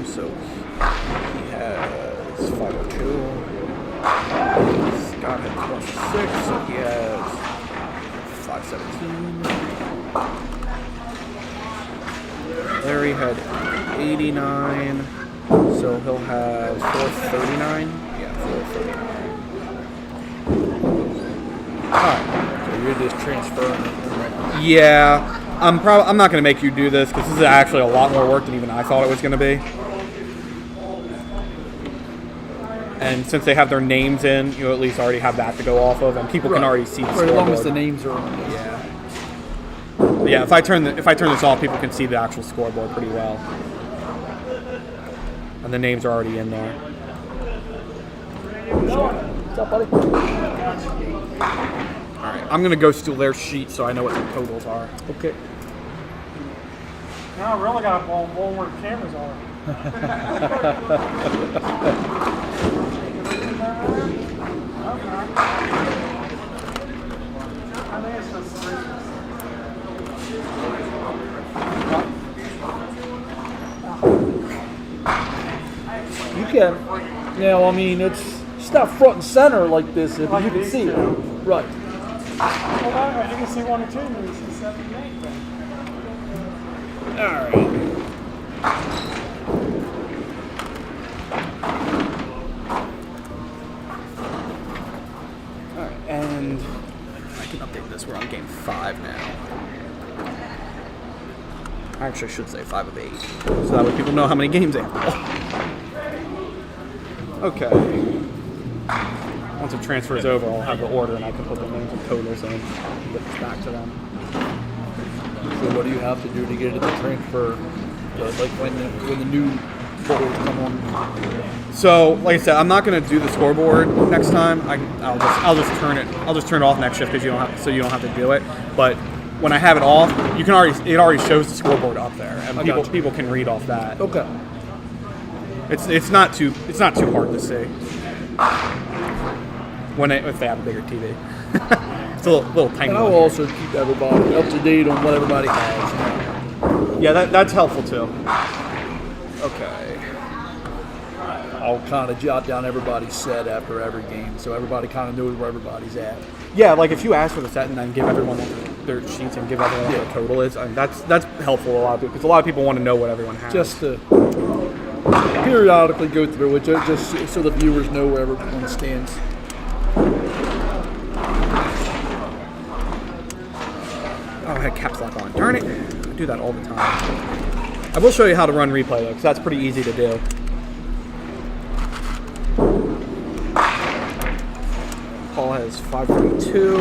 So he has 502. Scott had 26, so he has 517. Larry had 89, so he'll have 439. Yeah, 439. Alright. So you're just transferring it right now. Yeah. I'm not going to make you do this because this is actually a lot more work than even I thought it was going to be. And since they have their names in, you at least already have that to go off of, and people can already see the scoreboard. As long as the names are on. Yeah. Yeah. If I turn this off, people can see the actual scoreboard pretty well, and the names are already in there. What's up, buddy? All right. I'm going to go steal their sheet so I know what the totals are. Okay. Now I really got to blow where the cameras are. I think it's just You can. Now, I mean, it's not front and center like this, but Like you can these see it. two. Right. well, you can see 1 and 2, and you see 7 and 8 then. All right. And I can update this. We're on game 5 now. Actually, I should say 5 of 8. So that way people know how many games they have to play. Okay. Once it transfers over, I'll have the order and I can put the names and totals in and get this back to them. So what do you have to do to get it to transfer? Like when the new boards come on? So, like I said, I'm not going to do the scoreboard next time. I'll just turn it off next shift because you don't have to do it. But when I have it off, it already shows the scoreboard up there, and people can read off that. Okay. It's not too hard to see if they have a bigger TV. It's a little tiny. And I'll also keep everybody up to date on what everybody has. Yeah, that's helpful too. Okay. I'll kind of jot down everybody's set after every game, so everybody kind of knows where everybody's at. Yeah, like if you ask for the set and then give everyone their sheets and give everyone what the total is, I mean, that's helpful a lot of people because a lot of people want to know what everyone has. Just to periodically go through it just so the viewers know where everyone stands. Oh, I had caps lock on. Darn it. I do that all the time. I will show you how to run replay, though, because that's pretty easy to do. Paul has 532.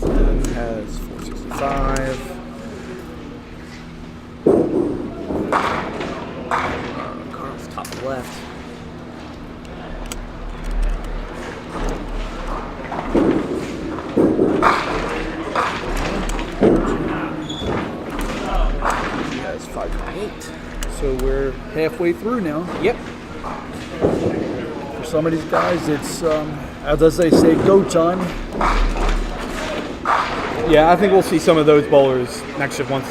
Jonathan has 465. Carl's top left. He has 528. So we're halfway through now. Yep. For some of these guys, it's, as they say, go time. Yeah, I think we'll see some of those bowlers next shift once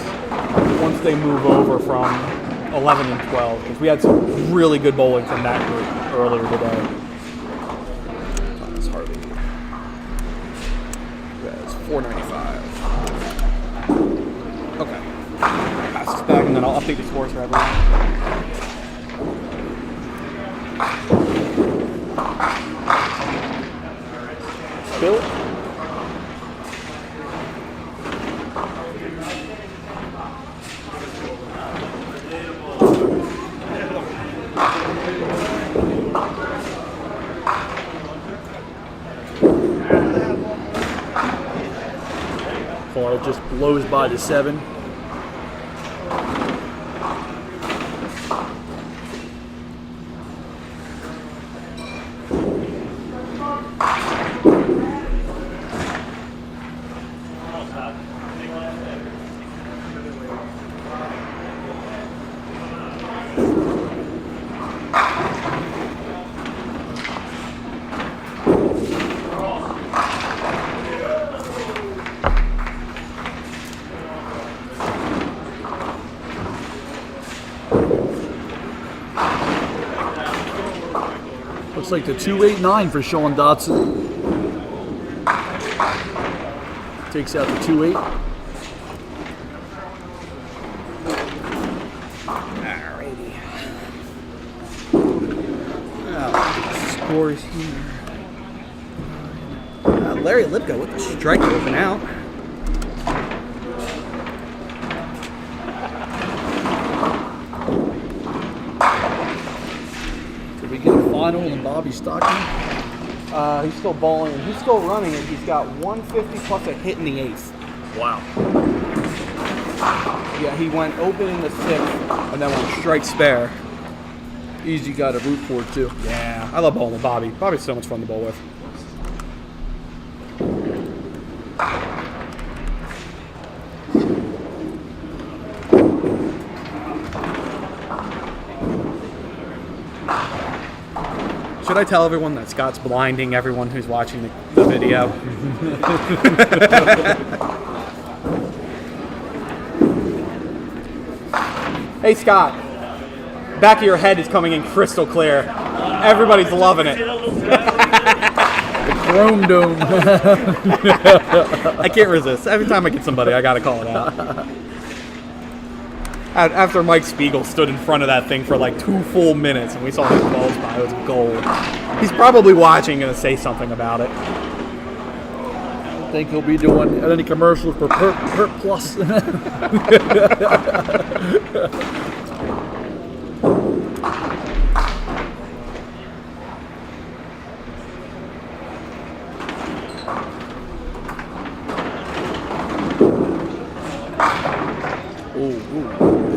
they move over from 11 and 12, because we had some really good bowling from that group earlier today. Thomas Harvey. That's 495. Okay. Pass this back, and then I'll update the scores for everyone. Bill? Carl just blows by the 7. Looks like the 289 for Sean Dotson. Takes out the 28. Alrighty. Scores here. Larry Lipko with the strike open out. Did we get a final on Bobby Stockton? He's still bowling and he's still running it. He's got 150 plus a hit in the 8th. Wow. Yeah, he went open in the 6th and then went strike spare. Easy guy to root for, too. Yeah, I love bowling with Bobby. Bobby's so much fun to bowl with. Should I tell everyone that Scott's blinding everyone who's watching the video? Hey Scott, back of your head is coming in crystal clear. Everybody's loving it. Chrome dome. I can't resist. Every time I get somebody, I gotta call it out. After Mike Spiegel stood in front of that thing for like 2 full minutes and we saw his balls by, it was gold. He's probably watching and gonna say something about it. I don't think he'll be doing any commercials for Pert Plus.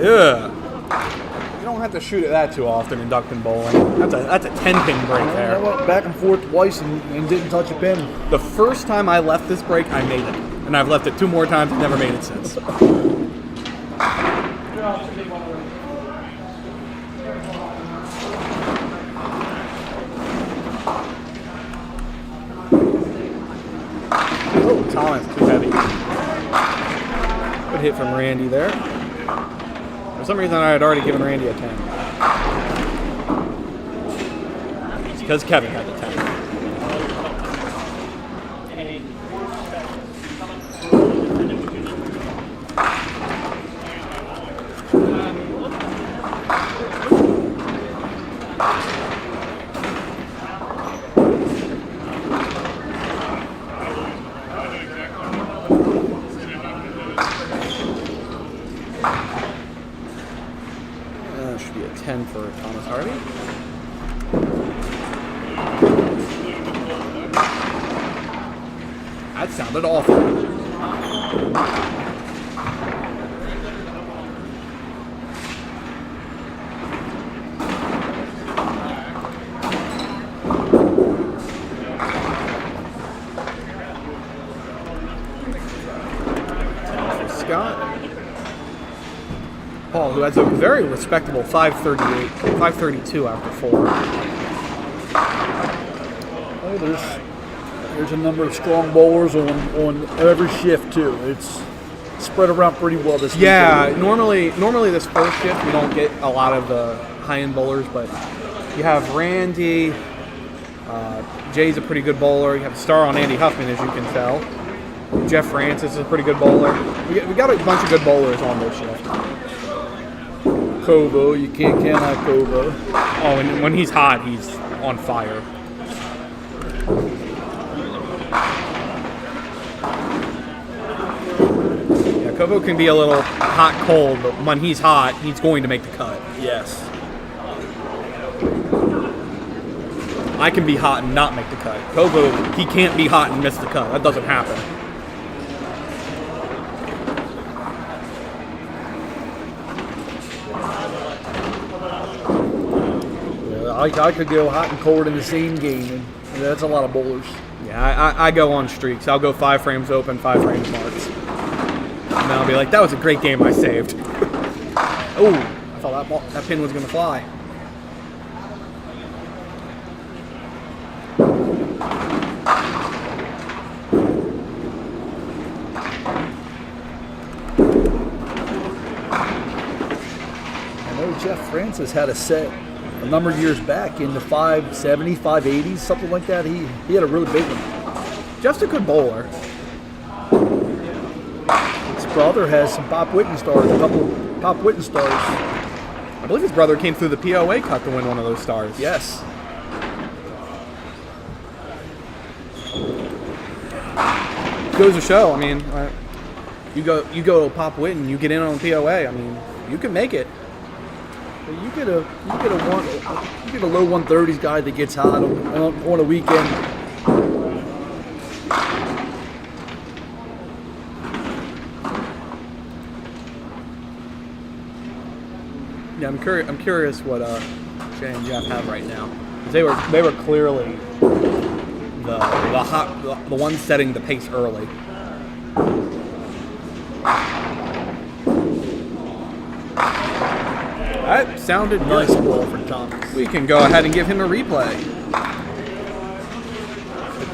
Yeah. You don't have to shoot at that too often in duckpin bowling. That's a 10-pin break I there. went back and forth twice and didn't touch a pin. The first time I left this break, I made it. And I've left it 2 more times and never made it since. Oh, Thomas, too heavy. Good hit from Randy there. For some reason, I had already given Randy a 10. It's because Kevin had the 10. 10 for Thomas Hardy. That sounded awful. Scott. Paul, who has a very respectable 538, 532 after 4. Oh, there's a number of strong bowlers on every shift too. It's spread around pretty well this week. Yeah, normally this first shift we don't get a lot of the high-end bowlers, but you have Randy. Jay's a pretty good bowler. You have a star on Andy Huffman, as you can tell. Jeff Francis is a pretty good bowler. We got a bunch of good bowlers on this shift. Kovo, you can't count out Kovo. Oh, and when he's hot, he's on fire. Yeah, Kovo can be a little hot cold, but when he's hot, he's going to make the cut. Yes. I can be hot and not make the cut. Kovo, he can't be hot and miss the cut. That doesn't happen. I could go hot and cold in the same game, and that's a lot of bowlers. Yeah, I go on streaks. I'll go 5 frames open, 5 frames marks. And then I'll be like, that was a great game I saved. Oh, I thought that pin was going to fly. I know Jeff Francis had a set a number of years back in the 570s, 580s, something like that. He had a really big one. Just a good bowler. His brother has some Pop Whitten stars, a couple of Pop Whitten stars. I believe his brother came through the POA cut to win one of those stars. Yes. Goes to show, I mean, you go to Pop Whitten, you get in on POA, I mean, you can make it. You get a low 130s guy that gets hot on a weekend. Yeah, I'm curious what Jay and Jeff have right now. They were clearly the ones setting the pace early. That sounded Nice good. ball for Thomas. We can go ahead and give him a replay.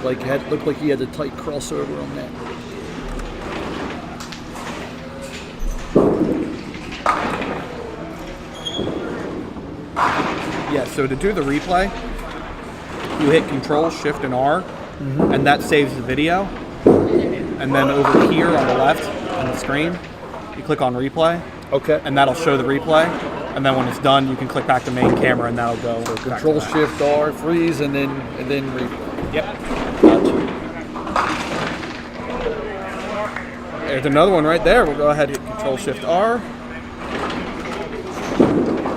Looked like he had a tight crossover on that. Yeah, so to do the replay, you hit Control, Shift, and R, and that saves the video. And then over here on the left on the screen, you click on replay. Okay. And that'll show the replay. And then when it's done, you can click back to main camera, and that'll go. So Control Shift R, freeze, and then replay. Yep. Gotcha. There's another one right there. We'll go ahead and hit Control Shift R. I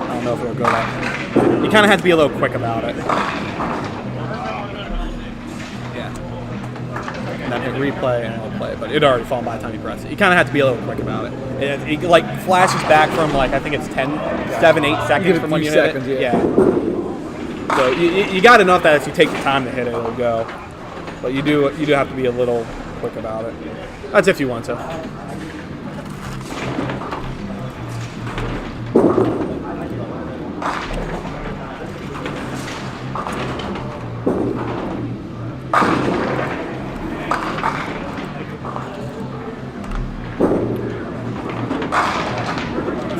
don't know if it'll go that. You kind of have to be a little quick about it. Yeah. And then hit replay and it'll play, but it already fallen by the time you press it. You kind of have to be a little quick about it. It like flashes back from like I think it's 7, 8 seconds from when you hit it. Yeah. So you got enough that if you take the time to hit it, it'll go. But you do have to be a little quick about it. That's if you want to.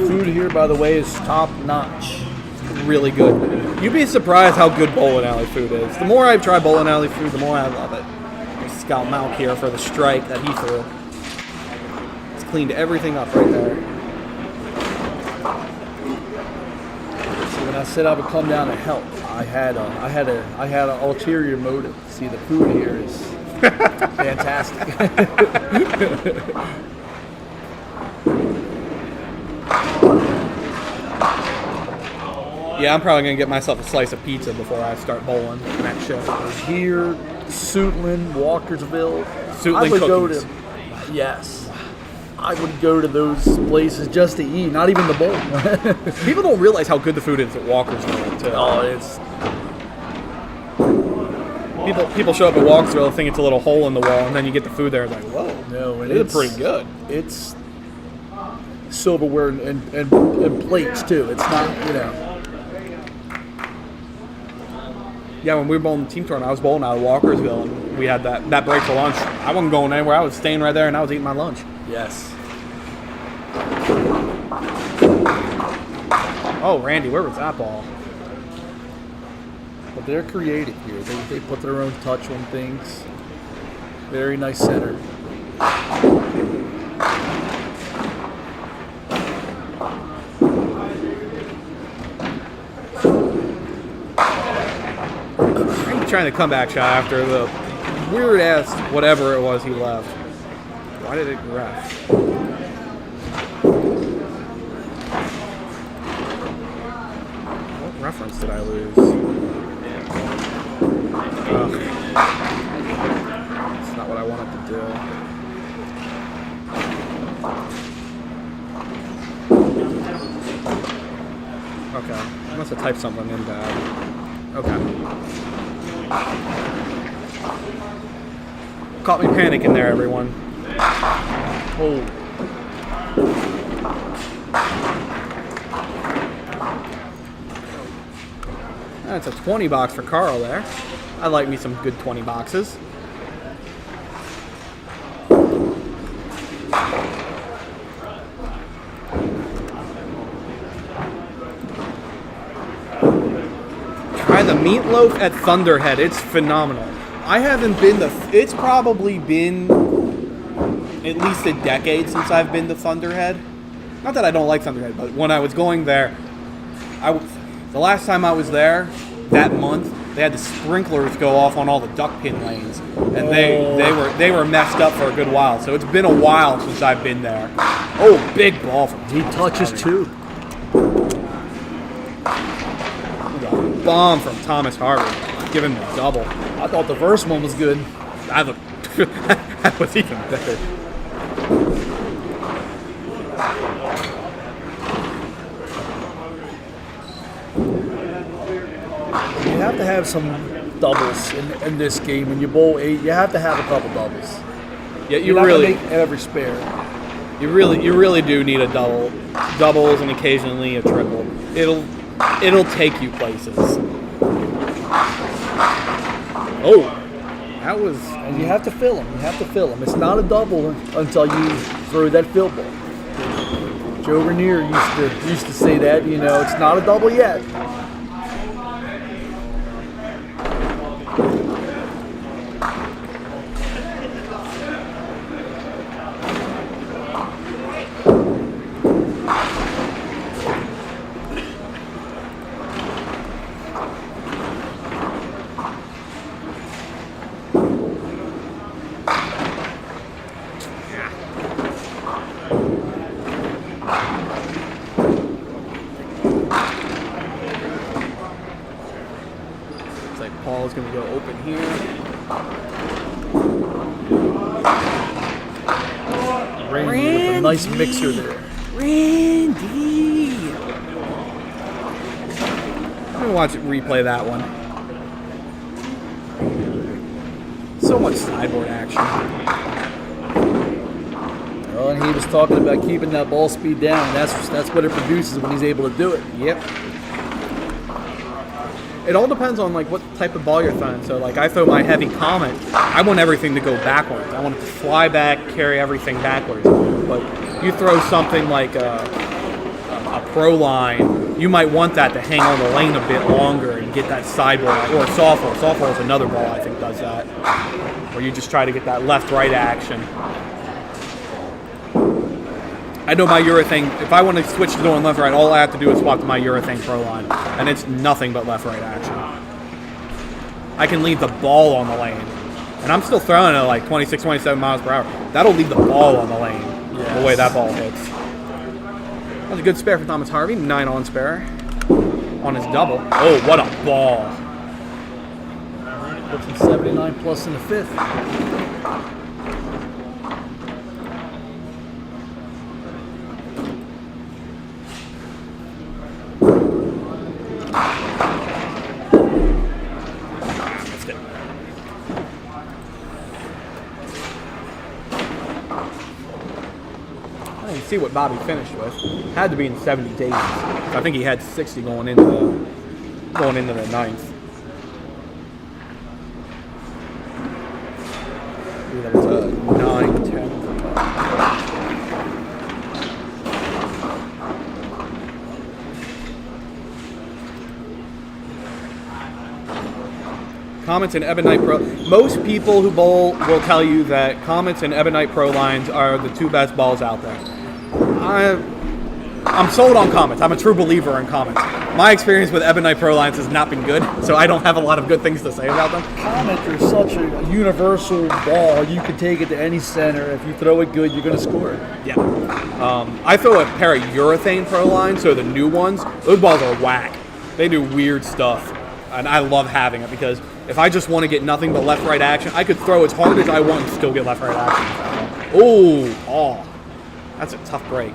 Food here, by the way, is top notch. Really good. You'd be surprised how good bowling alley food is. The more I try bowling alley food, the more I love it. There's Scout Malk here for the strike that he threw. It's cleaned everything up right there. See, when I said I would come down to help, I had an ulterior motive. See, the food here is fantastic. Yeah, I'm probably going to get myself a slice of pizza before I start bowling next shift. Here, Suitland, Walkersville. Suitland I would go cookies. to. Yes. I would go to those places just to eat, not even the bowl. People don't realize how good the food is at Walkersville, too. Oh, it's. People show up at Walkersville and think it's a little hole in the wall, and then you get the food there, it's like, whoa, No, and it's pretty good. It's silverware and plates, too. It's not, Yeah, when we were bowling the team tournament, I was bowling out of Walkersville, and we had that break for lunch. I wasn't going anywhere. I was staying right there, and I was eating my lunch. Yes. Oh, Randy, where was that ball? But they're creative here. They put their own touch on things. Very nice center. Randy trying to come back shot after the weird ass whatever it was he left. Why did it ref? What reference did I lose? Ugh. That's not what I wanted to do. Okay. I must have typed something in bad. Okay. Caught me panicking there, everyone. Oh. That's a 20 box for Carl there. I like me some good 20 boxes. Try the meatloaf at Thunderhead. It's phenomenal. I haven't been to... It's probably been at least a decade since I've been to Thunderhead. Not that I don't like Thunderhead, but when I was going there, the last time I was there, that month, they had the sprinklers go off on all the duck pin lanes, and they were messed up for a good while. So it's been a while since I've been there. Oh, big ball from He touches too. bomb from Thomas Harvey, giving him a double. I thought the first one was good. That was even better. You have to have some doubles in this game. When you bowl 8, you have to have a couple doubles. Yeah, You're not gonna make every spare. you really do need a doubles, and occasionally a triple. It'll take you places. Oh, that was. And you have to fill them. You have to fill them. It's not a double until you throw that fill ball. Joe Rainier used to say that. It's not a double yet. Paul's going to go open here. Randy with a nice mixer there. Randy! I'm going to watch it replay that one. So much sideboard action. Well, and he was talking about keeping that ball speed down. That's what it produces when he's able to do it. Yep. It all depends on what type of ball you're throwing. So I throw my heavy Comet. I want everything to go backwards. I want it to fly back, carry everything backwards. But you throw something like a Pro Line, you might want that to hang on the lane a bit longer and get that sideboard. Or a softball. Softball is another ball I think does that, where you just try to get that left-right action. I know my urethane, if I want to switch to going left-right, all I have to do is swap to my urethane Pro Line, and it's nothing but left-right action. I can leave the ball on the lane, and I'm still throwing it 26, 27 miles per hour. That'll leave the ball on the lane, the way that ball hits. That was a good spare for Thomas Harvey, 9 on spare. on his double. Oh, what a ball. Puts him 79 plus in the fifth. That's good. I didn't see what Bobby finished with. Had to be in 70 days. I think he had 60 going into the ninth. That was a 9-10. Comets and Ebonite Pro. Most people who bowl will tell you that Comets and Ebonite Pro lines are the two best balls out there. I'm sold on Comets. I'm a true believer in Comets. My experience with Ebonite Pro lines has not been good, so I don't have a lot of good things to say about them. Comet are such a universal ball. You can take it to any center. If you throw it good, you're going to score it. Yeah. I throw a pair of urethane Pro lines, so the new ones. Those balls are whack. They do weird stuff, and I love having it because if I just want to get nothing but left-right action, I could throw as hard as I want and still get left-right action. Oh, that's a tough break.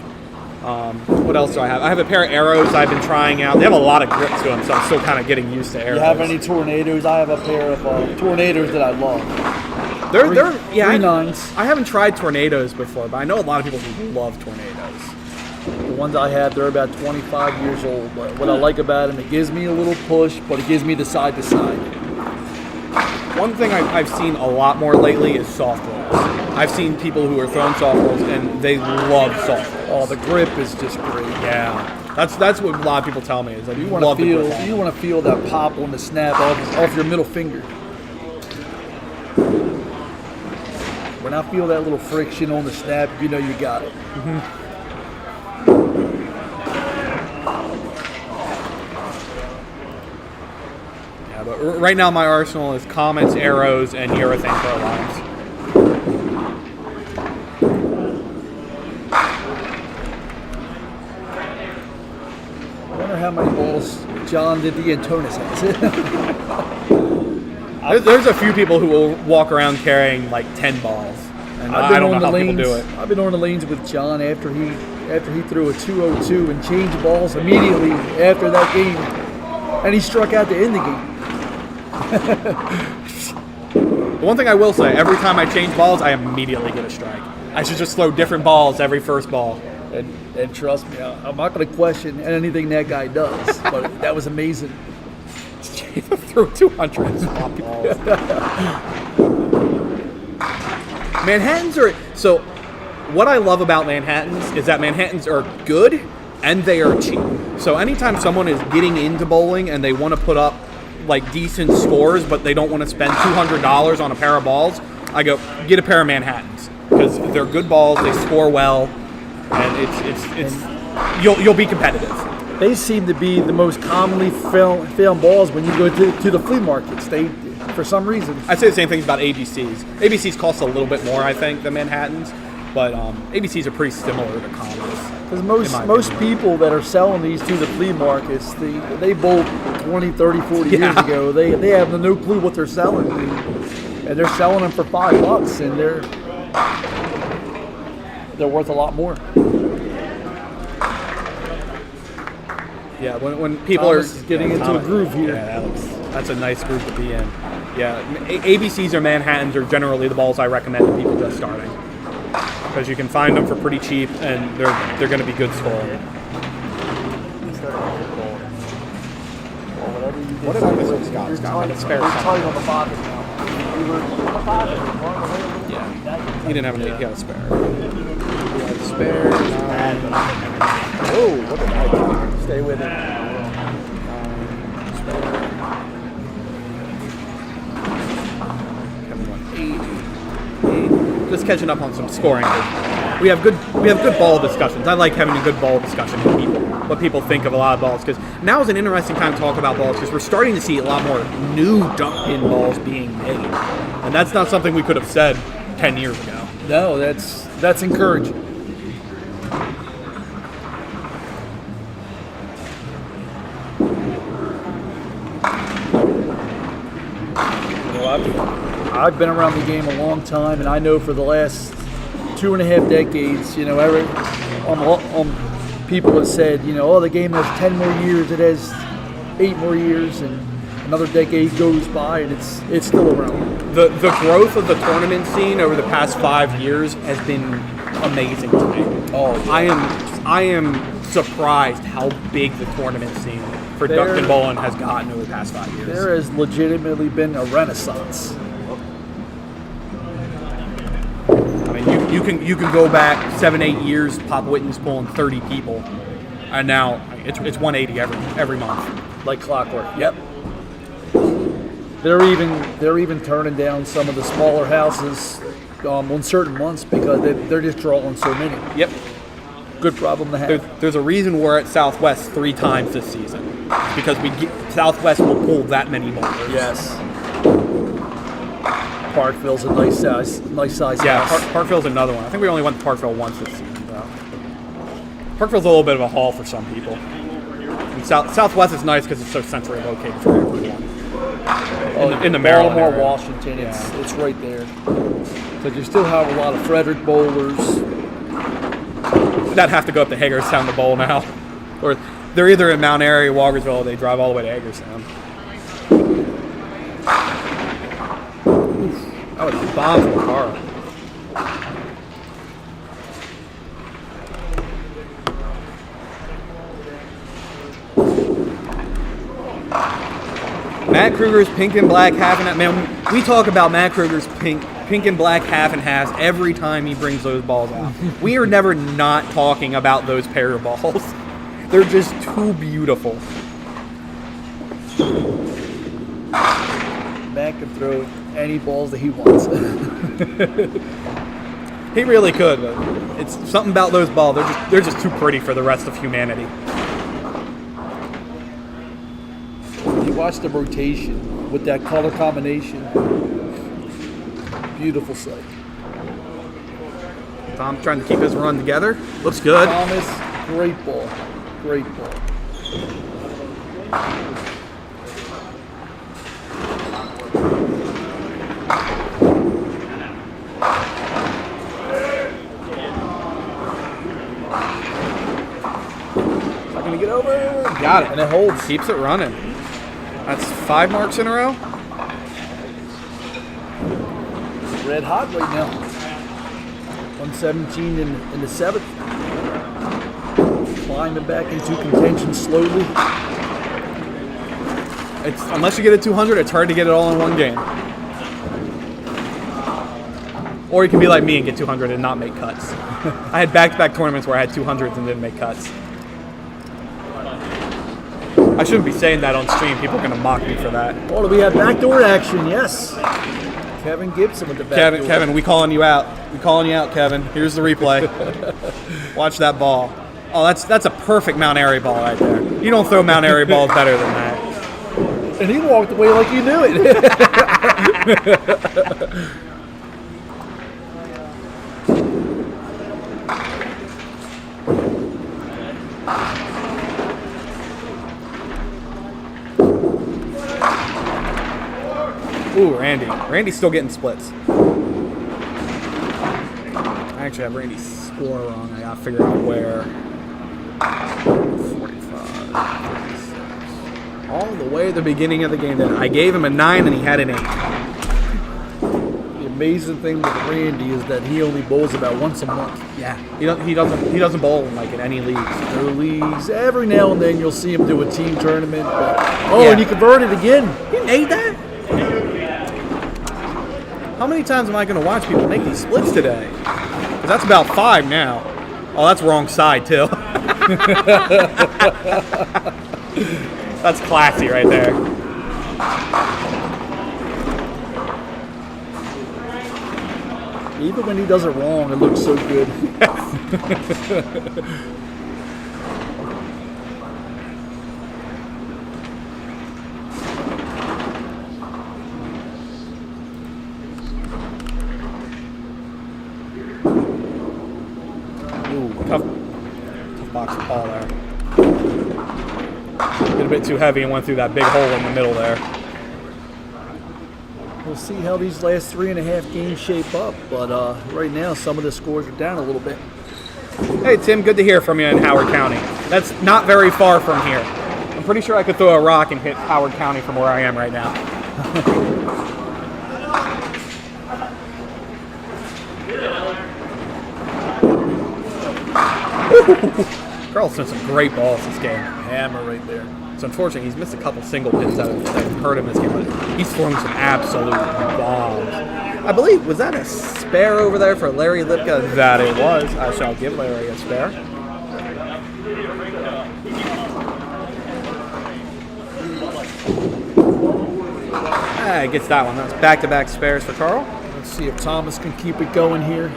What else do I have? I have a pair of arrows I've been trying out. They have a lot of grip to them, so I'm still kind of getting used to arrows. You have any tornadoes? I have a pair of tornadoes that I love. Three nines. I haven't tried tornadoes before, but I know a lot of people who love tornadoes. The ones I have, they're about 25 years old. But what I like about them, it gives me a little push, but it gives me the side to side. One thing I've seen a lot more lately is soft rolls. I've seen people who are throwing soft rolls and they love soft rolls. Oh, the grip is just great. Yeah, that's what a lot of people tell me is that You want to feel that pop on the snap off your middle finger. When I feel that little friction on the snap, you know you got it. Mm-hmm. Yeah, but right now my arsenal is comets, arrows, and urethane Pro lines. I wonder how many balls John did the Antonis has. There's a few people who will walk around carrying like 10 balls, and I don't know how people do it. I've been on the lanes with John after he threw a 202 and changed balls immediately after that game, and he struck out to end the game. The one thing I will say, every time I change balls, I immediately get a strike. I should just throw different balls every first ball. And trust me, I'm not going to question anything that guy does, but that was amazing. Throw 200 swap balls. Manhattans are... So, what I love about Manhattans is that Manhattans are good and they are cheap. So anytime someone is getting into bowling and they want to put up like decent scores, but they don't want to spend $200 on a pair of balls, I go, get a pair of Manhattans. Because they're good balls, they score well, and you'll be competitive. They seem to be the most commonly found balls when you go to the flea markets. They, for some reason. I'd say the same things about ABCs. ABCs cost a little bit more, I think, than Manhattans, but ABCs are pretty similar to commoners. Because most people that are selling these to the flea markets, they bowled 20, 30, 40 years ago. They have no clue what they're selling. And they're selling them for $5, and they're worth a lot more. Yeah, when people are getting into a groove here. Yeah, that's a nice groove to be in. Yeah, ABCs or Manhattans are generally the balls I recommend to people just starting, because you can find them for pretty cheap and they're going to be good scoring. What did I miss with Scott? Scott had a spare. We're tight on the bottom now. Yeah, he didn't have he had a spare. He had a spare. Oh, what did I do? Stay with it. Just catching up on some scoring. We have good ball discussions. I like having a good ball discussion with people, what people think of a lot of balls, because now is an interesting time to talk about balls, because we're starting to see a lot more new dump in balls being made, and that's not something we could have said 10 years ago. No, that's encouraging. I've been around the game a long time, and I know for the last 2.5 decades, you know, people have said, you know, oh, the game has 10 more years, it has 8 more years, and another decade goes by, and it's still around. The growth of the tournament scene over the past 5 years has been amazing to me. Oh, yeah. I am surprised how big the tournament scene for duck and bowling has gotten over the past 5 years. There has legitimately been a renaissance. I mean, you can go back 7-8 years. Pop Whitten's pulling 30 people, and now it's 180 every month. Like clockwork. Yep. They're even turning down some of the smaller houses on certain months because they're just drawing so many. Yep. Good problem to have. There's a reason we're at Southwest 3 times this season, because Southwest will pull that many bowlers. Yes. Parkville's a nice size Yeah, house. Parkville's another one. I think we only went to Parkville once this season, though. Parkville's a little bit of a haul for some people. And Southwest is nice because it's so centrally located for everyone. In the Maryland Baltimore, area. Washington, it's right there. But you still have a lot of Frederick bowlers. That have to go up to Hagerstown to bowl now. Or they're either in Mount Airy, Walkersville, or they drive all the way to Hagerstown. That was a bomb from Carl. Matt Kruger's pink and black half and half. Man, we talk about Matt Kruger's pink and black half and halves every time he brings those balls out. We are never not talking about those pair of balls. They're just too beautiful. Matt can throw any balls that he wants. He really could, but it's something about those balls. They're just too pretty for the rest of humanity. You watch the rotation with that color combination. Beautiful sight. Tom trying to keep his run together. Looks good. Thomas, great ball. Great ball. Not gonna get over. Got it. And it holds. Keeps it running. That's 5 marks in a row. Red hot right now. 117 in the 7th. Climbing back into contention slowly. It's unless you get a 200, it's hard to get it all in one game. Or you can be like me and get 200 and not make cuts. I had back-to-back tournaments where I had 200s and didn't make cuts. I shouldn't be saying that on stream. People are going to mock me for that. Oh, do we have backdoor action? Yes. Kevin Gibson with the backdoor. Kevin, we calling you out. We calling you out, Kevin. Here's the replay. Watch that ball. Oh, that's a perfect Mount Airy ball right there. You don't throw Mount Airy balls better than that. And he walked away like you knew it. Ooh, Randy. Randy's still getting splits. I actually have Randy's score wrong. I gotta figure out where. 45, 46. All the way at the beginning of the game. Then I gave him a 9 and he had an 8. The amazing thing with Randy is that he only bowls about once a month. Yeah, he doesn't bowl in like in any leagues. No leagues. Every now and then you'll see him do a team tournament. But, Yeah. and he converted again. He made that? How many times am I going to watch people make these splits today? Because that's about 5 now. Oh, that's wrong side, too. That's classy right there. Even when he does it wrong, it looks so good. Tough box of ball there. Been a bit too heavy and went through that big hole in the middle there. We'll see how these last 3.5 games shape up. But right now, some of the scores are down a little bit. Hey, Tim, good to hear from you in Howard County. That's not very far from here. I'm pretty sure I could throw a rock and hit Howard County from where I am right now. Carl's done some great balls this game. Hammer right there. It's unfortunate he's missed a couple single pins that have hurt him this game. But he's throwing some absolute bombs. I believe, was that a spare over there for Larry Lipka? That it was. I shall give Larry a spare. He gets that one. That's back-to-back spares for Carl. Let's see if Thomas can keep it going here.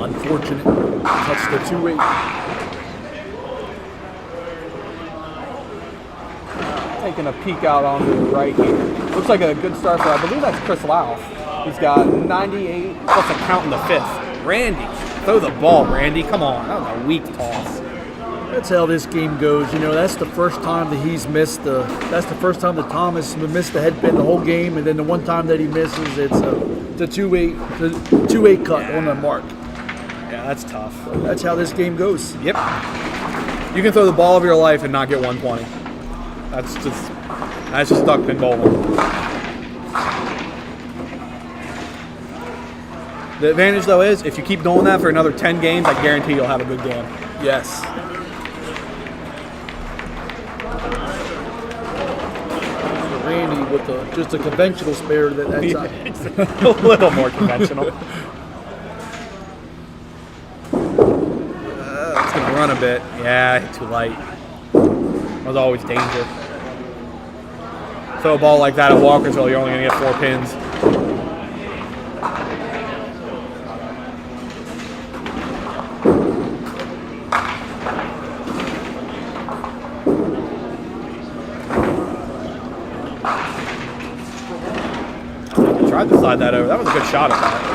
Unfortunate. Touched the 2-8. Taking a peek out on the right here. Looks like a good start for, I believe that's Chris Lau. He's got 98, plus a count in the 5th. Randy, throw the ball, Randy. Come on, that was a weak toss. That's how this game goes. You know, that's the first time that he's missed the. That's the first time that Thomas missed the head pin the whole game, and then the one time that he misses, it's a 2-8 cut on the mark. Yeah, that's tough. That's how this game goes. Yep. You can throw the ball of your life and not get 120. That's just duck pin bowling. The advantage, though, is if you keep doing that for another 10 games, I guarantee you'll have a good game. Yes. So Randy with just a conventional spare that's a little more conventional. It's going to run a bit. Yeah, too light. There's always danger. Throw a ball like that at Walkersville, you're only going to get 4 pins. Tried to slide that over. That was a good shot at that.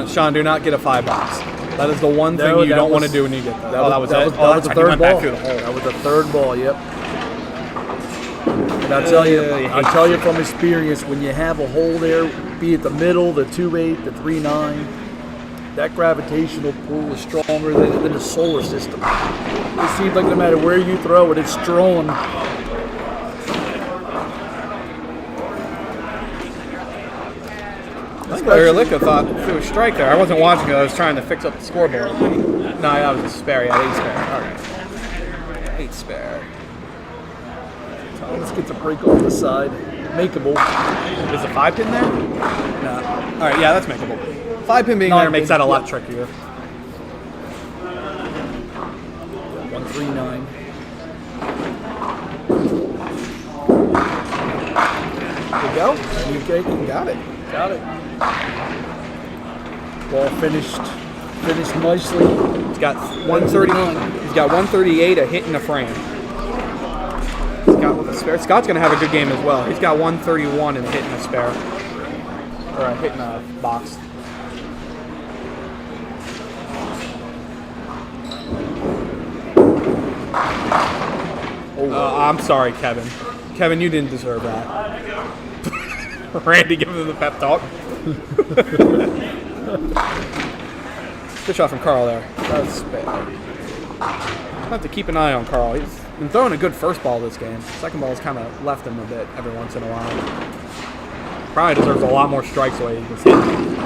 Sean, do not get a 5-box. That is the one thing you don't want to do when you get that. That was it. That was the third ball. That was the third ball. Yep. And I tell you from experience, when you have a hole there, be it the middle, the 2-8, the 3-9, that gravitational pull is stronger than the solar system. It seems like no matter where you throw it, it's drawn. I think Larry Lipka thought it was a strike there. I wasn't watching it. I was trying to fix up the scoreboard. No, that was a spare. He had 8 spare. All right. 8 spare. Thomas gets a break off the side. Makeable. Is the 5 pin there? No. All right, yeah, that's makeable. 5 pin being there makes that a lot trickier. 139. There you go. Okay, got it. Got it. Ball finished nicely. He's got 130. He's got 138, a hit and a frame. Scott with a spare. Scott's going to have a good game as well. He's got 131 and a hit and a spare. Or a hit and a box. I'm sorry, Kevin. Kevin, you didn't deserve that. Randy giving him the pep talk. Good shot from Carl there. That's bad. I'll have to keep an eye on Carl. He's been throwing a good first ball this game. Second ball's kind of left him a bit every once in a while. Probably deserves a lot more strikes the way he was hitting.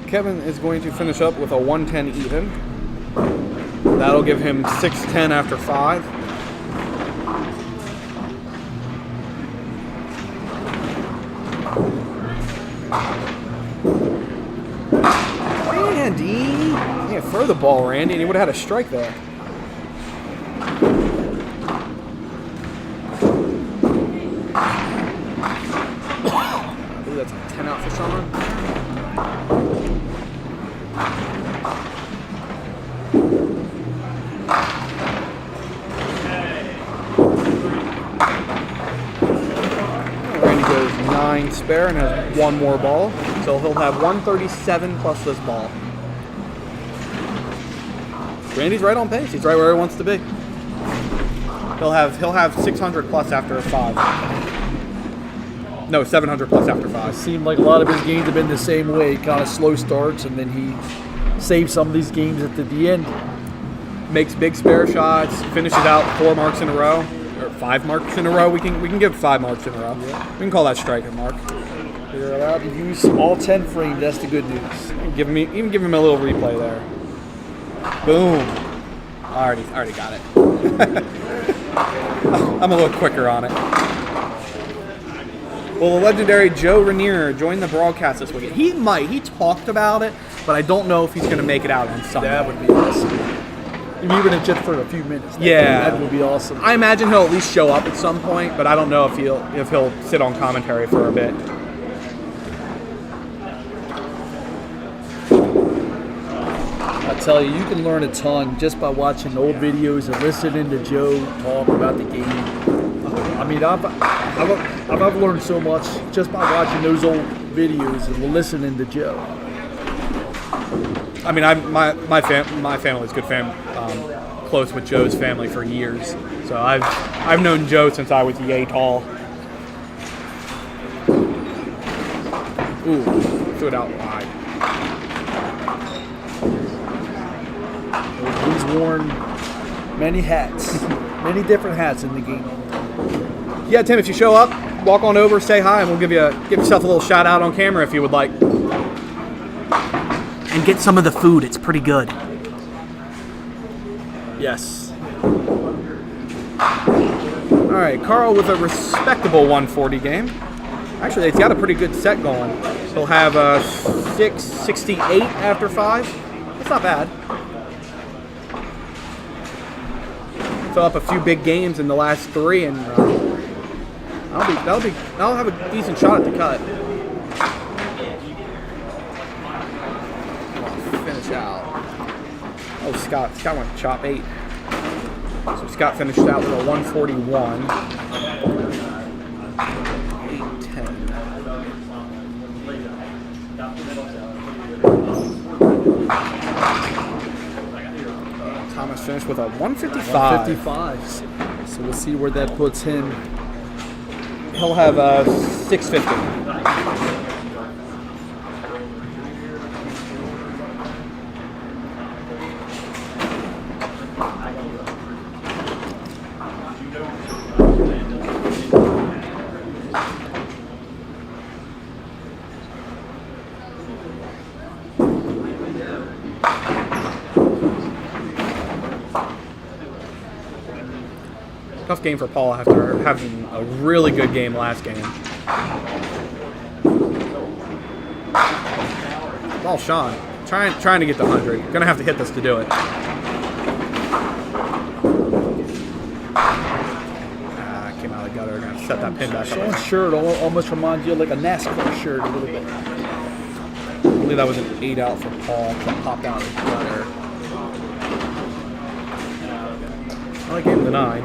Kevin is going to finish up with a 110 even. That'll give him 610 after 5. Yeah, throw the ball, Randy, and he would have had a strike there. I believe that's a 10 out for Sean. Randy goes 9 spare and has 1 more ball, so he'll have 137 plus this ball. Randy's right on pace. He's right where he wants to be. He'll have 600 plus after 5. No, 700 plus after 5. It seemed like a lot of his games have been the same way, kind of slow starts, and then he saves some of these games at the end. Makes big spare shots, finishes out 4 marks in a row, or 5 marks in a row. We can give 5 marks in a row. Yeah. We can call that striker mark. You're allowed to use all 10 frames. That's the good news. Give him a little replay there. Boom. I already got it. I'm a little quicker on it. Well, the legendary Joe Ranier joined the broadcast this weekend. He might. He talked about it, but I don't know if he's going to make it out on Sunday. That would be awesome. Even if just for a few minutes. That would be awesome. I imagine he'll at least show up at some point, but I don't know if he'll sit on commentary for a bit. I tell you, you can learn a ton just by watching old videos and listening to Joe talk about the game. I mean, I've learned so much just by watching those old videos and listening to Joe. I mean, my family's good close with Joe's family for years. So I've known Joe since I was yay tall. Ooh, threw it out wide. He's worn many hats, many different hats in the game. Yeah, Tim, if you show up, walk on over, say hi, and we'll give yourself a little shout out on camera if you would like. And get some of the food; it's pretty good. Yes. All right, Carl with a respectable 140 game. Actually, he's got a pretty good set going. He'll have 668 after 5. That's not bad. Fill up a few big games in the last 3, and I'll have a decent shot at the cut. Finish out. Oh, Scott went chop 8. So Scott finished out with a 141. 810. Thomas finished with a 155. 155. So we'll see where that puts him. He'll have 650. Tough game for Paul after having a really good game last game. Ball Sean, trying to get the 100. Gonna have to hit this to do it. Came out of the gutter. Gonna set that pin back up. Sean's shirt almost reminds you of like a NASCAR shirt a little bit. I believe that was an 8 out for Paul. That popped out of the gutter. I gave him the 9.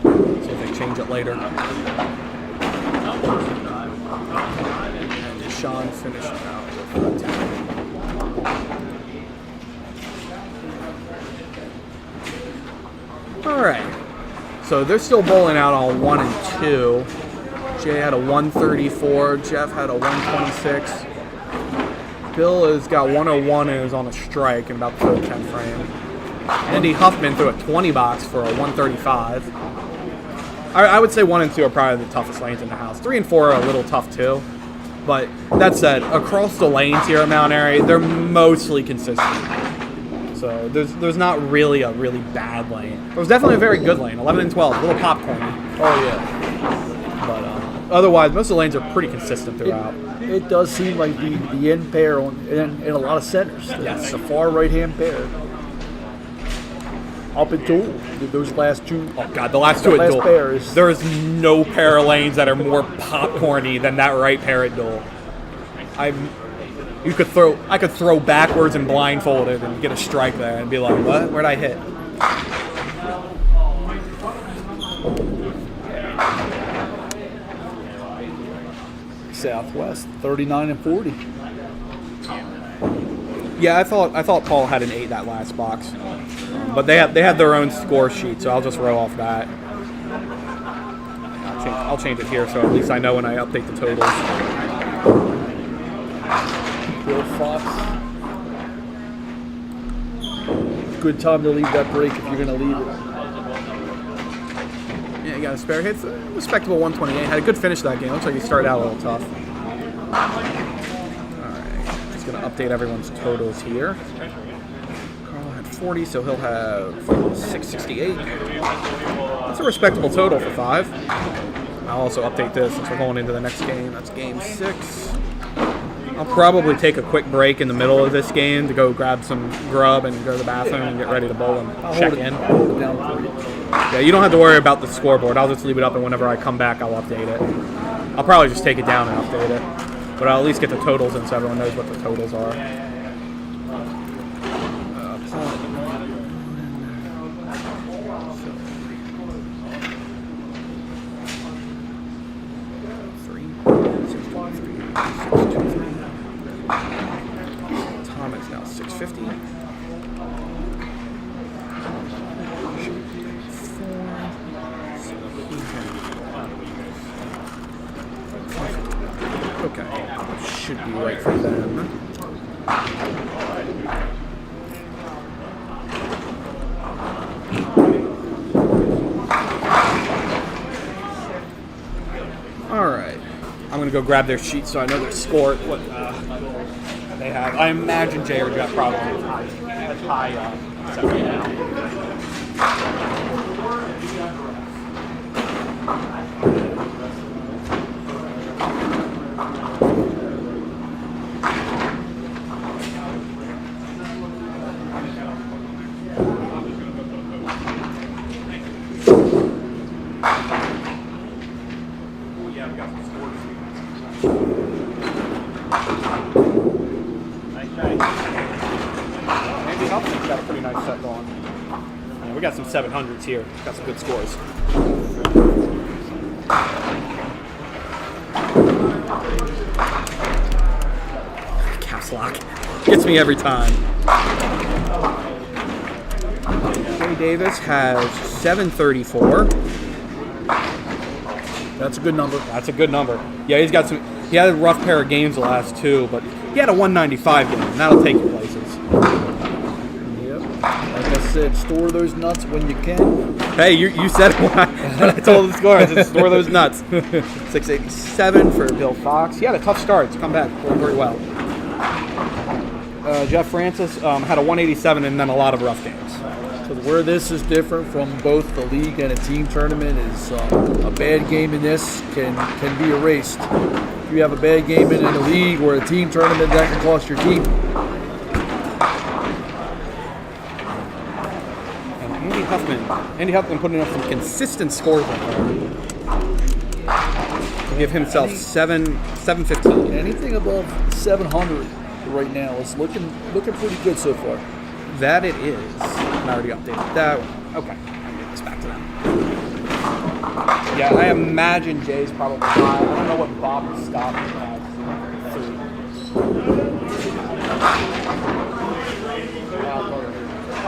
See if they change it later. And Deshaun finished out with 10. All right. So they're still bowling out on 1 and 2. Jay had a 134. Jeff had a 126. Bill has got 101 and is on a strike in about the third 10 frame. Andy Huffman threw a 20 box for a 135. I would say 1 and 2 are probably the toughest lanes in the house. 3 and 4 are a little tough too. But that said, across the lanes here at Mount Airy, they're mostly consistent. So there's not really a really bad lane. There was definitely a very good lane, 11 and 12, a little popcorny. Oh yeah. But Otherwise, most of the lanes are pretty consistent throughout. It does seem like the end pair in a lot of centers. Yes. The far right-hand pair. Up at Duel, those last two. Oh god, the last two at last Duel. pair is- There is no pair of lanes that are more popcorny than that right pair at Duel. I could throw backwards and blindfolded and get a strike there and be like, what? Where'd I hit? Southwest, 39 and 40. Yeah, I thought Paul had an 8 that last box, but they had their own score sheet, so I'll just row off that. I'll change it here, so at least I know when I update the totals. Bill Fox. Good time to leave that break if you're going to leave it. Yeah, you got a spare hit. Respectable 128. Had a good finish that game. Looks like he started out a little tough. Just going to update everyone's totals here. Carl had 40, so he'll have 668. That's a respectable total for 5. I'll also update this since we're going into the next game. That's game 6. I'll probably take a quick break in the middle of this game to go grab some grub and go to the bathroom and get ready to bowl and check in. I'll hold it down for you. Yeah, you don't have to worry about the scoreboard. I'll just leave it up, and whenever I come back, I'll update it. I'll probably just take it down and update it. But I'll at least get the totals in so everyone knows what the totals are. Tom is now 650. Okay, should be right for them. All right, I'm gonna go grab their sheet so I know their score. What they have? I imagine Jay or Jeff probably has high set right now. Got a pretty nice set going. Yeah, we got some 700s here. Got some good scores. Caps lock. Gets me every time. Jay Davis has 734. That's a good number. That's a good number. Yeah, he's got some. He had a rough pair of games the last 2, but he had a 195 game, and that'll take you places. Like I said, store those nuts when you can. Hey, you said it when I told the score. I said store those nuts. 687 for Bill Fox. He had a tough start. He's come back going very well. Jeff Francis had a 187 and then a lot of rough games. So where this is different from both the league and a team tournament is a bad game in this can be erased. If you have a bad game in a league or a team tournament, that can cost your team. Andy Huffman putting up some consistent scores right there. Give himself 715. Anything above 700 right now is looking pretty good so far. That it is. I already updated that one. Okay, I'll get this back to them. Yeah, I imagine Jay's probably high. I don't know what Bob and Scott has.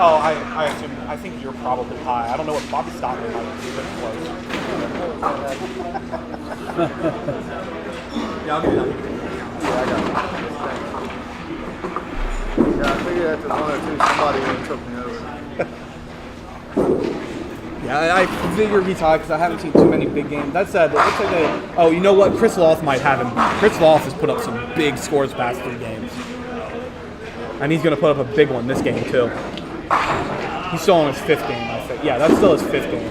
Oh, I assume. I think you're probably high. I don't know what Bobby Stockman might be pretty close. Yeah, I'll give you that. Yeah, I got it. Yeah, I figured after 1 or 2, somebody would have took me over. Yeah, I figure he's high because I haven't seen too many big games. That said, it looks like oh, you know what? Chris Loth might have him. Chris Loth has put up some big scores past 3 games. And he's going to put up a big one this game, too. He's still on his 5th game, I think. Yeah, that's still his 5th game.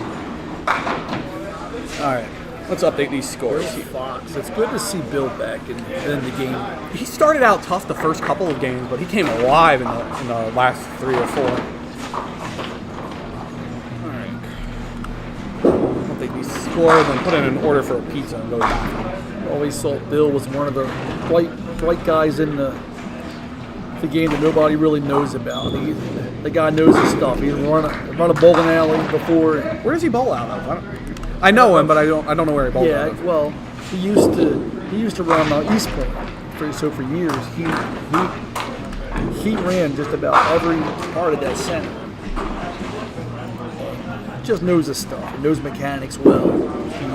All right. Let's update these scores. Fox. It's good to see Bill back in the game. He started out tough the first couple of games, but he came alive in the last 3 or 4. All right. Update these scores and put in an order for a pizza and go back. Always thought Bill was one of the bright guys in the game that nobody really knows about. The guy knows his stuff. He's run a bowling alley before. Where does he bowl out of? I know him, but I don't know where he bowls out of. Well, he used to run East Point. So for years, he ran just about every part of that center. He just knows his stuff. He knows mechanics well. He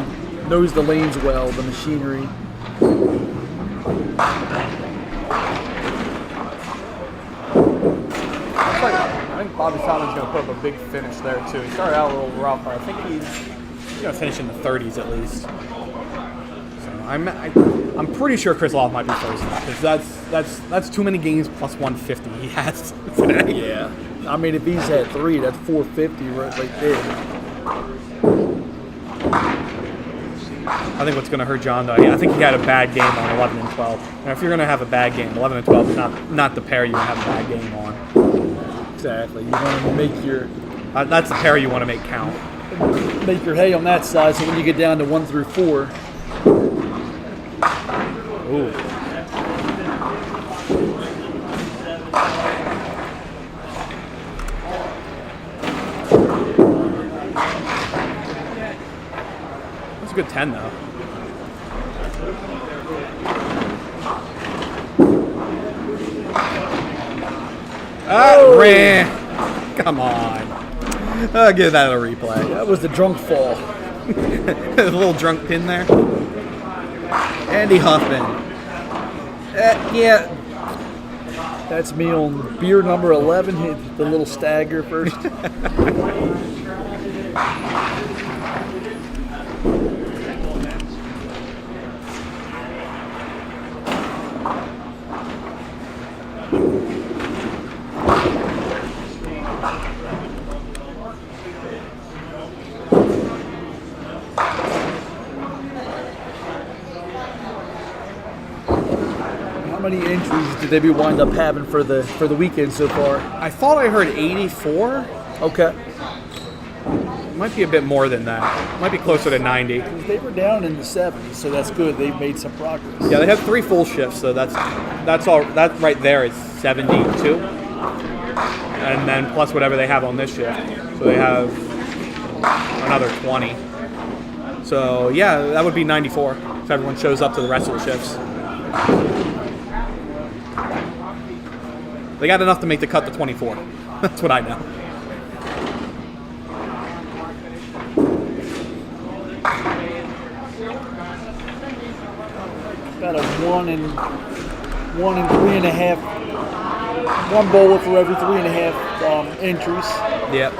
knows the lanes well, the machinery. I think Bobby Simon's going to put up a big finish there too. He started out a little rough, but I think he's going to finish in the 30s at least. So I'm pretty sure Chris Loff might be first because that's too many games plus 150 he has today. Yeah. I mean, if he's at 3, that's 450 right there. I think what's going to hurt John though, I think he had a bad game on 11 and 12. Now, if you're going to have a bad game, 11 and 12 is not the pair you want to have a bad game on. Exactly. You want to make your that's the pair you want to make count. Make your hay on that side, so when you get down to 1 through 4. Ooh. That's a good 10 though. Ran. Come on. I'll give that a replay. That was the drunk fall. There's a little drunk pin there. Andy Huffman. Yeah. That's me on beer number 11. Hit the little stagger first. How many entries did they wind up having for the weekend so far? I thought I heard 84. Okay. It might be a bit more than that. Might be closer to 90. They were down in the 70s, so that's good. They've made some progress. Yeah, they have 3 full shifts, so that's all. That right there is 72, and then plus whatever they have on this shift, so they have another 20. So yeah, that would be 94 if everyone shows up to the rest of the shifts. They got enough to make the cut to 24. That's what I know. Got a 1 and 3.5. One bowler for every 3.5 entries. Yep.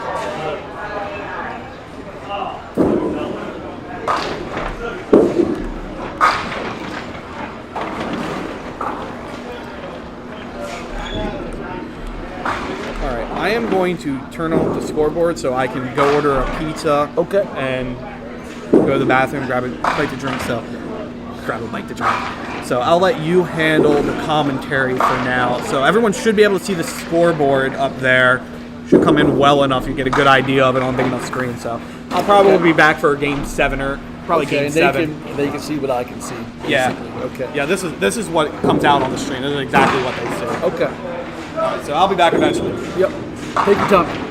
I am going to turn off the scoreboard so I can go order a pizza. Okay. And go to the bathroom, grab a bite to drink. So I'll let you handle the commentary for now. So everyone should be able to see the scoreboard up there. Should come in well enough. You get a good idea of it on a big enough screen. So I'll probably be back for game 7 or probably game 7. They can see what I can see. Basically. Yeah. Okay. Yeah. This is what comes out on the screen. This is exactly what they see. Okay. All right, so I'll be back eventually. Yep. Take your time.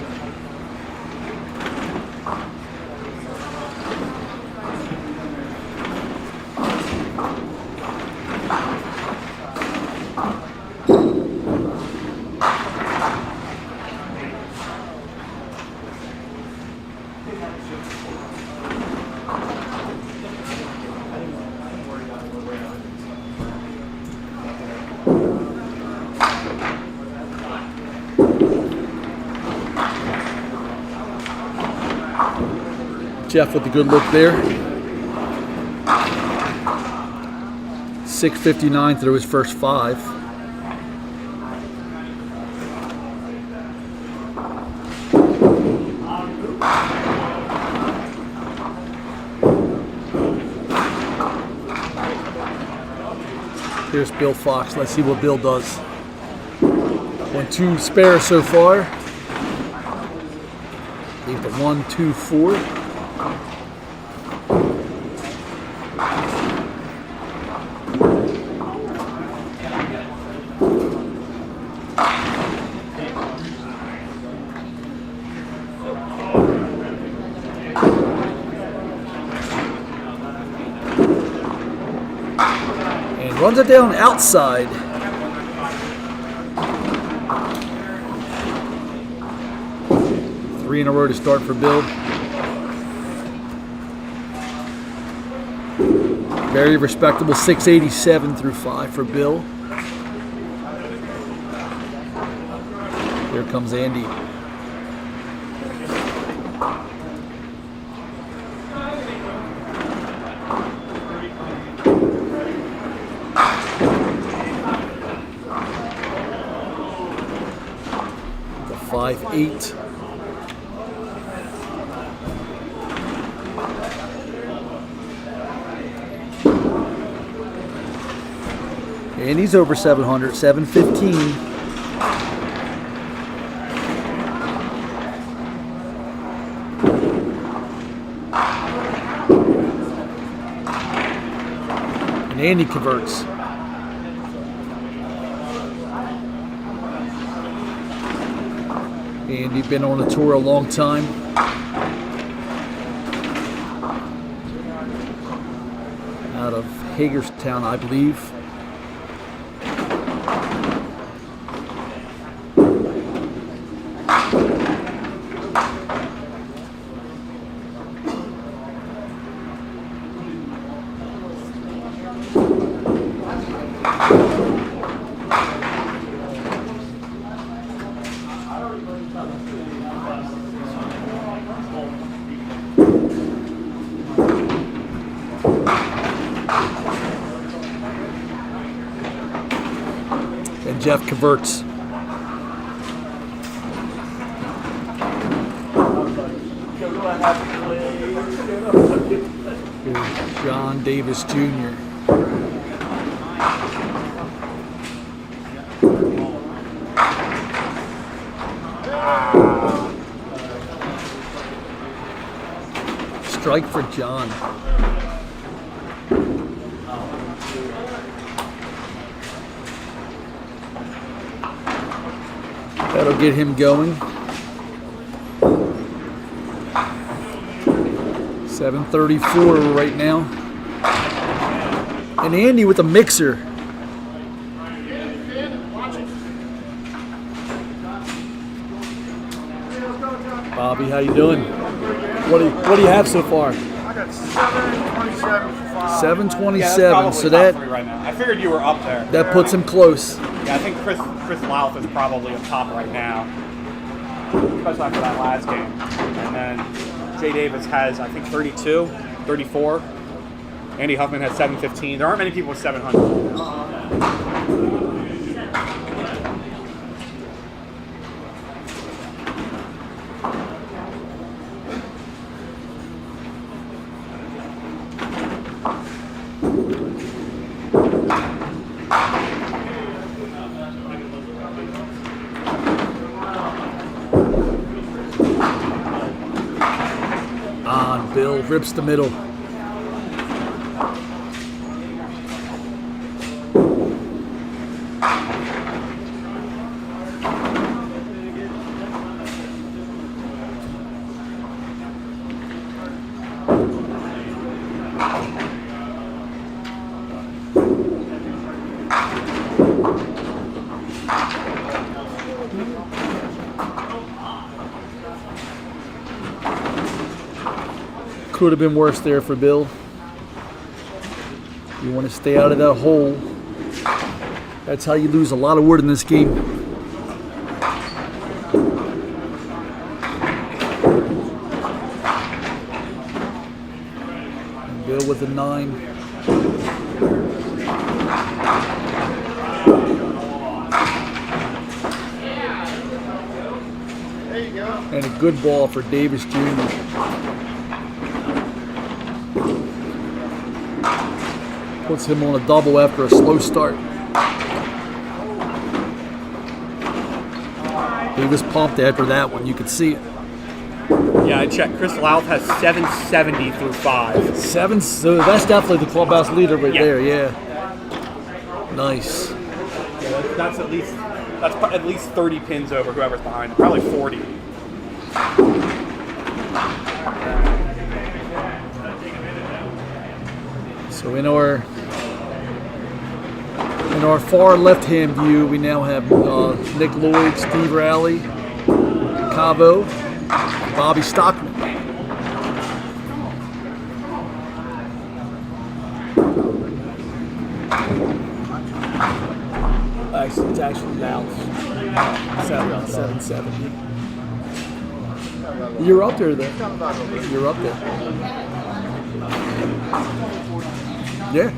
Jeff with the good look there. 6:59 through his first 5. Here's Bill Fox. Let's see what Bill does. 1-2 spare so far. Leave the 1-2-4. And runs it down outside. Three in a row to start for Bill. Very respectable 687 through 5 for Bill. Here comes Andy. The 5-8. And he's over 700, 715. And Andy converts. Andy been on the tour a long time. Out of Hagerstown, I believe. And Jeff converts. Here's John Davis Jr. Strike for John. That'll get him going. 734 right now. And Andy with a mixer. Bobby, how you doing? What do you have so far? I got 727 for 5. 727. So that right now. I figured you were up there. that puts him close. Yeah, I think Chris Louth is probably on top right now, especially after that last game. And then Jay Davis has, I think, 32, 34. Andy Huffman has 715. There aren't many people with 700. Bill rips the middle. Could have been worse there for Bill. You want to stay out of that hole. That's how you lose a lot of wood in this game. And Bill with a 9. And a good ball for Davis Jr. Puts him on a double after a slow start. He was pumped after that one. You could see it. Yeah, I checked. Chris Louth has 770 through 5. So that's definitely the clubhouse leader right Yeah. there. Yeah. Nice. Yeah, that's at least 30 pins over whoever's behind him. Probably 40. So in our far left-hand view, we now have Nick Lloyd, Steve Rowley, Cavo, Bobby Stockman. It's actually Dallas. 770. You're up there then. You're up there. Yeah.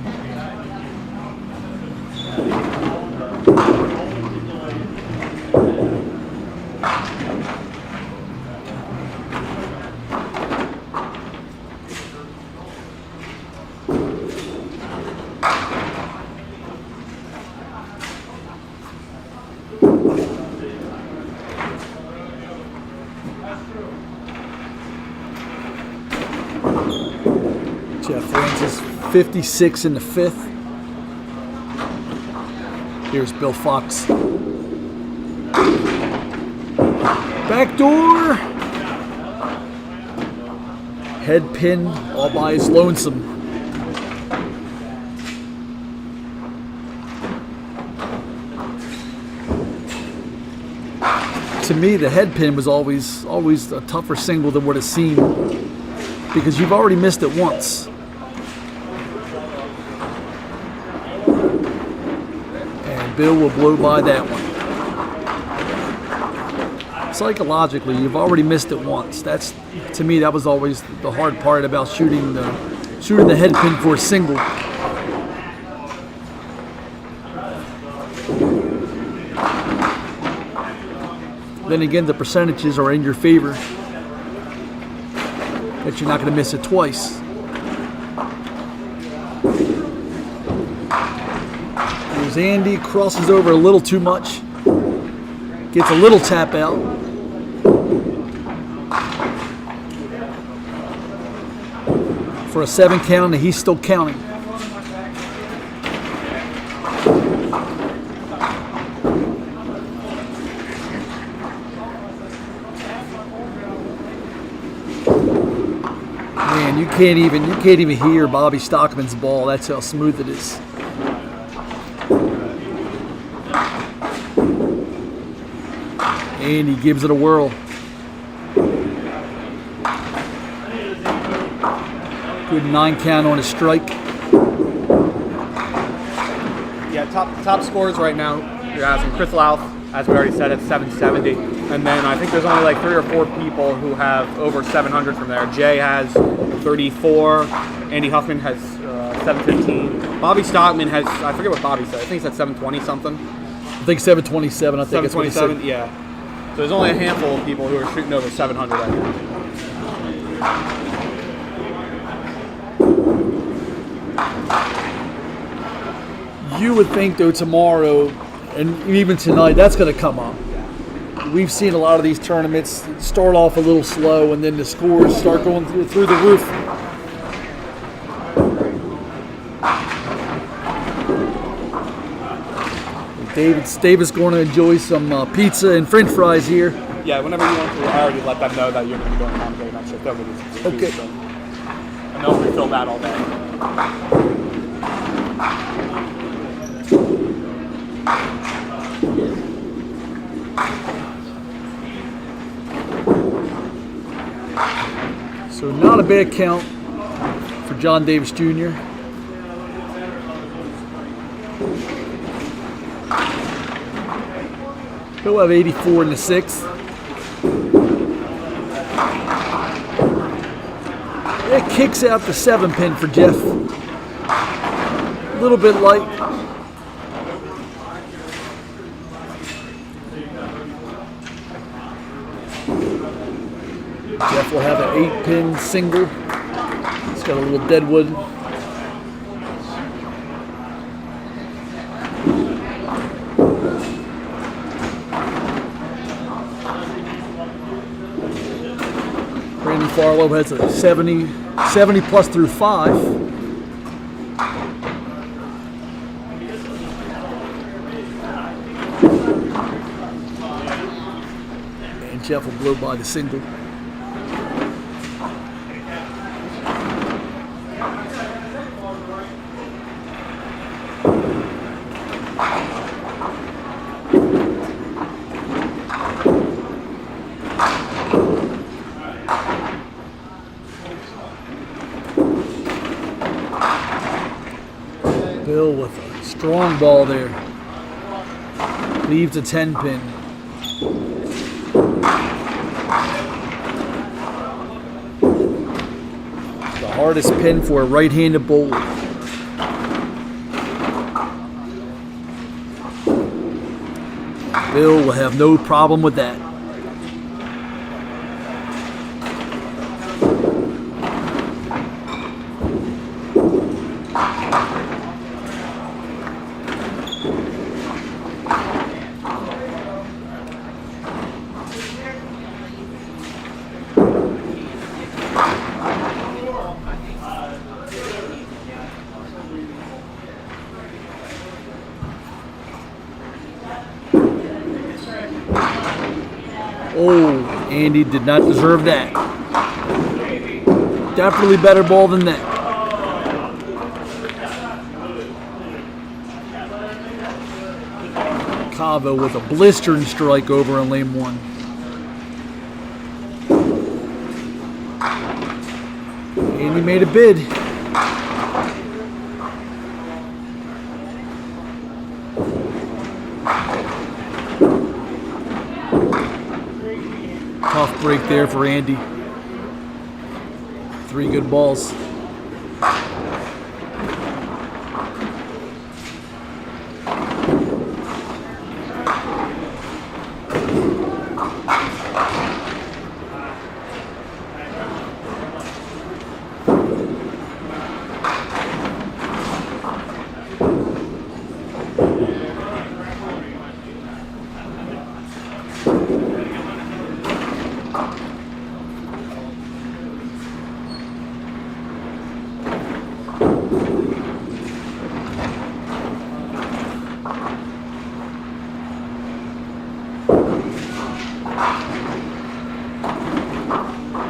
Jeff Francis, 56 in the 5th. Here's Bill Fox. Backdoor. Head pin all by his lonesome. To me, the head pin was always a tougher single than what it seemed, because you've already missed it once. And Bill will blow by that one. Psychologically, you've already missed it once. That's, to me, that was always the hard part about shooting the head pin for a single. Then again, the percentages are in your favor that you're not going to miss it twice. There's Andy, crosses over a little too much, gets a little tap out. For a 7 count, and he's still counting. Man, you can't even hear Bobby Stockman's ball. That's how smooth it is. And he gives it a whirl. Good 9 count on a strike. Yeah, top scores right now, you're asking Chris Louth, as we already said, at 770. And then I think there's only like 3 or 4 people who have over 700 from there. Jay has 34. Andy Huffman has 715. Bobby Stockman has, I forget what Bobby said. I think he's at 720 something. I think 727. I think it's what he said. 727, yeah. So there's only a handful of people who are shooting over 700 right now. You would think, though, tomorrow and even tonight, that's going to come up. We've seen a lot of these tournaments start off a little slow, and then the scores start going through the roof. David's going to enjoy some pizza and French fries here. Yeah, whenever you want to, I already let them know that you're going to be going on next shift. Okay. So, and they'll refill that all day. So not a bad count for John Davis Jr. He'll have 84 in the 6th. It kicks out the 7 pin for Jeff. A little bit light. Jeff will have an 8 pin single. It's got a little deadwood. Farlow has a 70 plus through 5. And Jeff will blow by the single. Bill with a strong ball there. Leaves a 10 pin. The hardest pin for a right-handed bowler. Bill will have no problem with that. Oh, Andy did not deserve that. Definitely better ball than that. Cavo with a blistering strike over on lane 1. Andy made a bid. Tough break there for Andy. 3 good balls.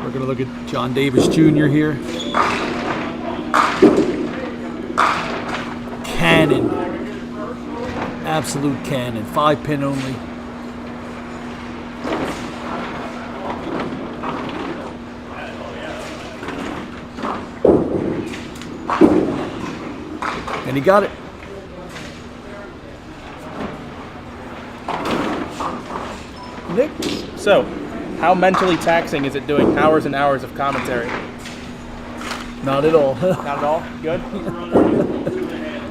We're going to look at John Davis Jr. here. Cannon. Absolute cannon. 5 pin only. And he got it. Nick? So, how mentally taxing is it doing hours and hours of commentary? Not at all. Not at all? Good?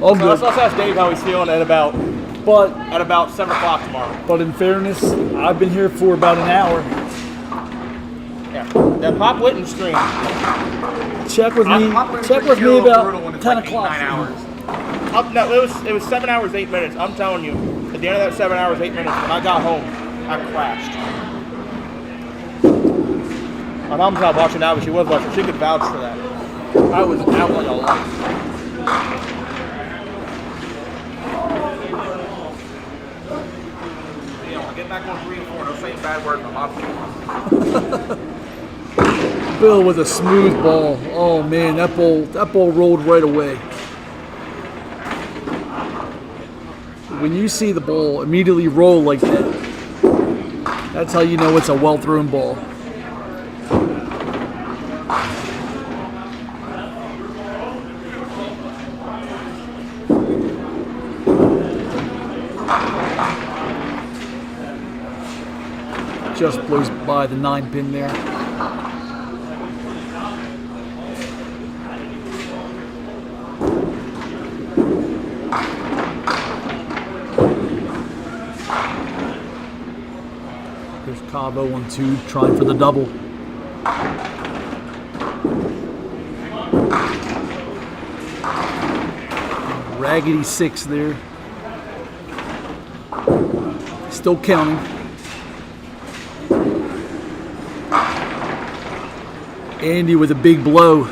All So good. let's ask Dave how he's feeling at about 7 o'clock tomorrow. But in fairness, I've been here for about an hour. Yeah. That Pop Witten stream. Check with me. Check with me about 10 o'clock. 9 hours. No, it was 7 hours, 8 minutes. I'm telling you, at the end of that 7 hours, 8 minutes, when I got home, I crashed. My mom's not watching now, but she was watching. She could vouch for that. I was out like a light. You know, I get back on 3 and 4. No saying bad words. My mom's Bill with a smooth ball. Oh man, that ball rolled right away. When you see the ball immediately roll like that, that's how you know it's a well-thrown ball. Just blows by the 9 pin there. There's Cabo on 2, trying for the double. Raggedy 6 there. Still counting. Andy with a big blow.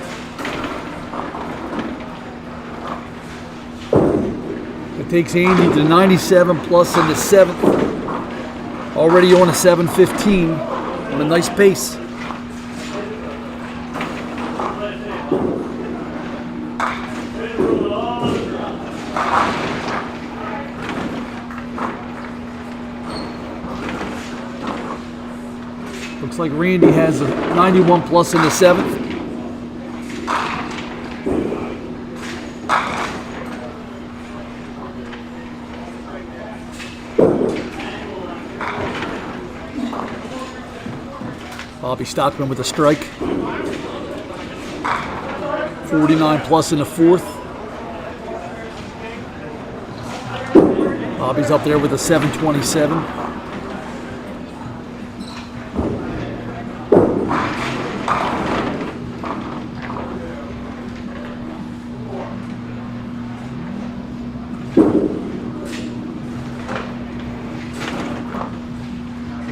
It takes Andy to 97 plus in the 7th. Already on a 7:15 on a nice pace. Looks like Randy has a 91 plus in the 7th. Bobby Stockman with a strike. 49 plus in the 4th. Bobby's up there with a 727.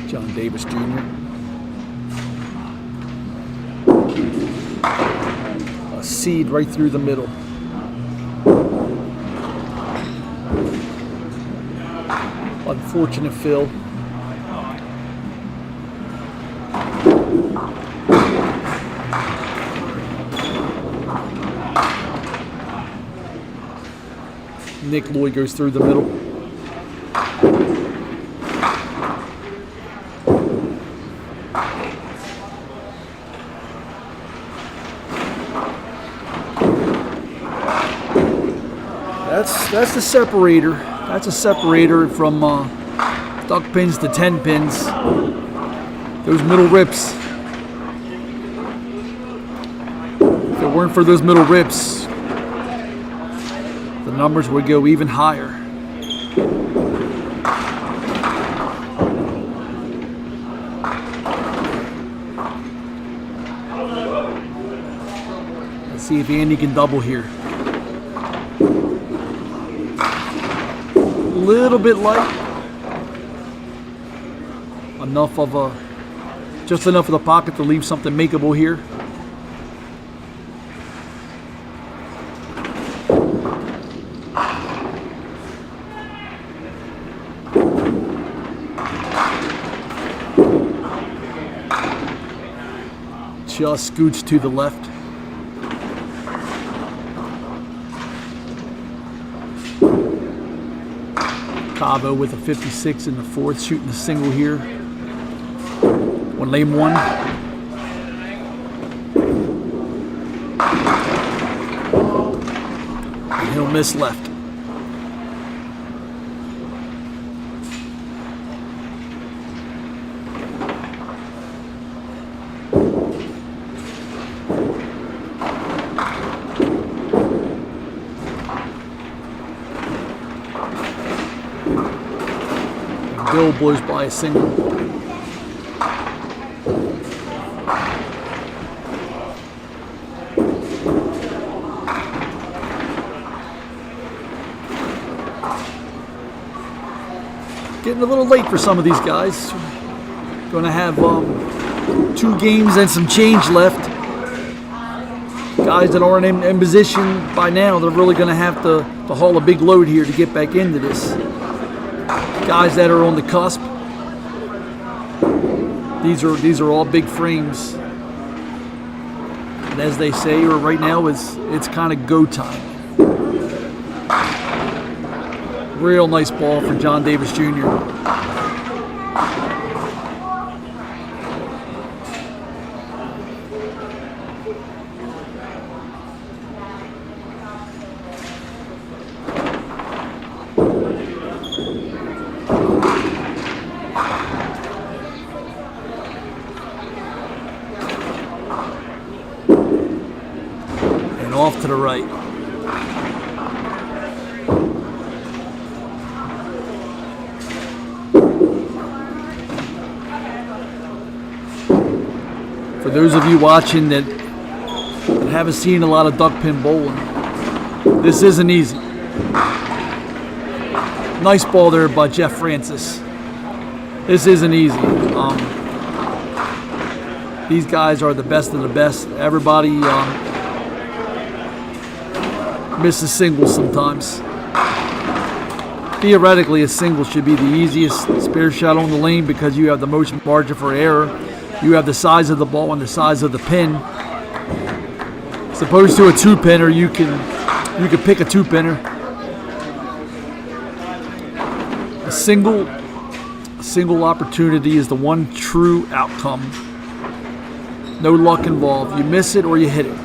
John Davis Jr. A seed right through the middle. Unfortunate fill. Nick Lloyd goes through the middle. That's the separator. That's a separator from duck pins to 10 pins. Those middle rips. If it weren't for those middle rips, the numbers would go even higher. Let's see if Andy can double here. Little bit light. Enough of a, just enough of the pocket to leave something makeable here. Just scoots to the left. Cavo with a 56 in the 4th, shooting a single here. One lane 1. And he'll miss left. Bill blows by a single. Getting a little late for some of these guys. Going to have 2 games and some change left. Guys that aren't in position by now, they're really going to have to haul a big load here to get back into this. Guys that are on the cusp, these are all big frames, and as they say, right now it's kind of go time. Real nice ball for John Davis Jr. Off to the right. For those of you watching that haven't seen a lot of duck pin bowling, this isn't easy. Nice ball there by Jeff Francis. This isn't easy. These guys are the best of the best. Everybody misses singles sometimes. Theoretically, a single should be the easiest spare shot on the lane because you have the most margin for error. You have the size of the ball and the size of the pin. As opposed to a two-pinner, you can pick a two-pinner. A single opportunity is the one true outcome. No luck involved. You miss it or you hit it.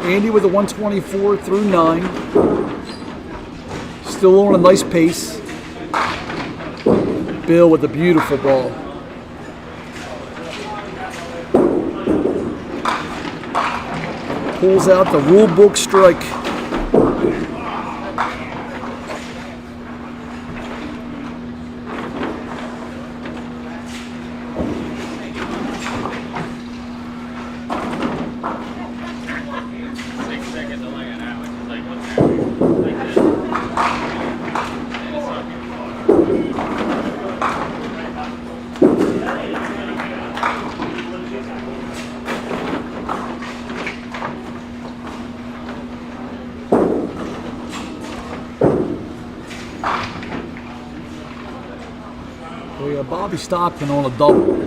Andy with a 124 through 9. Still on a nice pace. Bill with a beautiful ball. Pulls out the rule book strike. We have Bobby Stockton on a double.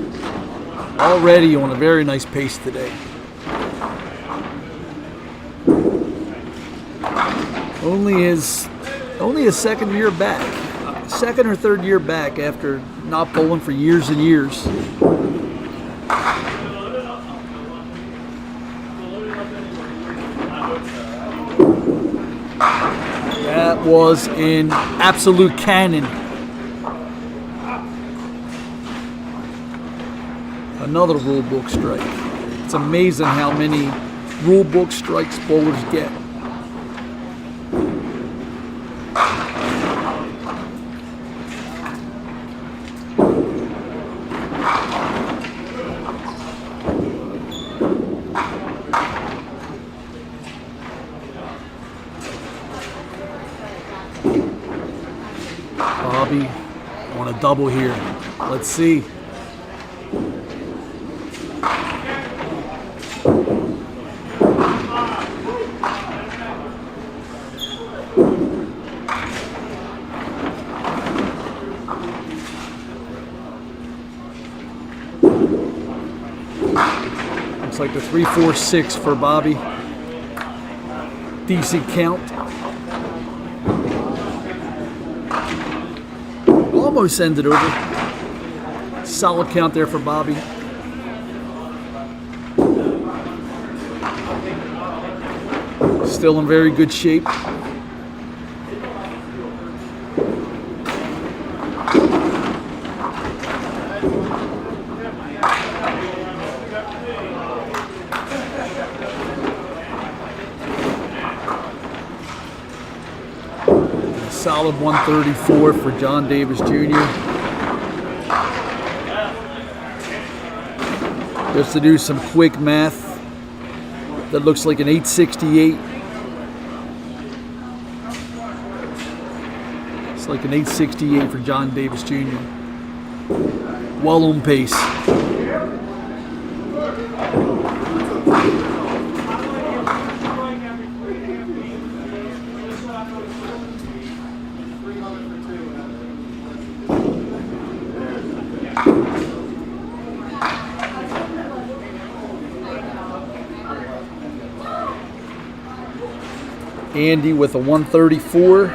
Already on a very nice pace today. Only his second year back. Second or third year back after not bowling for years and years. That was an absolute cannon. Another rule book strike. It's amazing how many rule book strikes bowlers get. Bobby on a double here. Let's see. Looks like the 3-4-6 for Bobby. Decent count. Almost ended over. Solid count there for Bobby. Still in very good shape. Solid 134 for John Davis Jr. Just to do some quick math, that looks like an 868. It's like an 868 for John Davis Jr. Well on pace. Andy with a 134.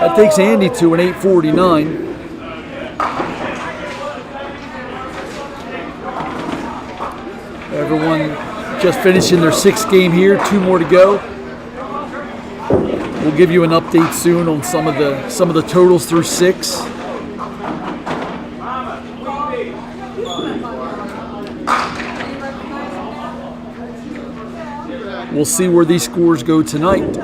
That takes Andy to an 849. Everyone just finishing their sixth game here. 2 more to go. We'll give you an update soon on some of the totals through 6. We'll see where these scores go tonight.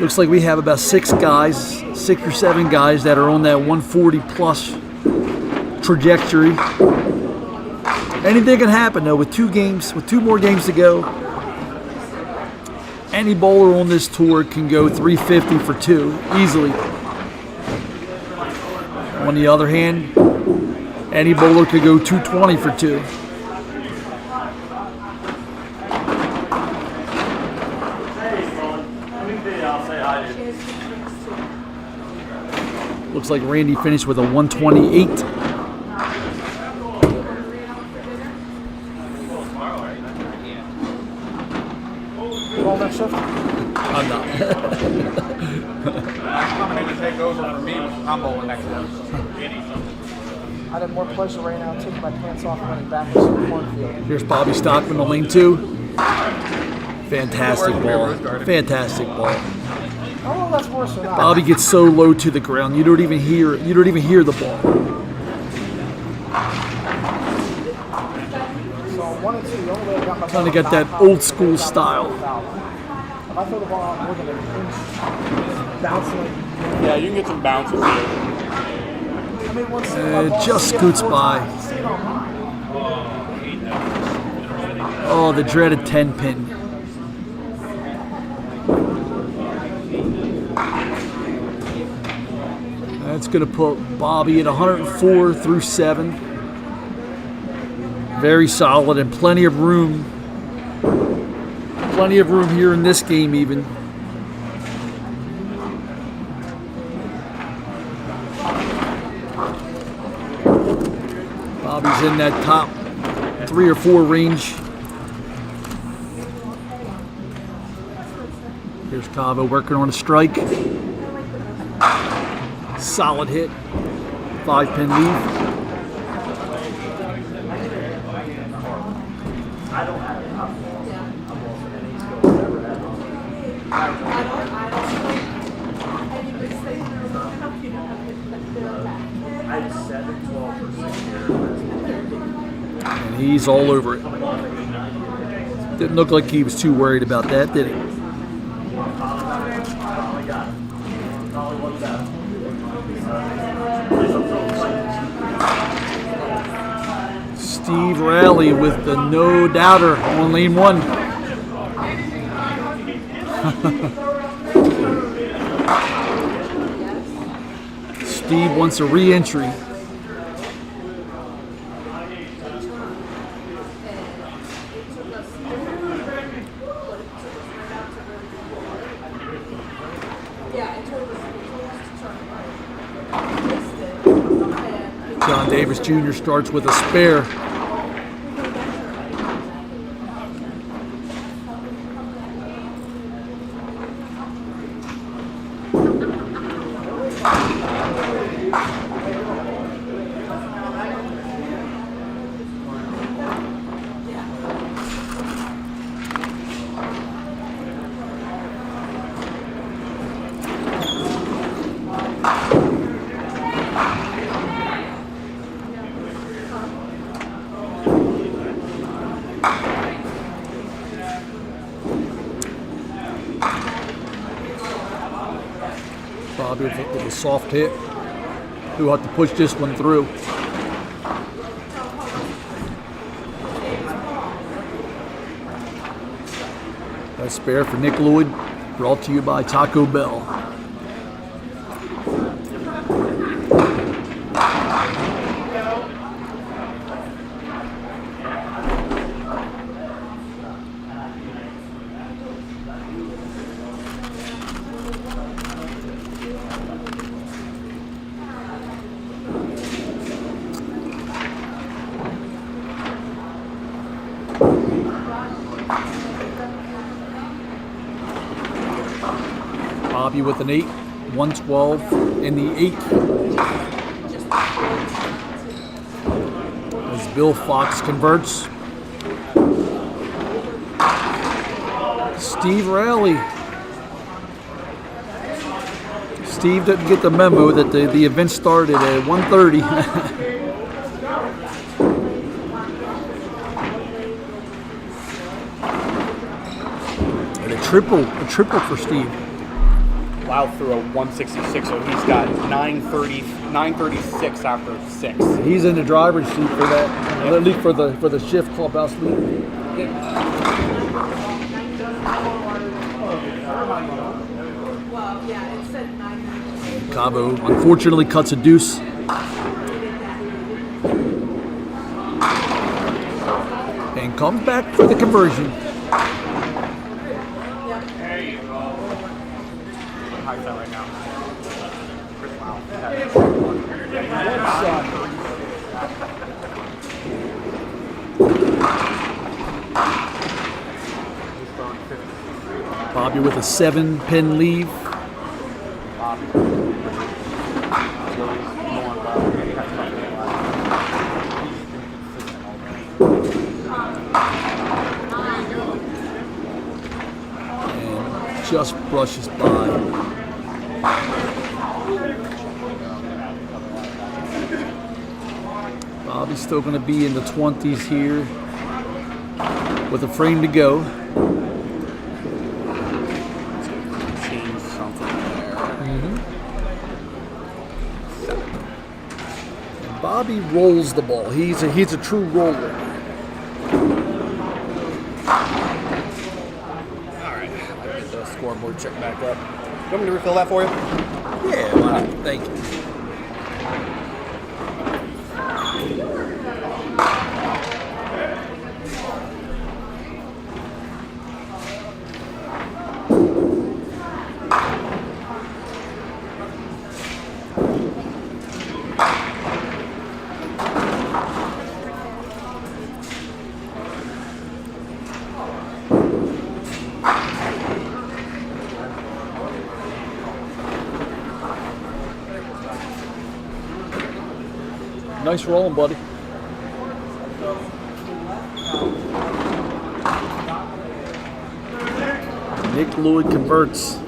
Looks like we have about 6 or 7 guys that are on that 140 plus trajectory. Anything can happen though with 2 more games to go. Any bowler on this tour can go 350 for 2 easily. On the other hand, any bowler could go 220 for 2. Looks like Randy finished with a 128. Ball next shift? I'm not. I'm coming in to take over for me. I'm bowling next one. I'd have more pleasure right now taking my pants off and running back to the cornfield. Here's Bobby Stockman on lane 2. Fantastic ball. Fantastic ball. Oh, that's worse than that. Bobby gets so low to the ground, you don't even hear the ball. So 1 and 2, the only way I got my Kind of got that old school style. If I throw the ball out more than an inch, bouncing. Yeah, you can get some bounces here. I mean, once Just scoots by. Oh, the dreaded 10 pin. That's going to put Bobby at 104 through 7. Very solid and plenty of room. Plenty of room here in this game even. Bobby's in that top 3 or 4 range. Here's Cavo working on a strike. Solid hit. 5-pin lead. And he's all over it. Didn't look like he was too worried about that, did he? Steve Raleigh with the no doubter on lane 1. Steve wants a re-entry. John Davis Jr. starts with a spare. Bobby with a soft hit. Who have to push this one through. A spare for Nick Lloyd, brought to you by Taco Bell. Bobby with an 8, 112 in the 8. As Bill Fox converts. Steve Raleigh Steve didn't get the memo that the event started at 1:30. And a triple for Steve. Lau threw a 166, so he's got 936 after 6. He's in the driver's seat for that, at least for the shift clubhouse meeting. Cabo unfortunately cuts a deuce. And comes back for the conversion. How is that right now? Bobby with a 7-pin leave. And just brushes by. Bobby's still going to be in the 20s here with a frame to go. Change something there. And Bobby rolls the ball. He's a true roller. Alright, I'll get the scoreboard check back up. You want me to refill that for you? Yeah, why not? Thank you. Nice rolling, buddy. Nick Lloyd converts.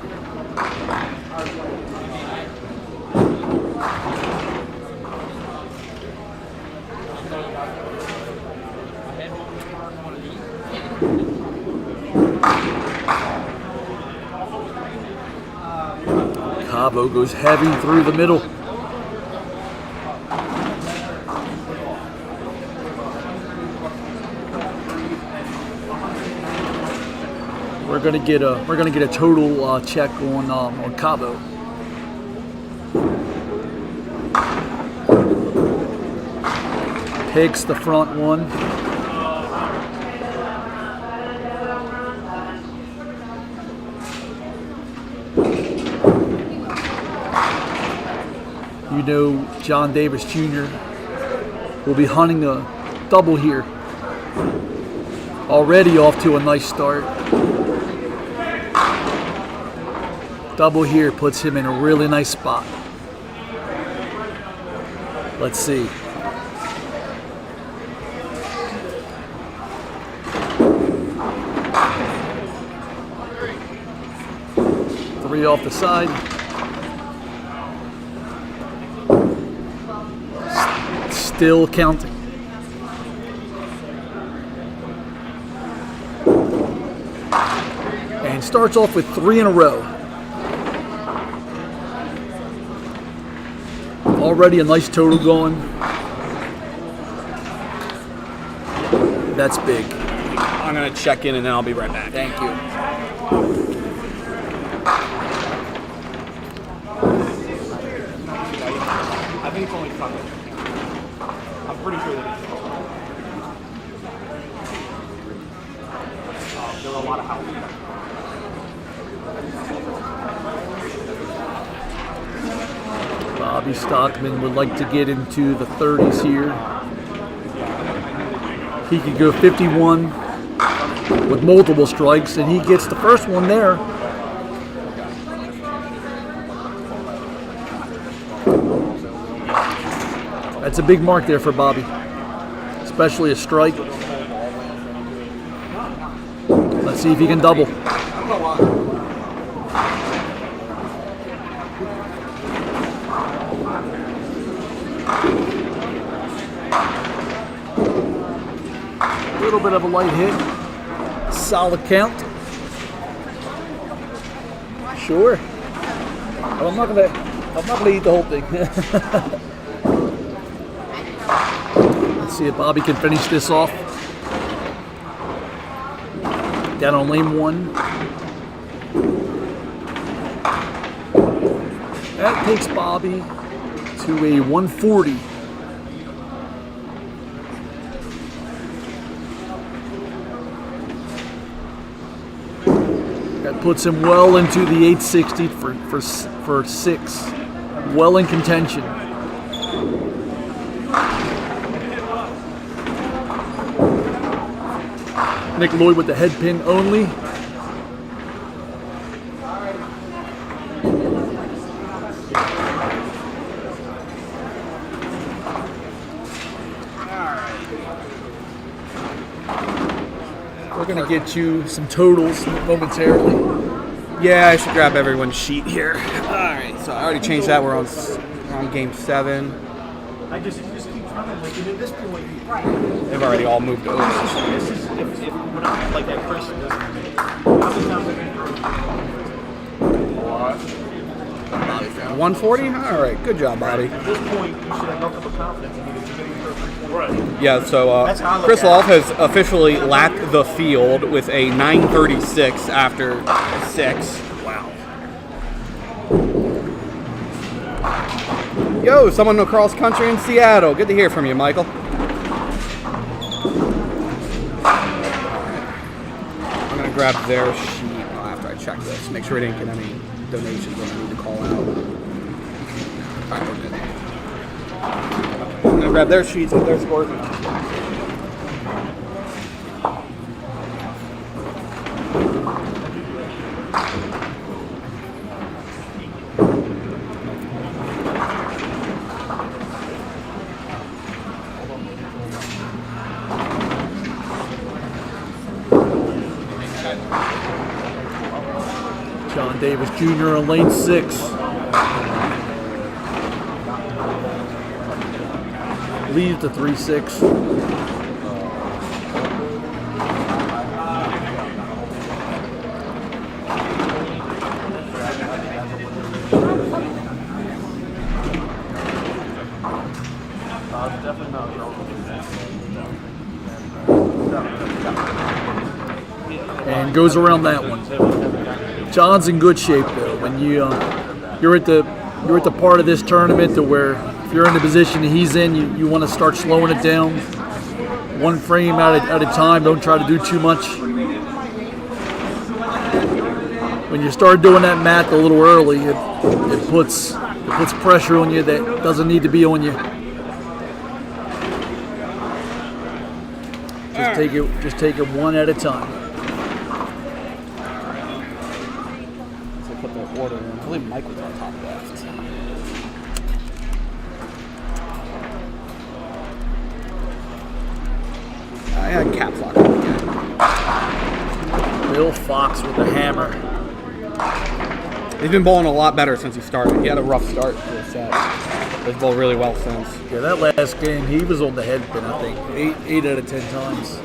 Cabo goes heavy through the middle. We're gonna get a total check on Cabo. Takes the front one. You know, John Davis Jr. will be hunting a double here. Already off to a nice start. Double here puts him in a really nice spot. Let's see. Three off the side. Still counting. And starts off with 3 in a row. Already a nice total going. That's big. I'm going to check in and then I'll be right back. Thank you. I think it's only Sunday. I'm pretty sure that it's there were a lot of houses. Bobby Stockman would like to get into the 30s here. He could go 51 with multiple strikes, and he gets the first one there. That's a big mark there for Bobby, especially a strike. Let's see if he can double. bit of a light hit. Solid count. Sure. But I'm not gonna eat the whole thing. Let's see if Bobby can finish this off. Down on lane 1. That takes Bobby to a 140. That puts him well into the 860 for 6. Well in contention. Nick Lloyd with the head pin only. We're going to get you some totals momentarily. Yeah, I should grab everyone's sheet here. Alright, so I already changed that. We're on game 7. I just keep trying like at this point. They've already all moved over. This is if when I'm like that person doesn't. How many times have you thrown? 140? Alright, good job, Bobby. At this point, you should have nothing but confidence in either committing or right. Yeah, so That's how I look Chris at it. Wolf has officially lapped the field with a 9:36 after 6. Wow. Yo, someone across country in Seattle. Good to hear from you, Michael. I'm going to grab their sheet after I check this. Make sure we didn't get any donations that I need to call out. Alright, we're good. I'm going to grab their sheets with their scores. John Davis Jr. on lane 6. Leads the 3-6. And goes around that one. John's in good shape though. When you're at the part of this tournament to where if you're in the position that he's in, you want to start slowing it down, one frame at a time. Don't try to do too much. When you start doing that math a little early, it puts pressure on you that doesn't need to be on you. Just take it one at a time. Put the order in. I believe Mike was on top left. I had caps lock again. Bill Fox with the hammer. He's been bowling a lot better since he started. He had a rough start to the set. He's bowled really well since. Yeah, that last game he was on the head pin. I think 8 out of 10 times.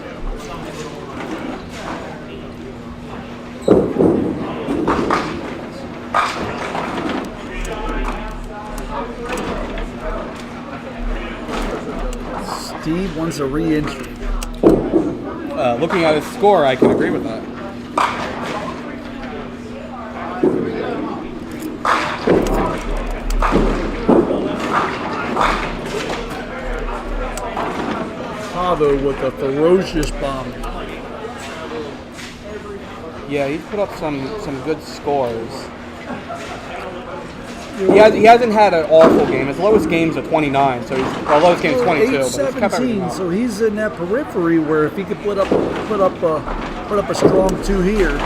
Steve wants a re-entry. Looking at his score, I can agree with that. Pavo with a ferocious bomb. Yeah, he's put up some good scores. He hasn't had an awful game. His lowest game's a 29, so lowest game is 22. But he's kept everything 8-17, up. so he's in that periphery where if he could put up a strong 2 here.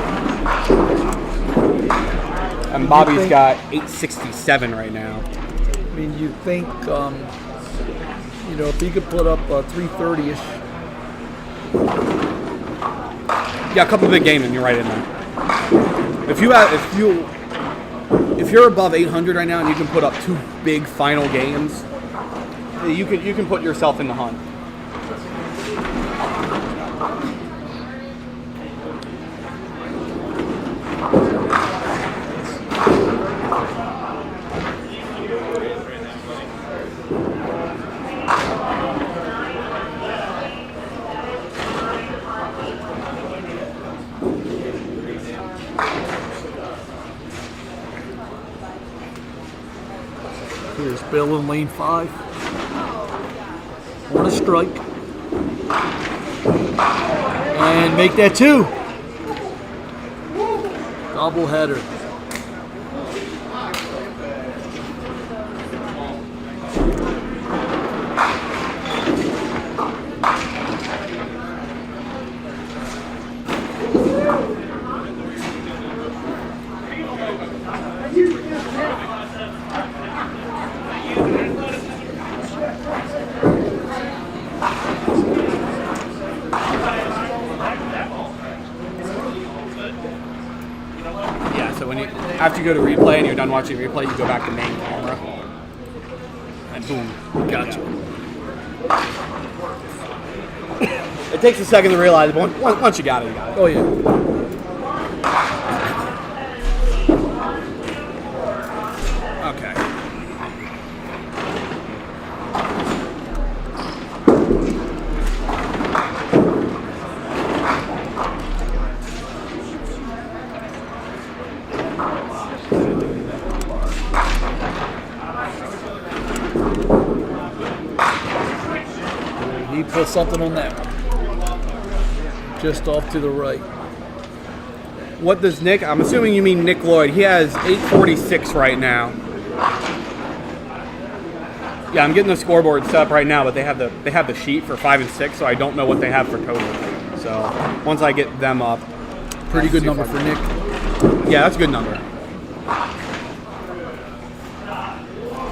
And Bobby's got 867 right now. I mean, you think, if he could put up 330-ish. Yeah, a couple of big games and you're right in there. If you're above 800 right now and you can put up 2 big final games, you can put yourself in the hunt. Here's Bill in lane 5. On a strike. And make that 2. Double header. Yeah, so when you after you go to replay and you're done watching replay, you go back to main camera. And boom. Gotcha. It takes a second to realize, but once you got it, you got it. Oh, yeah. Okay. He put something on that one. Just off to the right. What does Nick? I'm assuming you mean Nick Lloyd. He has 846 right now. Yeah, I'm getting the scoreboard set up right now, but they have the sheet for 5 and 6, so I don't know what they have for total. So once I get them up, Pretty good number for Nick. yeah, that's a good number.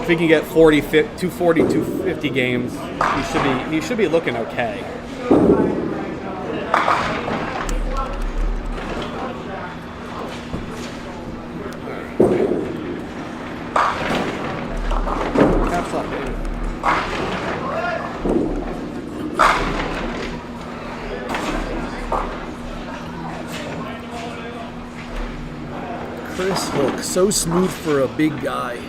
If he can get 240, 250 games, he should be looking okay. Caps lock, baby. Chris Hook, so smooth for a big guy.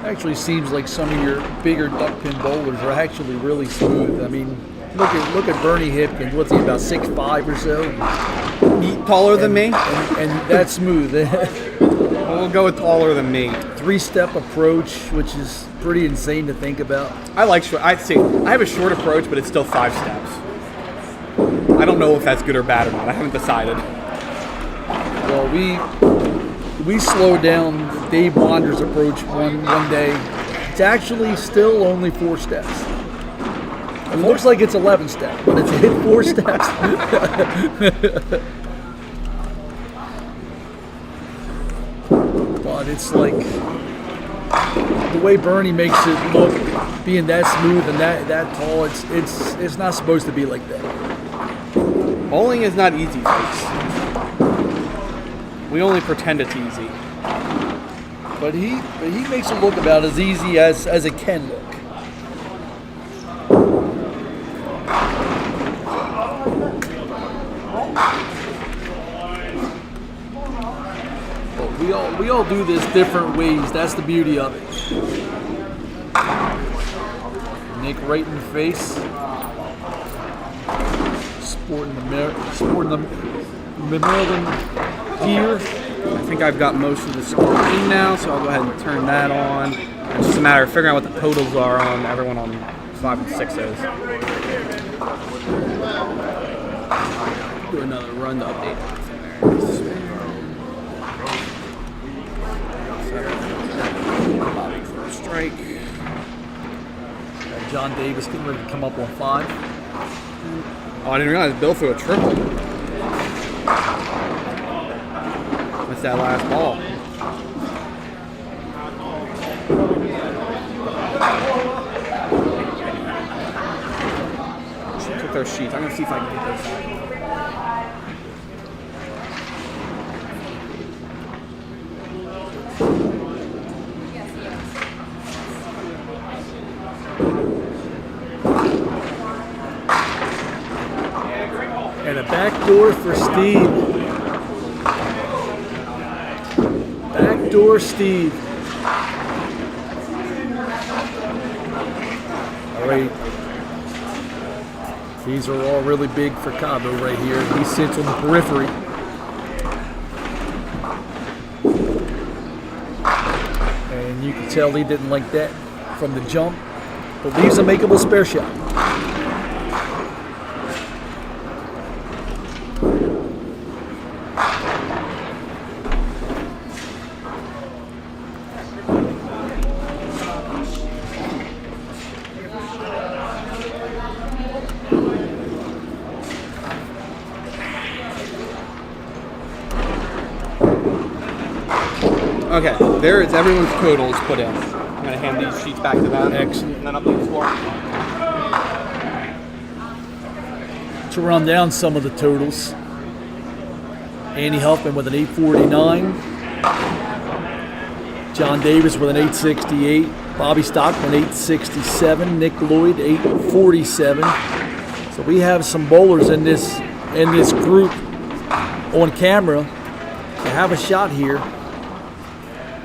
Actually seems like some of your bigger duck pin bowlers are actually really smooth. I mean, look at Bernie Hipkins. What's he, about 6'5" or so? Taller than me? And that's smooth. We'll go with taller than me. 3-step approach, which is pretty insane to think about. I like short. I have a short approach, but it's still 5 steps. I don't know if that's good or bad or not. I haven't decided. Well, we slowed down Dave Wander's approach one day. It's actually still only 4 steps. It looks like it's 11 steps, but it's hit 4 steps. But it's like the way Bernie makes it look, being that smooth and that tall. It's not supposed to be like that. Bowling is not easy, folks. We only pretend it's easy. But he makes it look about as easy as it can look. But we all do this different ways. That's the beauty of it. Nick right in the face. Sporting the Maryland gear. I think I've got most of the score in now, so I'll go ahead and turn that on. It's just a matter of figuring out what the totals are on everyone on 5 and 6s. Do another run to update everything there. Bobby for a strike. John Davis getting ready to come up on 5. Oh, I didn't realize Bill threw a triple. Missed that last ball. Took their sheets. I'm going to see if I can get those. And a backdoor for Steve. Backdoor Steve. All right. These are all really big for Cabo right here. He sits on the periphery. And you can tell he didn't like that from the jump, but leaves a makeable spare shot. Okay, there is everyone's totals put in. I'm going to hand these sheets back to them. Excellent. And then update the score. To run down some of the totals, Andy Huffman with an 849, John Davis with an 868, Bobby Stockman 867, Nick Lloyd 847. So we have some bowlers in this group on camera to have a shot here.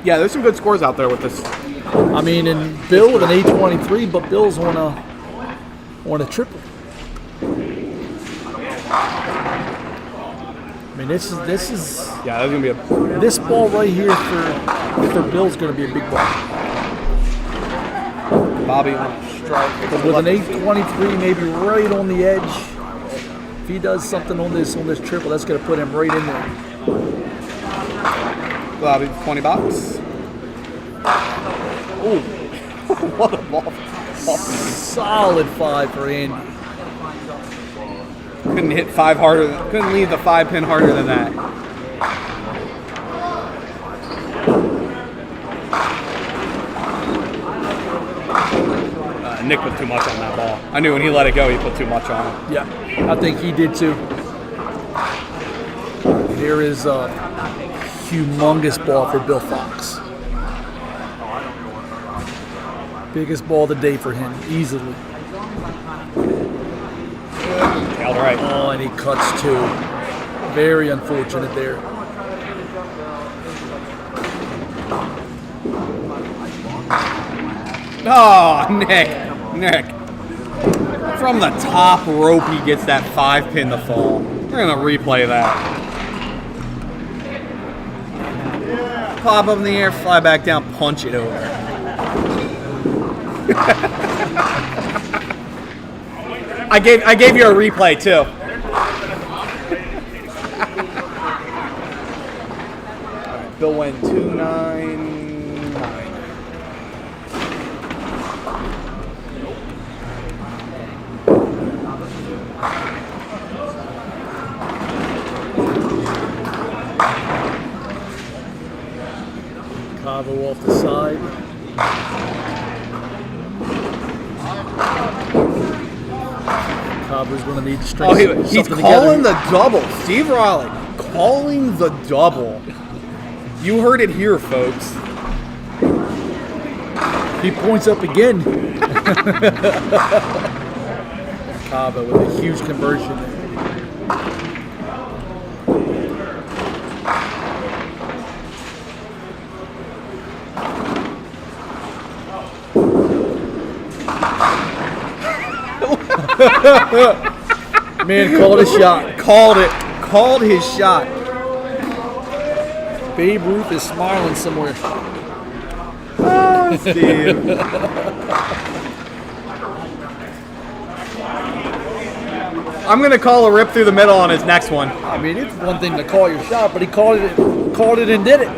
Yeah, there's some good scores out there with this. I mean, and Bill with an 823, but Bill's on a triple. I mean, this is Yeah, that's gonna be a. this ball right here for Bill's gonna be a big ball. Bobby on a strike. But with an 823, maybe right on the edge, if he does something on this triple, that's gonna put him right in there. Bobby, $20. Oh, what a ball! Solid 5 for Andy. Couldn't hit 5 harder. Couldn't leave the 5 pin harder than that. Nick put too much on that ball. I knew when he let it go, he put too much on it. Yeah, I think he did too. Here is a humongous ball for Bill Fox. Biggest ball of the day for him, easily. All right. Oh, and he cuts too. Very unfortunate there. Oh, Nick. From the top rope, he gets that 5 pin to fall. We're gonna replay that. Pop up in the air, fly back down, punch it over. I gave you a replay too. Bill went 299. Cavo off the side. Cavo's going to need to string Oh, he's something calling together. the double. Steve Raleigh calling the double. You heard it here, folks. He points up again. Cavo with a huge conversion. Man called a shot. Called it. Called his shot. Babe Ruth is smiling somewhere. Oh, Steve. I'm gonna call a rip through the middle on his next one. I mean, it's one thing to call your shot, but he called it and did it.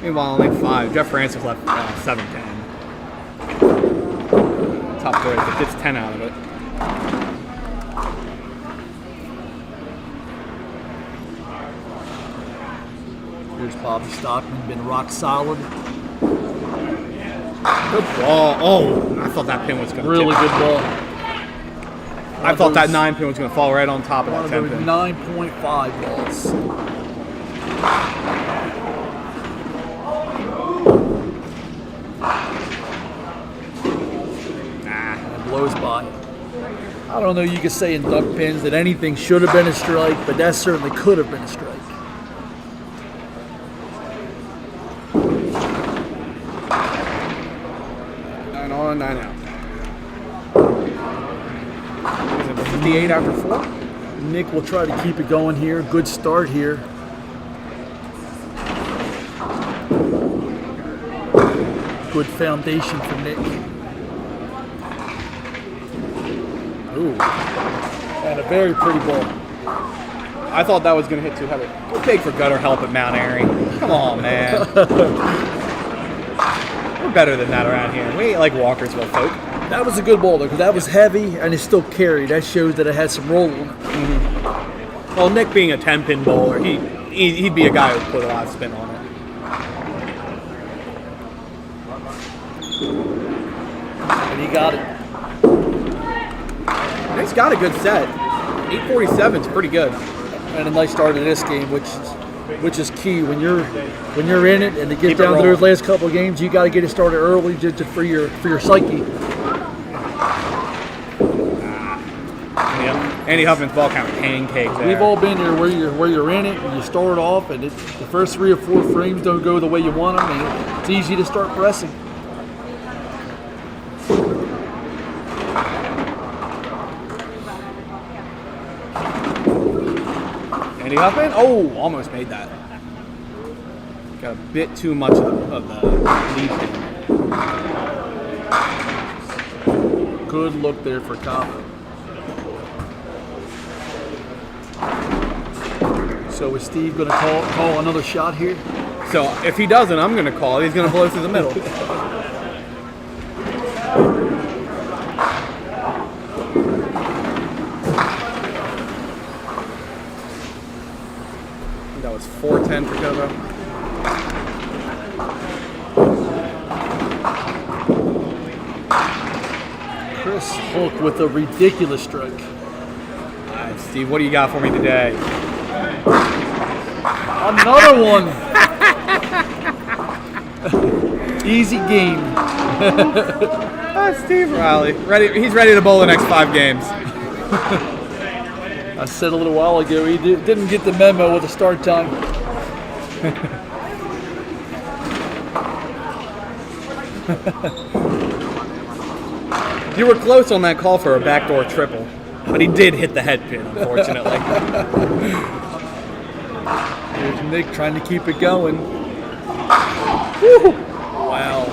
Meanwhile, only 5. Jeff Francis left 7-10. Top 3, but gets 10 out of it. Here's Bobby Stockman, been rock solid. Good ball. Oh, I thought that pin was going to Really good ball. I thought that 9 pin was going to fall right on top of One that of 10 those pin. 9.5 balls. And blows by. I don't know, you could say in duck pins that anything should have been a strike, but that certainly could have been a strike. 1 9 out. Is it 58 after 4? Nick will try to keep it going here. Good start here. Good foundation for Nick. Ooh. And a very pretty ball. I thought that was going to hit too heavy. Go big for gutter help at Mount Airy. Come on, man. We're better than that around here. We ain't like Walkersville folk. That was a good ball though, because that was heavy and it still carried. That shows that it had some roll. Well, Nick being a 10-pin bowler, he'd be a guy who would put a lot of spin on it. And he got it. Nick's got a good set. 847 is pretty good. And a nice start of this game, which is key when you're in it and to get Keep it down to those rolling. last couple of games. You got to get it started early just for your psyche. Yeah. Andy Huffman's ball count pancakes there. We've all been there where you're in it and you start off and the first 3 or 4 frames don't go the way you want them, and it's easy to start pressing. Andy Huffman? Oh, almost made that. Got a bit too much of the lead pin. Good look there for Cabo. So is Steve going to call another shot here? So if he doesn't, I'm going to call. He's going to blow through the middle. That was 410 for Kobo. Chris Hulk with a ridiculous stroke. All right, Steve, what do you got for me today? Another one. Easy game. Steve Riley. He's ready to bowl the next 5 games. I said a little while ago he didn't get the memo with the start time. You were close on that call for a backdoor triple, but he did hit the head pin, unfortunately. Here's Nick trying to keep it going. Woo! Wow.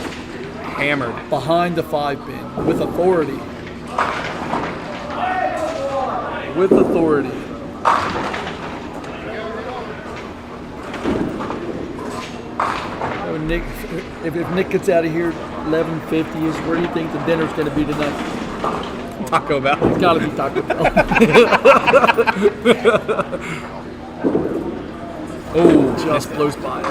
Hammered. Behind the 5-pin with authority. With authority. Oh, Nick, if Nick gets out of here 11:50, where do you think the dinner's going to be tonight? Taco Bell. It's got to be Taco Bell. Oh, just blows by.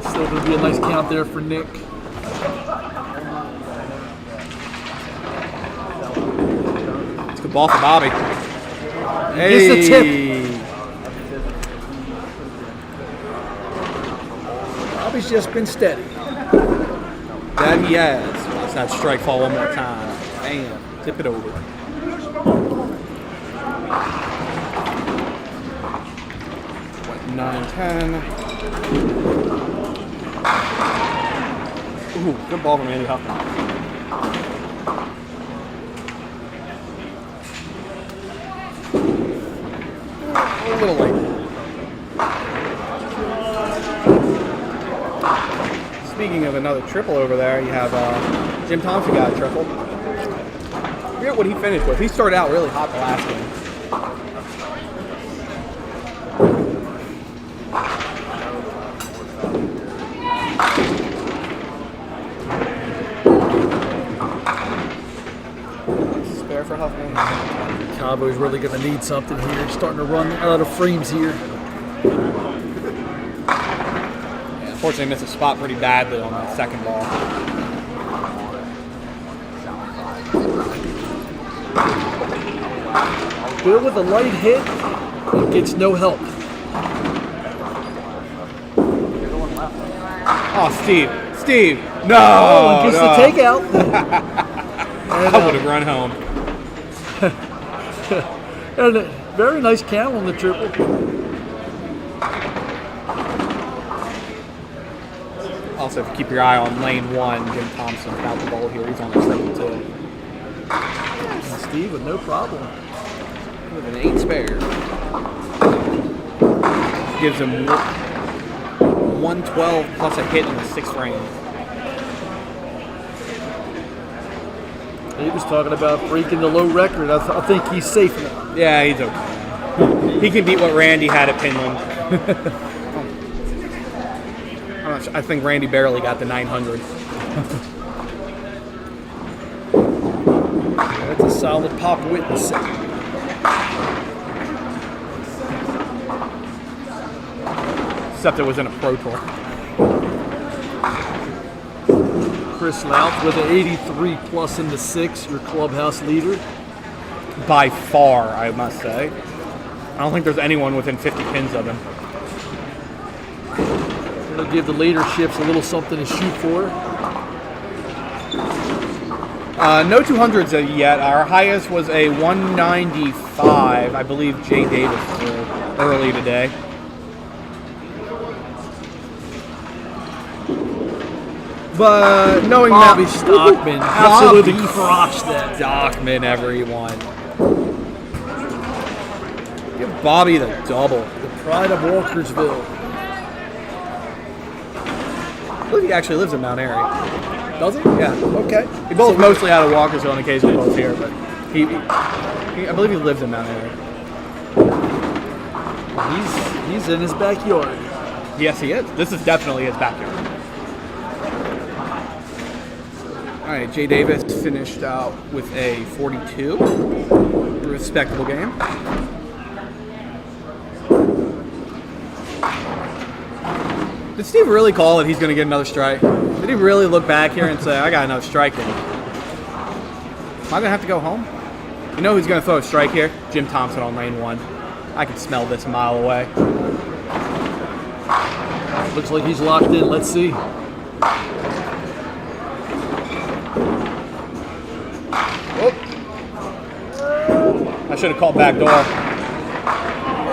Still going to be a nice count there for Nick. It's a good ball for Bobby. Gets the tip. Bobby's just been steady. That he has. Watch that strike fall one more time. Bam. Tip it over. What, 9-10. Ooh, good ball from Andy Huffman. A little late. Speaking of another triple over there, you have Jim Thompson got a triple. I forget what he finished with. He started out really hot the last game. Spare for Huffman. Cabo's really going to need something here. He's starting to run out of frames here. Unfortunately, missed a spot pretty badly on that second ball. Bill with a light hit and gets no help. Oh, Steve, no! Oh, gets no. the takeout. I would have run home. And a very nice count on the triple. Also, if you keep your eye on lane 1, Jim Thompson without the ball here. He's on the triple too. And Steve with no problem. With an 8 spare. Gives him 112 plus a hit in the 6th frame. He was talking about breaking the low record. I think he's safe now. Yeah, he's okay. He can beat what Randy had at Pinland. I think Randy barely got the 900. That's a solid pop witness. Except it was in a Pro Tour. Chris Louth with an 83 plus in the 6, your clubhouse leader. By far, I must say. I don't think there's anyone within 50 pins of him. It'll give the leaderships a little something to shoot for. No 200s yet. Our highest was a 195. I believe Jay Davis did early today. But knowing Bobby that, Stockman absolutely crushed that. Stockman, everyone. Give Bobby the double. The pride of Walkersville. I believe he actually lives in Mount Airy. Does he? Yeah. Okay. He both mostly out of Walkersville and occasionally both here, but I believe he lives in Mount Airy. He's in his backyard. Yes, he is. This is definitely his backyard. All right, Jay Davis finished out with a 42. Respectable game. Did Steve really call it he's going to get another strike? Did he really look back here and say, I got another strike in? Am I going to have to go home? You know who's going to throw a strike here? Jim Thompson on lane 1. I can smell this a mile away. Looks like he's locked in. Let's see. I should have called back door.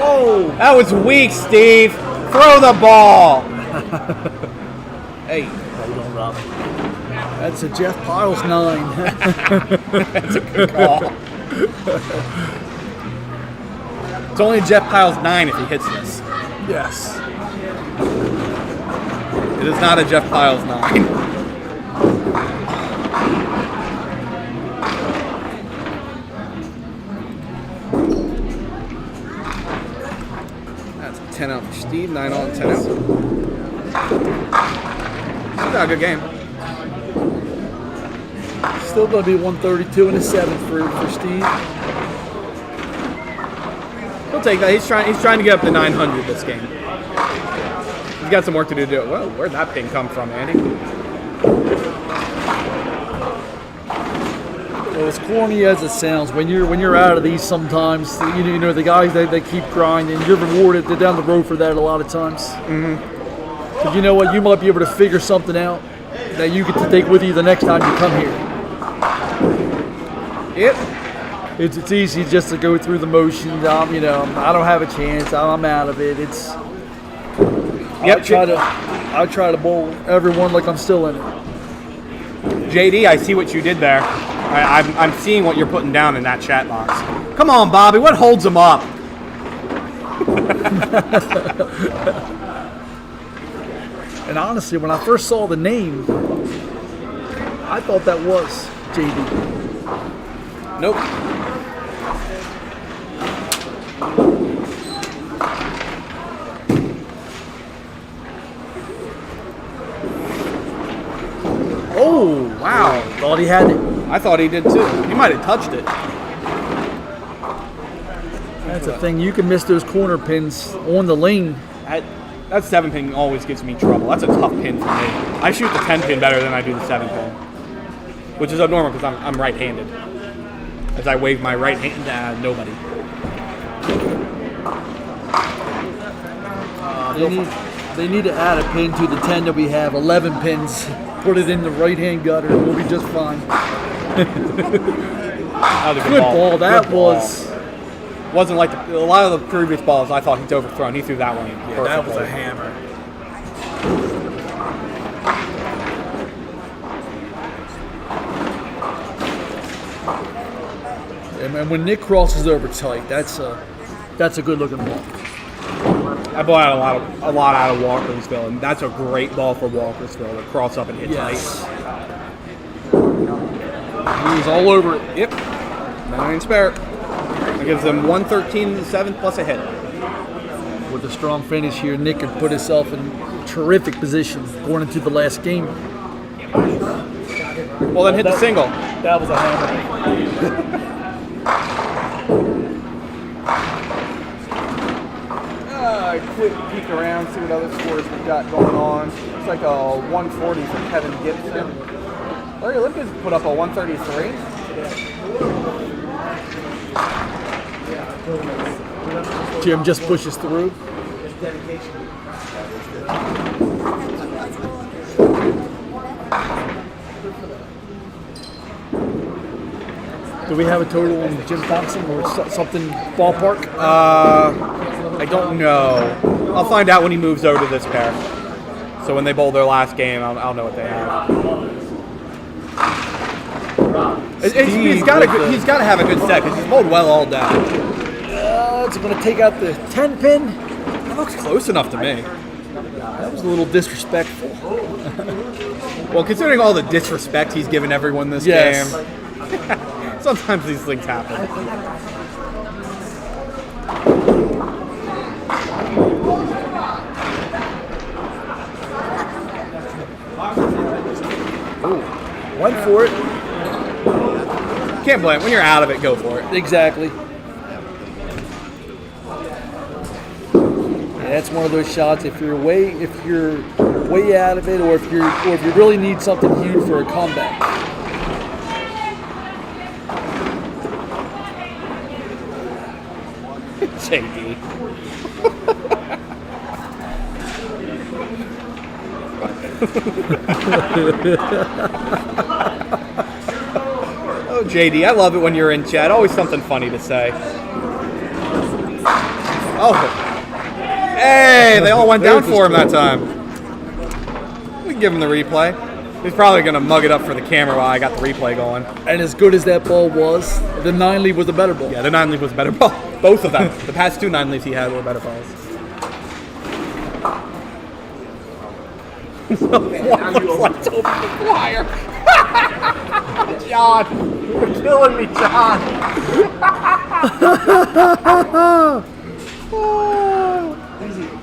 Oh, that was weak, Steve. Throw the ball. Hey. How you doing, Rob? That's a Jeff Piles 9. That's a good call. It's only a Jeff Piles 9 if he hits this. Yes. It is not a Jeff Piles 9. That's a 10 out for Steve, 9 on, 10 out. Still got a good game. Still going to be 132 and a 7 for Steve. He'll take that. He's trying to get up to 900 this game. He's got some work to do to do it. Well, where'd that ping come from, Andy? Well, as corny as it sounds, when you're out of these, sometimes you know the guys they keep grinding. You're rewarded down the road for that a lot of times. Because you know what, you might be able to figure something out that you get to take with you the next time you come here. Yep. It's easy just to go through the motions. I don't have a chance. I'm out of it. I try to bowl everyone like I'm still in it. JD, I see what you did there. I'm seeing what you're putting down in that chat box. Come on, Bobby. What holds him up? And honestly, when I first saw the name, I thought that was JD. Nope. Oh, wow. Thought he had it. I thought he did too. He might have touched it. That's the thing. You can miss those corner pins on the lane. That 7 pin always gives me trouble. That's a tough pin for me. I shoot the 10 pin better than I do the 7 pin, which is abnormal because I'm right-handed. As I wave my right hand to nobody. They need to add a pin to the 10 that we have. 11 pins. Put it in the right-hand gutter. We'll be just fine. That was a Good ball. That Good ball. wasn't like a lot of the previous balls I thought he's overthrown. He threw that one. Yeah, that was a hammer. And when Nick crosses over tight, that's a good looking ball. I bought a lot out of Walkersville, and that's a great ball for Walkersville to cross up and hit Yes. tight. He was all over it. Yep. 9 spare. That gives them 113 in the 7th plus a hit. With a strong finish here, Nick could put himself in terrific position going into the last game. Well, then hit the single. That was a hammer. Quick peek around, see what other scores we've got going on. It's like a 140 for Kevin Gibson. Larry Lipkins put up a 133. Jim just pushes through. Do we have a total on Jim Thompson or something ballpark? I don't know. I'll find out when he moves over to this pair. So when they bowl their last game, I'll know what they have. He's got to have a good set because he's bowled well all day. It's going to take out the 10 pin. That looks close enough to me. That was a little disrespectful. Well, considering all the disrespect he's given everyone this Yes. game, sometimes these things happen. Went for it. Can't blame it. When you're out of it, go for it. Exactly. Yeah, that's one of those shots. If you're way out of it, or if you really need something huge for a comeback. JD. Oh, JD, I love it when you're in chat. Always something funny to say. Oh. Hey, they all went down for him that time. We can give him the replay. He's probably going to mug it up for the camera while I got the replay going. And as good as that ball was, the 9 lead was a better ball. Yeah, the 9 leaf was a better ball. Both of them. The past 2 9 leaves he had were better balls. One looks like Toby McGuire. John, you're killing me, John.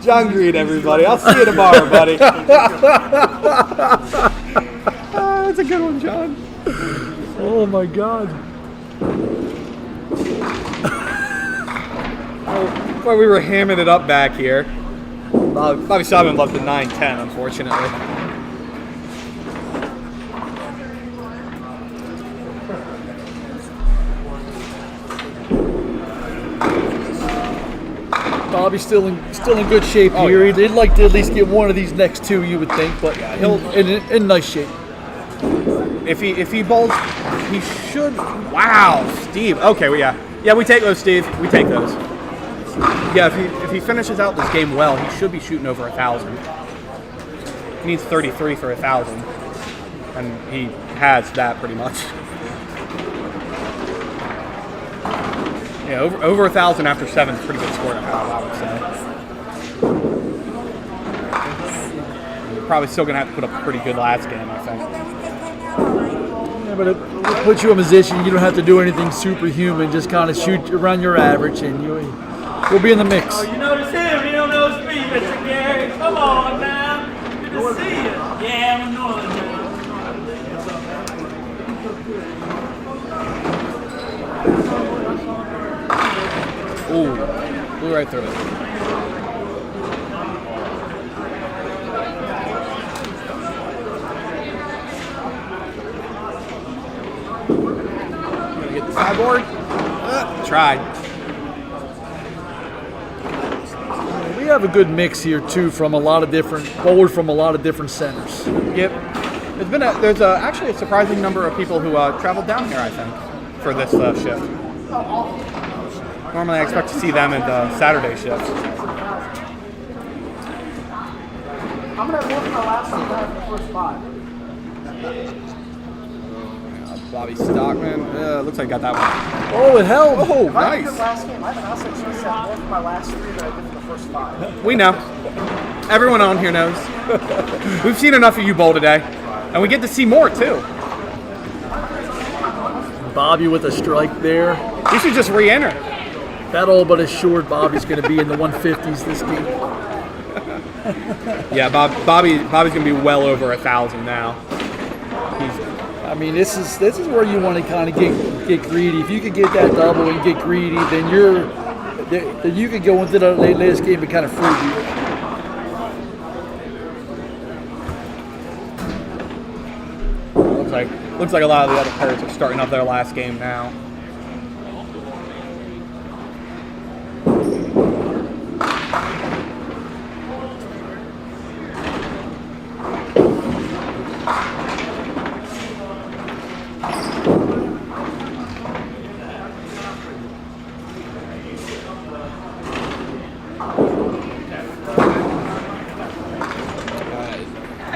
John Green, everybody. I'll see you tomorrow, buddy. That's a good one, John. Oh my God. Well, we were hamming it up back here. Bobby Simon loved the 9-10, unfortunately. Bobby's still in good shape here. Yeah. He'd like to at least get one of these next 2, you would think, but he'll in nice shape. If he bowls, he should. Wow, Steve. Okay, well, yeah, we take those, Steve. We take those. Yeah, if he finishes out this game well, he should be shooting over 1,000. He needs 33 for 1,000, and he has that pretty much. Yeah, over 1,000 after 7 is a pretty good score to have, I would say. You're probably still gonna have to put up a pretty good last game, I think. Yeah, but it puts you in a position you don't have to do anything superhuman. Just kind of shoot around your average, and you'll be in the mix. Oh, you notice him, you don't notice me, Mr. Gary. Come on now. Good to see you. Yeah, I'm a Northern man. Ooh, blew right through it. Gonna get the sideboard. Tried. We have a good mix here too, from a lot of different bowlers from a lot of different centers. Yep. There's actually a surprising number of people who traveled down here, I think, for this shift. Normally I expect to see them at the Saturday shift. I'm gonna have more than my last two than the first 5. Bobby Stockman. Looks like I got that one. Oh, it held. Oh, If I had a nice. good last game, I have an outside chance to have more than my last 3 than I did in the first 5. We know. Everyone on here knows. We've seen enough of you bowl today, and we get to see more too. Bobby with a strike there. You should just re-enter. That all but assured Bobby's going to be in the 150s this game. Yeah, Bobby's gonna be well over 1,000 now. I mean, this is where you want to kind of get greedy. If you could get that double and get greedy, then you could go into the latest game and kind of freebie. Looks like a lot of the other players are starting up their last game now.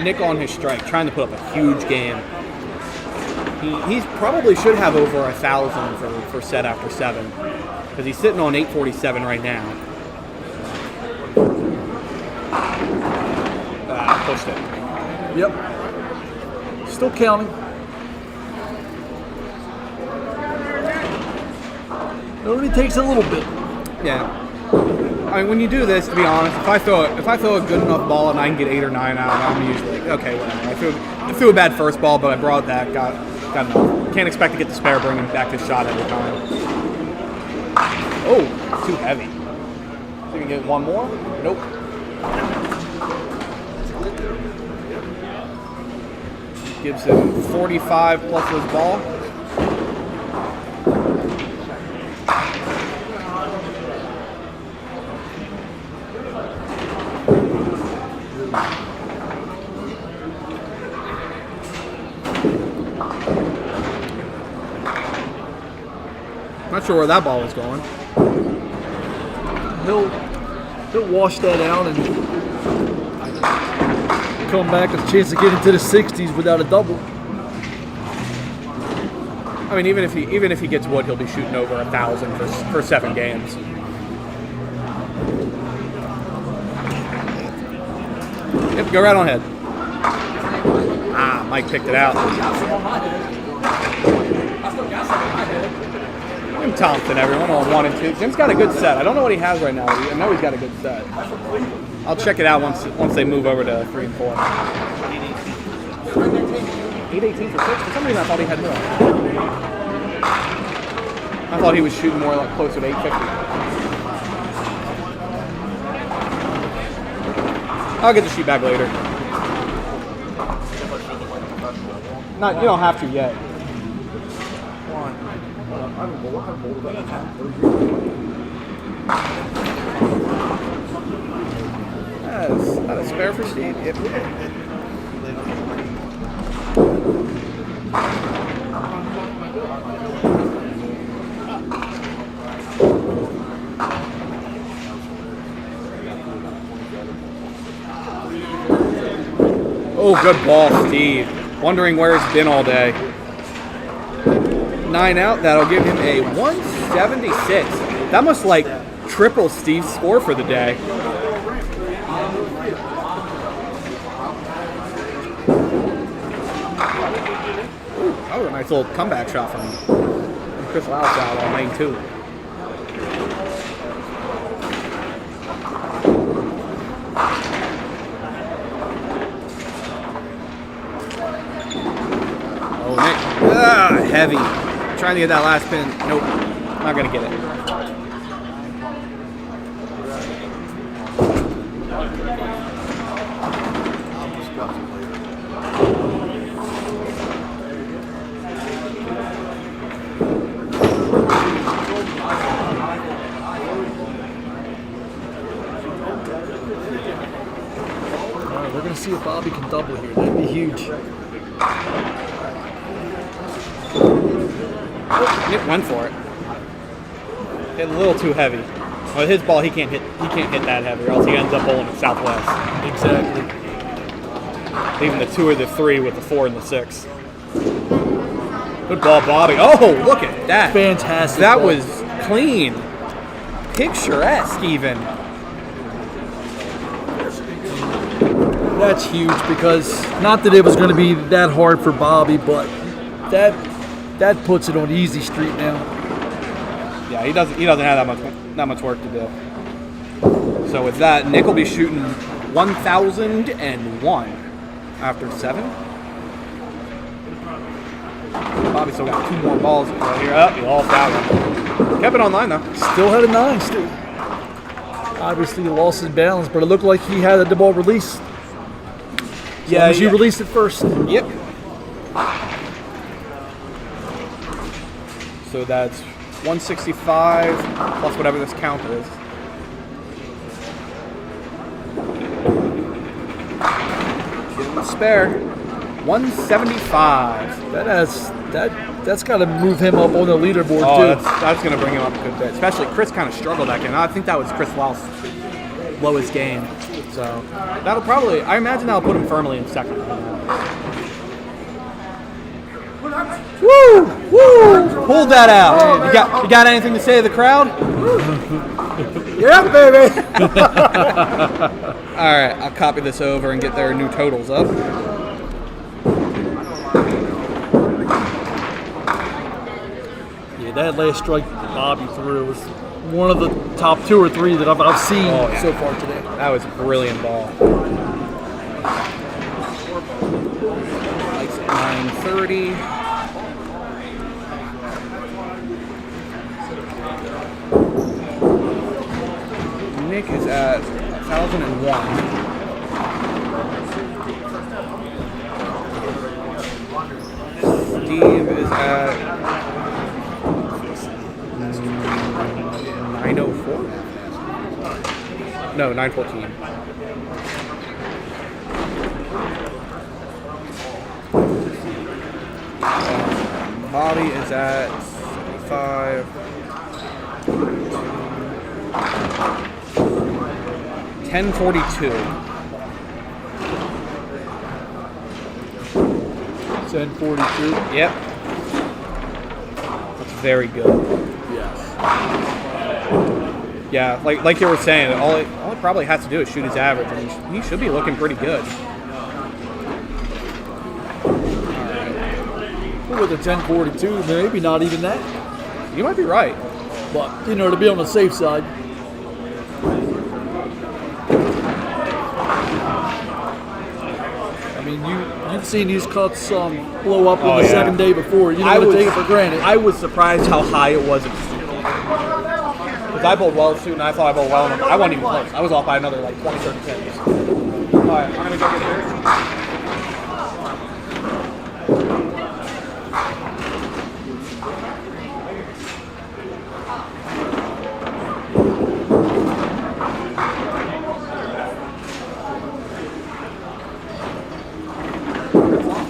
Nick on his strike, trying to put up a huge game. He probably should have over 1,000 for set after 7, because he's sitting on 847 right now. Pushed it. Yep. Still counting. It only takes a little bit. Yeah. I mean, when you do this, to be honest, if I throw a good enough ball and I can get 8 or 9 out, I'm usually like, okay, whatever. I threw a bad first ball, but I brought that, got enough. Can't expect to get the spare, bringing back this shot every time. Oh, too heavy. So you can get one more? Nope. Gives him 45 plus his ball. Not sure where that ball was going. He'll wash that out and come back with a chance to get into the 60s without a double. I mean, even if he gets wood, he'll be shooting over 1,000 for 7 games. Yep, go right on ahead. Ah, Mike picked it out. Jim Thompson, everyone, on 1 and 2. Jim's got a good set. I don't know what he has right now. I know he's got a good set. I'll check it out once they move over to 3 and 4. 818 for 6. For some reason, I thought he had more. I thought he was shooting more like closer to 850. I'll get the sheet back later. Not, you don't have to yet. Is that a spare for Steve? Yep. Oh, good ball, Steve. Wondering where it's been all day. 9 out, that'll give him a 176. That must like triple Steve's score for the day. Ooh, that was a nice little comeback shot from Chris Lau's out on lane 2. Oh, Nick. Heavy. Trying to get that last pin. Nope. Not going to get it. We're going to see if Bobby can double here. That'd be huge. Nick went for it. Hit a little too heavy. Well, his ball he can't hit that heavy, or else he ends up bowling at Southwest. Exactly. Leaving the 2 or the 3 with the 4 and the 6. Good ball, Bobby. Oh, look at that. Fantastic. That ball. was clean. Picturesque, even. That's huge because not that it was going to be that hard for Bobby, but that puts it on easy street now. Yeah, he doesn't have that much work to do. So with that, Nick will be shooting 1,001 after 7. Bobby still got 2 more balls right here. Oh, he lost that one. Kept it online though. Still had a 9. Still, obviously, he lost his balance, but it looked like he had the ball released. Yeah, he released it first. Yep. So that's 165 plus whatever this count is. Give him a spare. 175. That's got to move him up on the leaderboard too. That's going to bring him up a good bit. Especially Chris kind of struggled that game. I think that was Chris Louse's lowest game. So that'll probably, I imagine that'll put him firmly in second. Woo! Woo! Pulled that out. You got anything to say to the crowd? Yeah, baby. All right, I'll copy this over and get their new totals up. Yeah, that last strike Bobby threw was one of the top 2 or 3 that I've seen so far today. That was a brilliant ball. Lights at 9:30. Nick is at 1,001. Steve is at 904? No, 914. Bobby is at 75. 1042. 1042. Yep. That's very good. Yes. Yeah, like you were saying, all it probably has to do is shoot his average, and he should be looking pretty good. With a 1042, maybe not even that. You might be right. But, to be on the safe side. I mean, you've seen these cuts blow up on the second day before. You don't want to take it for granted. I was surprised how high it was at Stu. Because I bowled well at Stu, and I thought I bowled well enough. I wasn't even close. I was off by another 20, 30 pins. All right, I'm going to go get here.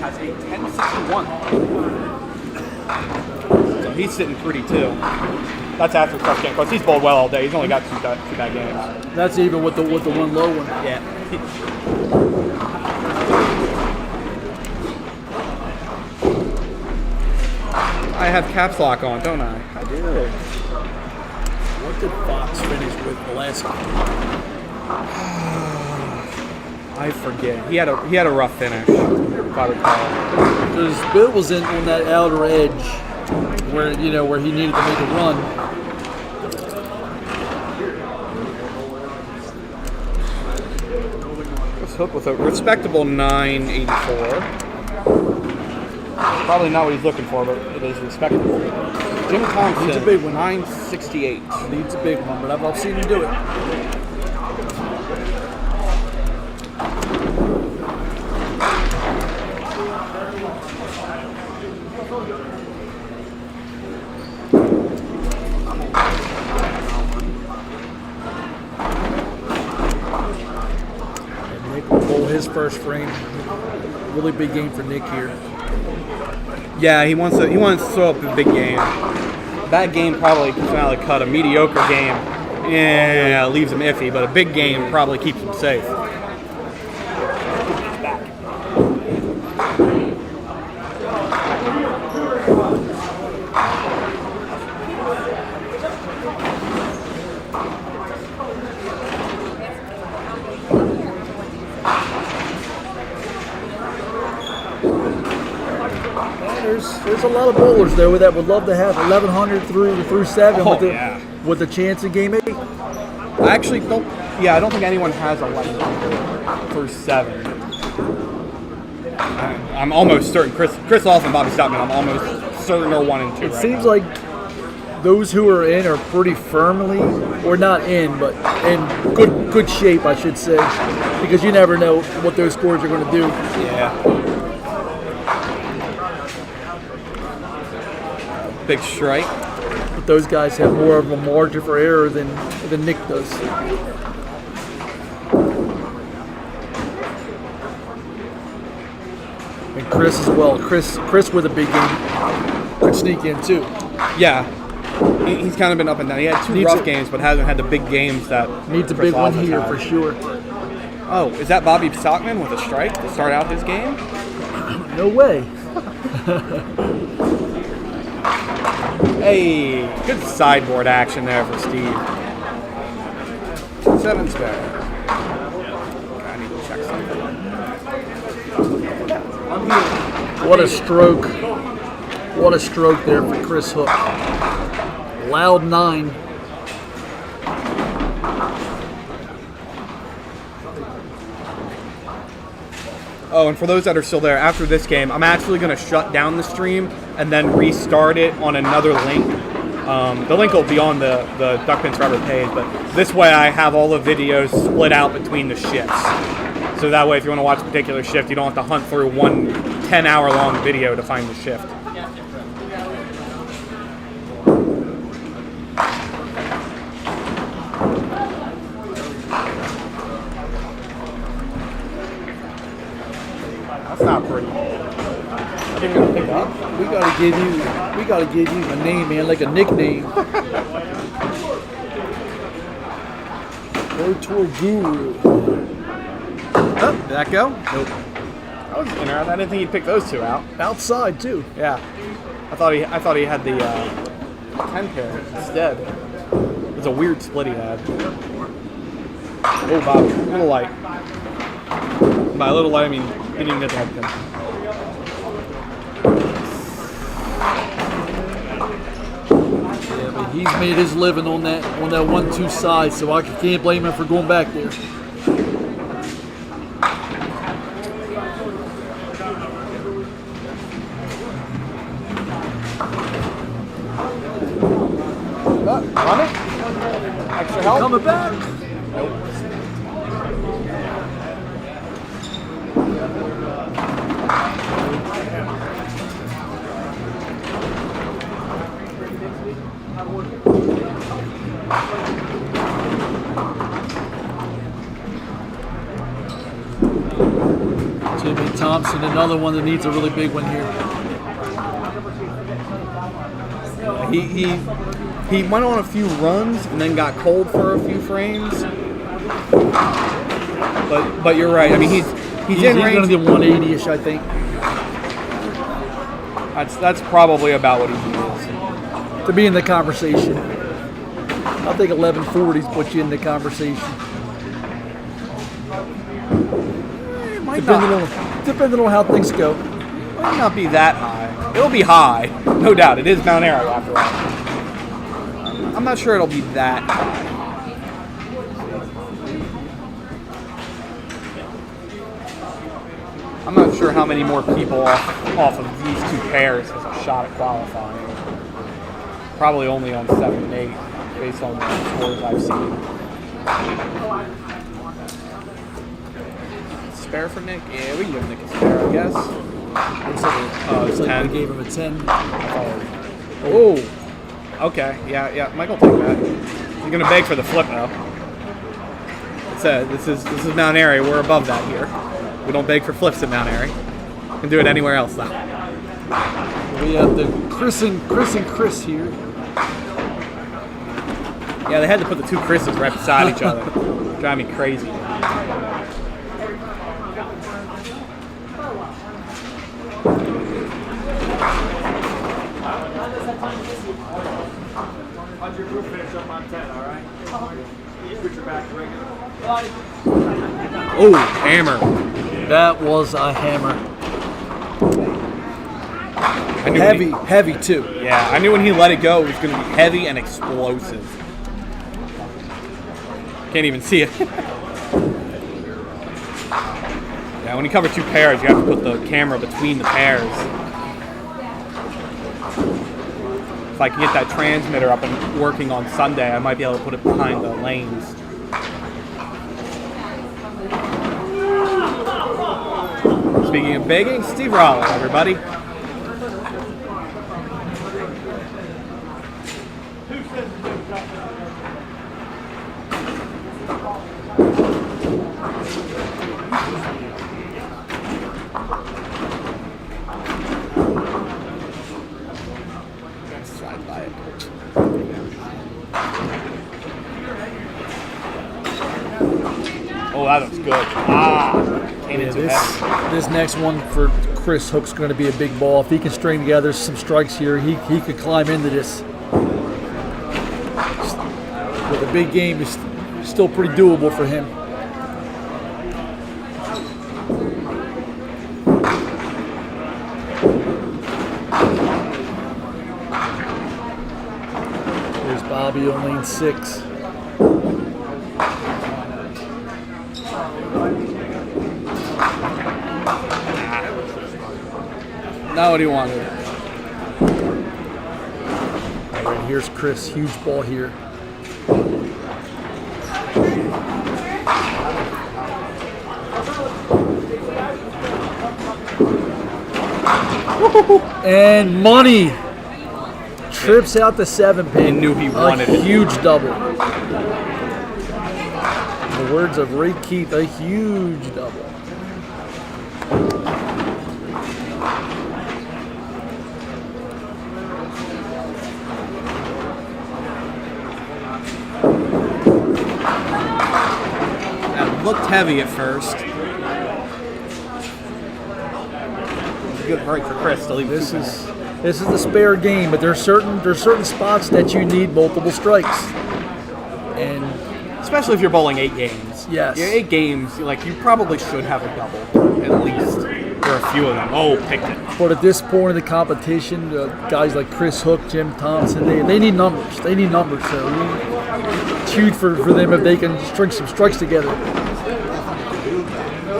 Has a 1061. So he's sitting pretty too. That's after the tough game. Of course, he's bowled well all day. He's only got two bad games. That's even with the one low one. Yeah. I have caps lock on, don't I? I do. What did Fox finish with the last game? I forget. He had a rough finish, if I recall. Because Bill was in on that outer edge where where he needed to make a run. Let's hook with a respectable 984. Probably not what he's looking for, but it is respectable. Jim Thompson, Needs a big one. 968. Needs a big one, but I've seen him do it. Nick will bowl his first frame. Really big game for Nick here. Yeah, he wants to throw up a big game. That game probably keeps him out of the cut. A mediocre game, leaves him iffy. But a big game probably keeps him safe. There's a lot of bowlers though that would love to have 1100 through 7 Oh, with the yeah. with the chance in game 8. I actually don't. Yeah, I don't think anyone has 11 through 7. I'm almost certain. Chris Lawson and Bobby Stockman, I'm almost certain are 1 and 2. It seems like those who are in are pretty firmly, or not in, but in good shape, I should say, because you never know what those scores are going to do. Yeah. Big strike. But those guys have more of a margin for error than Nick does. And Chris as well. Chris with a big game could sneak in too. Yeah. He's kind of been up and down. He had 2 rough games, but hasn't had the big games that Needs a Chris big one Lawson's here had. for sure. Oh, is that Bobby Stockman with a strike to start out his game? No way. Hey, good sideboard action there for Steve. 7 spare. I need to check something. What a stroke. What a stroke there for Chris Hook. Loud 9. Oh, and for those that are still there, after this game, I'm actually going to shut down the stream and then restart it on another link. The link will be on the Duckpins Forever page, but this way I have all the videos split out between the shifts. So that way, if you want to watch a particular shift, you don't have to hunt through one 10-hour-long video to find the shift. That's not pretty. I think we're gonna pick up. We gotta give you a name, man, like a nickname. Pro Tour Guru. Oh, did that go? Nope. That was interesting. I didn't think he'd pick those 2 out. Outside too. Yeah. I thought he had the 10 pair instead. It was a weird split he had. Oh, Bob, a little light. By a little light, I mean he didn't get the head pin. Yeah, but he's made his living on that 1-2 side, so I can't blame him for going back there. Run it? Extra help? Coming back. Nope. Jimmy Thompson, another one that needs a really big one here. He went on a few runs and then got cold for a few frames. But you're right. I mean he's in range. He's going to get 180-ish, I think. That's probably about what he needs. To be in the conversation. I think 1140s put you in the conversation. Depending on how things go. Might not be that high. It'll be high, no doubt. It is Mount Airy after all. I'm not sure it'll be that high. I'm not sure how many more people off of these 2 pairs has a shot at qualifying. Probably only on 7 and 8, based on the scores I've seen. Spare for Nick? Yeah, we can give Nick a spare, I guess. Looks like 10. we gave him a 10. Oh, okay, yeah. Michael take that. He's gonna beg for the flip though. This is Mount Airy. We're above that here. We don't beg for flips at Mount Airy. We can do it anywhere else though. We have the Chris and Chris here. Yeah, they had to put the 2 Chris's right beside each other. Drive me crazy. How'd your group finish up on 10, all right? Switch your back to regular. Oh, hammer. That was a hammer. I knew Heavy too. Yeah, I knew when he let it go, it was going to be heavy and explosive. Can't even see it. Yeah, when you cover 2 pairs, you have to put the camera between the pairs. If I can get that transmitter up and working on Sunday, I might be able to put it behind the lanes. Speaking of begging, Steve Rowley, everybody. Slide by it. Oh, that looks good. Came in too heavy. This next one for Chris Hook's going to be a big ball. If he can string together some strikes here, he could climb into this. But the big game is still pretty doable for him. Here's Bobby on lane 6. Not what he wanted. All right, here's Chris. Huge ball here. And money. Trips out the 7-pin. He knew he wanted a it. huge double. In the words of Ray Keith, a huge double. That looked heavy at first. It's a good break for Chris to leave This is the spare game, but there's certain spots that you need multiple strikes. And especially if you're bowling 8 games. Yes. Yeah, 8 games, like you probably should have a double, at least. There are a few of them. Oh, picked it. but at this point in the competition, guys like Chris Hook, Jim Thompson, they need numbers. They need numbers. So it's huge for them if they can string some strikes together.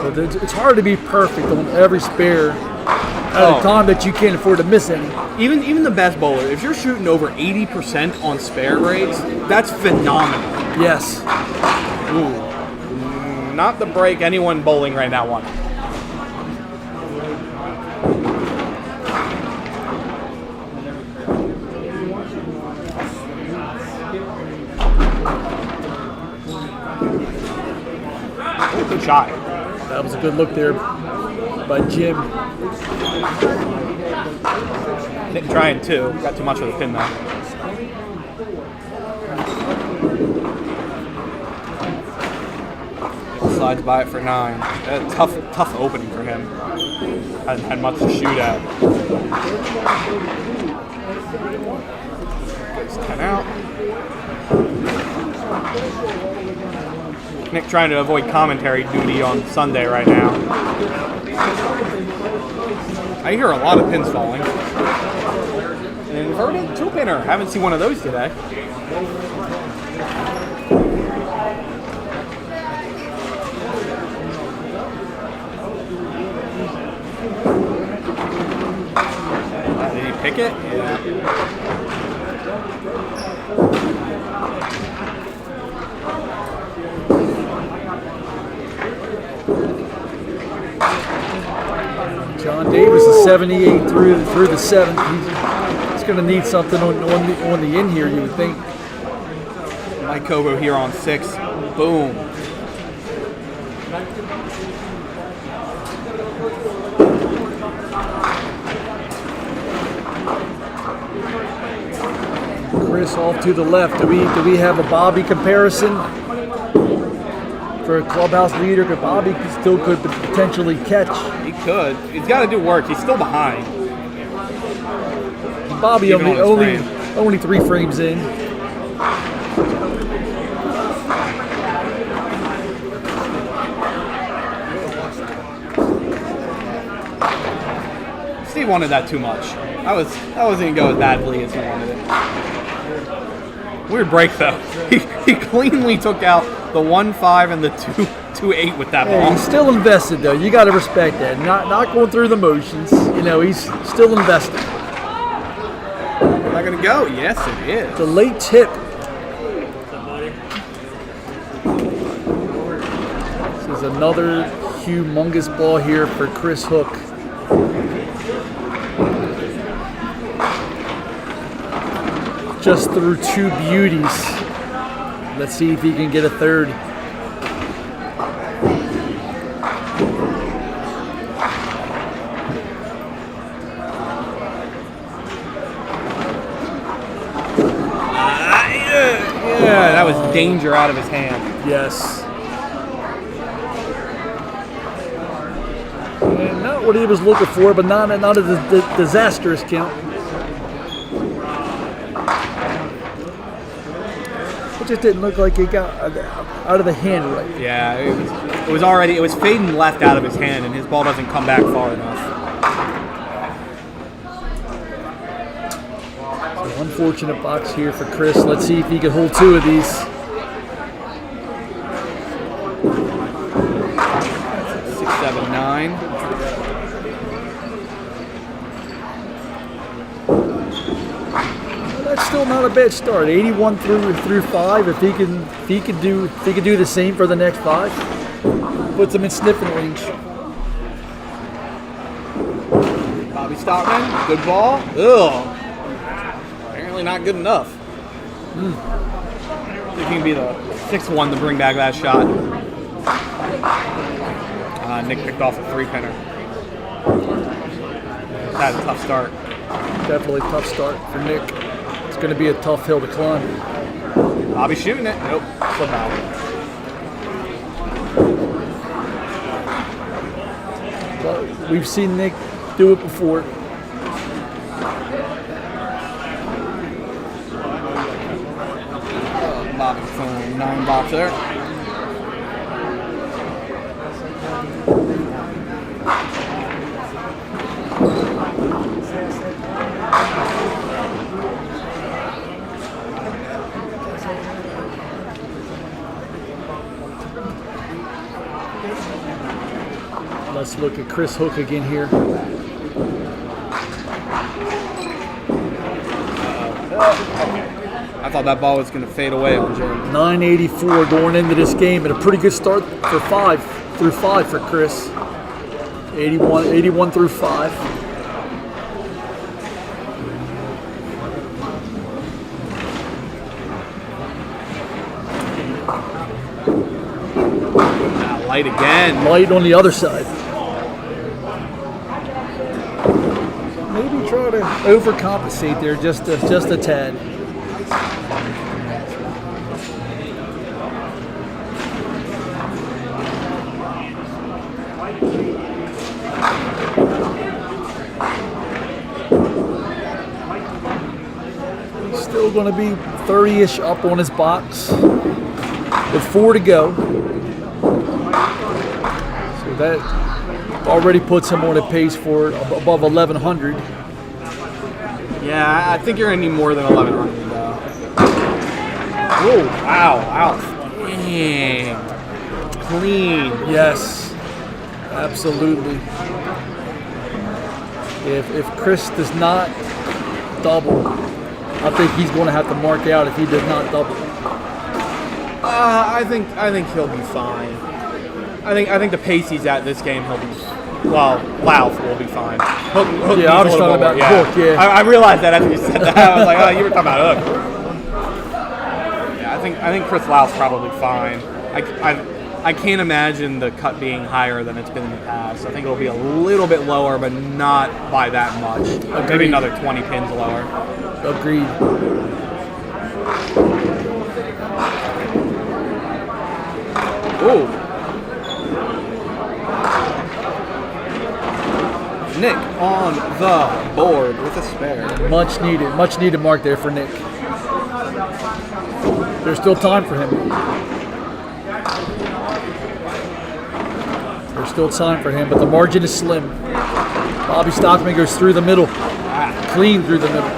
But it's hard to be perfect on every spare at a time that you can't afford to miss any. Even the best bowler, if you're shooting over 80% on spare rates, that's phenomenal. Yes. Ooh. Not the break anyone bowling right now wants. Good shot. That was a good look there by Jim. Didn't try it too. Got too much of the pin though. Slides by it for 9. Tough opening for him. Hasn't had much to shoot at. Gets 10 out. Nick trying to avoid commentary duty on Sunday right now. I hear a lot of pins falling. An inverted 2-pinner. Haven't seen one of those today. Did he pick it? Yeah. John Davis is 78 through the 7th. He's going to need something on the in here, you would think. Mike Kogo here on 6. Boom. Chris off to the left. Do we have a Bobby comparison for a clubhouse leader? Because Bobby still could potentially catch. He could. He's got to do work. He's still behind. Bobby Even only 3 frames in. Steve wanted that too much. That wasn't going as badly as he wanted it. Weird break though. He cleanly took out the 1-5 and the 2-8 with that Hey, ball. he's still invested though. You got to respect that. Not going through the motions. You know, he's still invested. Not gonna go. Yes, it is. It's a late tip. This is another humongous ball here for Chris Hook. Just through two beauties. Let's see if he can get a third. Yeah, that was danger out of his hand. Yes. And not what he was looking for, but not a disastrous count. It just didn't look like it got out of the hand right. Yeah, it was fading left out of his hand, and his ball doesn't come back far enough. So unfortunate box here for Chris. Let's see if he can hold two of these. 6, 7, 9. That's still not a bad start. 81 through 5. If he could do the same for the next 5, puts him in sniffing range. Bobby Stockman, good ball. Ugh. Apparently not good enough. See if he can be the 6th one to bring back that shot. Nick picked off a 3-pinner. Had a tough start. Definitely tough start for Nick. It's going to be a tough hill to climb. Bobby shooting it. Nope. Flip out. But we've seen Nick do it before. Bobby from 9 box there. Let's look at Chris Hook again here. I thought that ball was going to fade away on Jordan. 984 going into this game, and a pretty good start for 5 through 5 for Chris. 81 through 5. Light again. Light on the other side. Maybe try to overcompensate there just a tad. He's still going to be 30-ish up on his box with 4 to go. So that already puts him on a pace for above 1,100. Yeah, I think you're going to need more than 1,100 though. Whoa, wow. Dang. Clean. Yes, absolutely. If Chris does not double, I think he's going to have to mark out if he does not double. I think he'll be fine. I think the pace he's at this game, he'll be. Well, Louth will be fine. Hook Yeah, I was talking about Hook. Yeah, I realized that after you said that. I was like, oh, you were talking about Hook. Yeah, I think Chris Louth's probably fine. I can't imagine the cut being higher than it's been in the past. I think it'll be a little bit lower, but not by that much. Agreed. Maybe another 20 pins lower. agreed. Ooh. Nick on the board with a spare. Much needed mark there for Nick. There's still time for him. There's still time for him, but the margin is slim. Bobby Stockman goes through the middle. clean through the middle.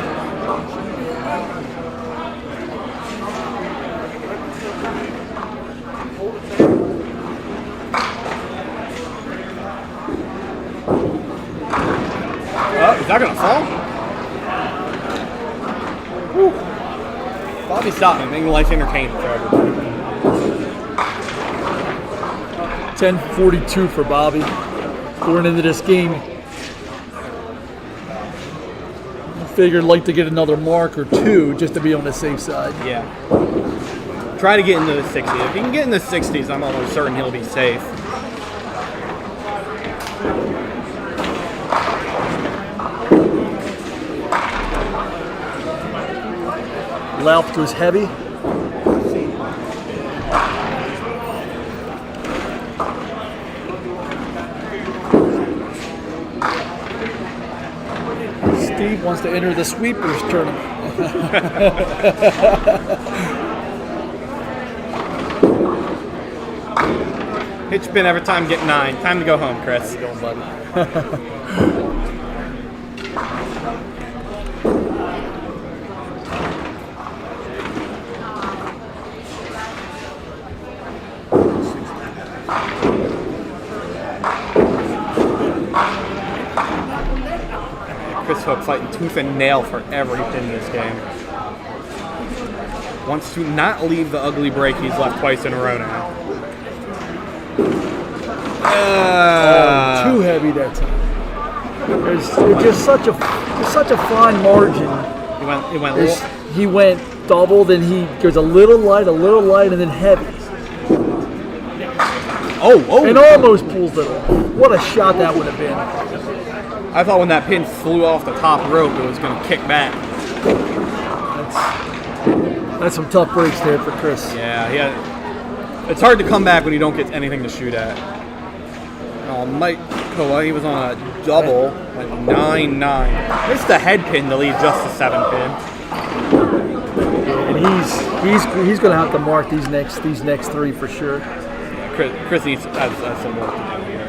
Is that gonna fall? Whew. Bobby Stockman making life entertaining for everybody. 10:42 for Bobby going into this game. Figured like to get another mark or two just to be on the safe side. Yeah. Try to get into the 60s. If he can get in the 60s, I'm almost certain he'll be safe. Louth goes heavy. Steve wants to enter the sweepers tournament. Hit spin every time, get 9. Time to go home, Chris. Going, buddy. Chris Hook fighting tooth and nail for everything in this game. Wants to not leave the ugly break he's left twice in a row now. Too heavy that time. There's just such a fine margin. He went double, then he goes a little light, and then heavy. Oh! And almost pulls it off. What a shot that would have been. I thought when that pin flew off the top rope, it was going to kick back. That's some tough breaks there for Chris. Yeah. It's hard to come back when you don't get anything to shoot at. Oh, Mike Koa, he was on a double at 9-9. Missed the head pin to leave just the 7 pin. And he's going to have to mark these next 3 for sure. Yeah, Chris needs has some work to do here.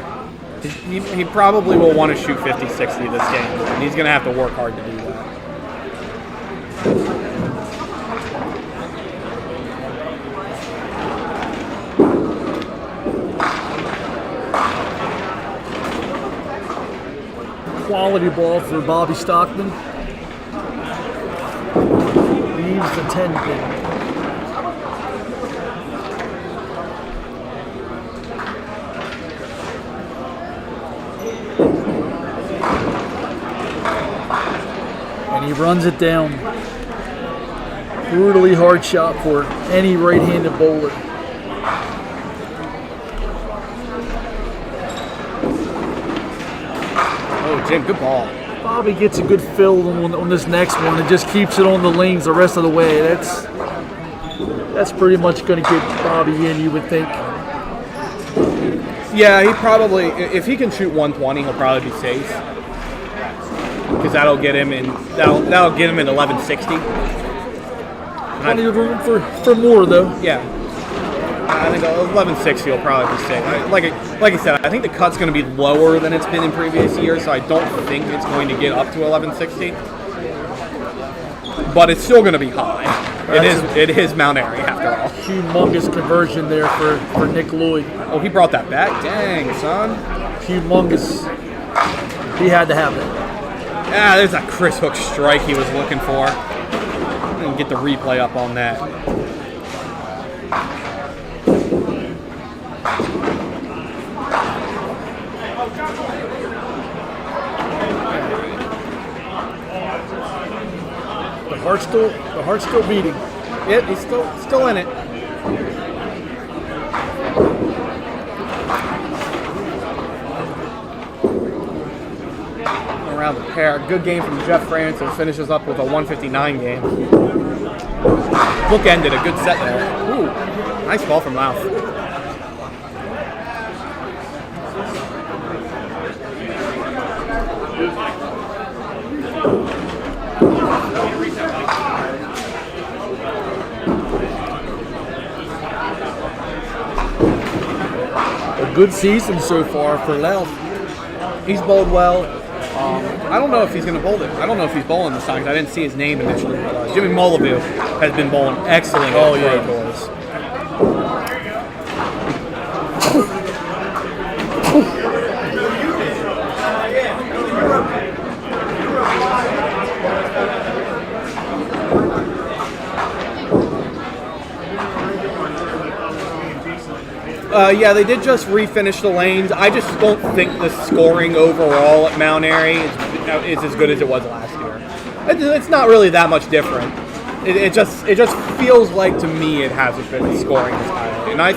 He probably will want to shoot 50-60 this game, and he's going to have to work hard to do that. Quality ball for Bobby Stockman. Leaves the 10 pin. And he runs it down. Brutally hard shot for any right-handed bowler. Oh, Jim, good ball. Bobby gets a good fill on this next one and just keeps it on the lanes the rest of the way. That's pretty much going to get Bobby in, you would think. Yeah, he probably, if he can shoot 120, he'll probably be safe. Because that'll get him in 1160. Plenty of room for more though. Yeah. I think 1160 will probably be safe. Like I said, I think the cut's going to be lower than it's been in previous years, so I don't think it's going to get up to 1160. But it's still going to be high. It is Mount Airy after all. Humongous conversion there for Nick Lloyd. Oh, he brought that back? Dang, son. Humongous. He had to have it. Ah, there's that Chris Hook strike he was looking for. And get the replay up on that. The heart's still beating. Yep, he's still in it. Around the pair. Good game from Jeff Francis. Finishes up with a 159 game. Bookended a good set there. Ooh, nice ball from Louth. A good season so far for Louth. He's bowled well. I don't know if he's going to bowl it. I don't know if he's bowling this time 'cause I didn't see his name initially. But, Jimmy Mullibu has been bowling excellent at Pro Tours. Yeah, they did just refinish the lanes. I just don't think the scoring overall at Mount Airy is as good as it was last year. It's not really that much different. It just feels like to me it hasn't been scoring as high. And I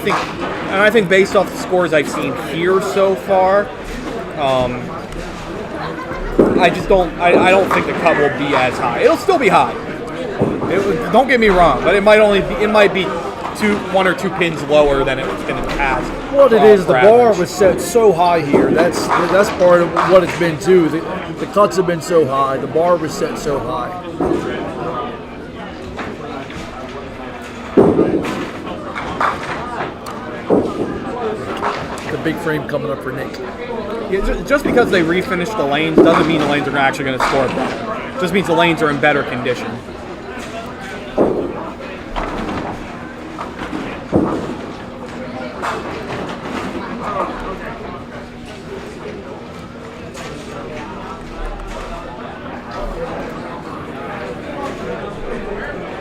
think based off the scores I've seen here so far, I don't think the cut will be as high. It'll still be high. Don't get me wrong, but it might be one or two pins lower than it's been in the past. What it is, the bar was set so high here. That's part of what it's been too. The cuts have been so high. The bar was set so high. The big frame coming up for Nick. Yeah, just because they refinished the lanes doesn't mean the lanes are actually going to score better. It just means the lanes are in better condition.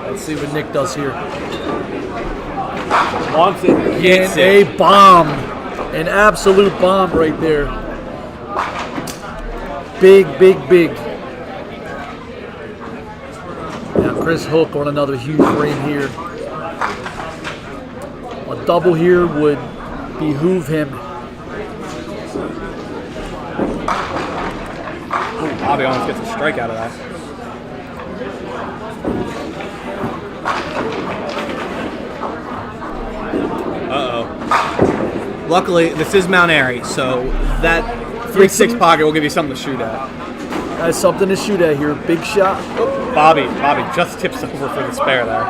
Let's see what Nick does here. Wants it, gets it. A bomb. An absolute bomb right there. Big, big, big. Now Chris Hook on another huge frame here. A double here would behoove him. Ooh, Bobby almost gets a strike out of that. Uh-oh. Luckily, this is Mount Airy, so that 3-6 pocket will give you something to shoot at. That's something to shoot at here. Big shot. Oh, Bobby just tips over for the spare there.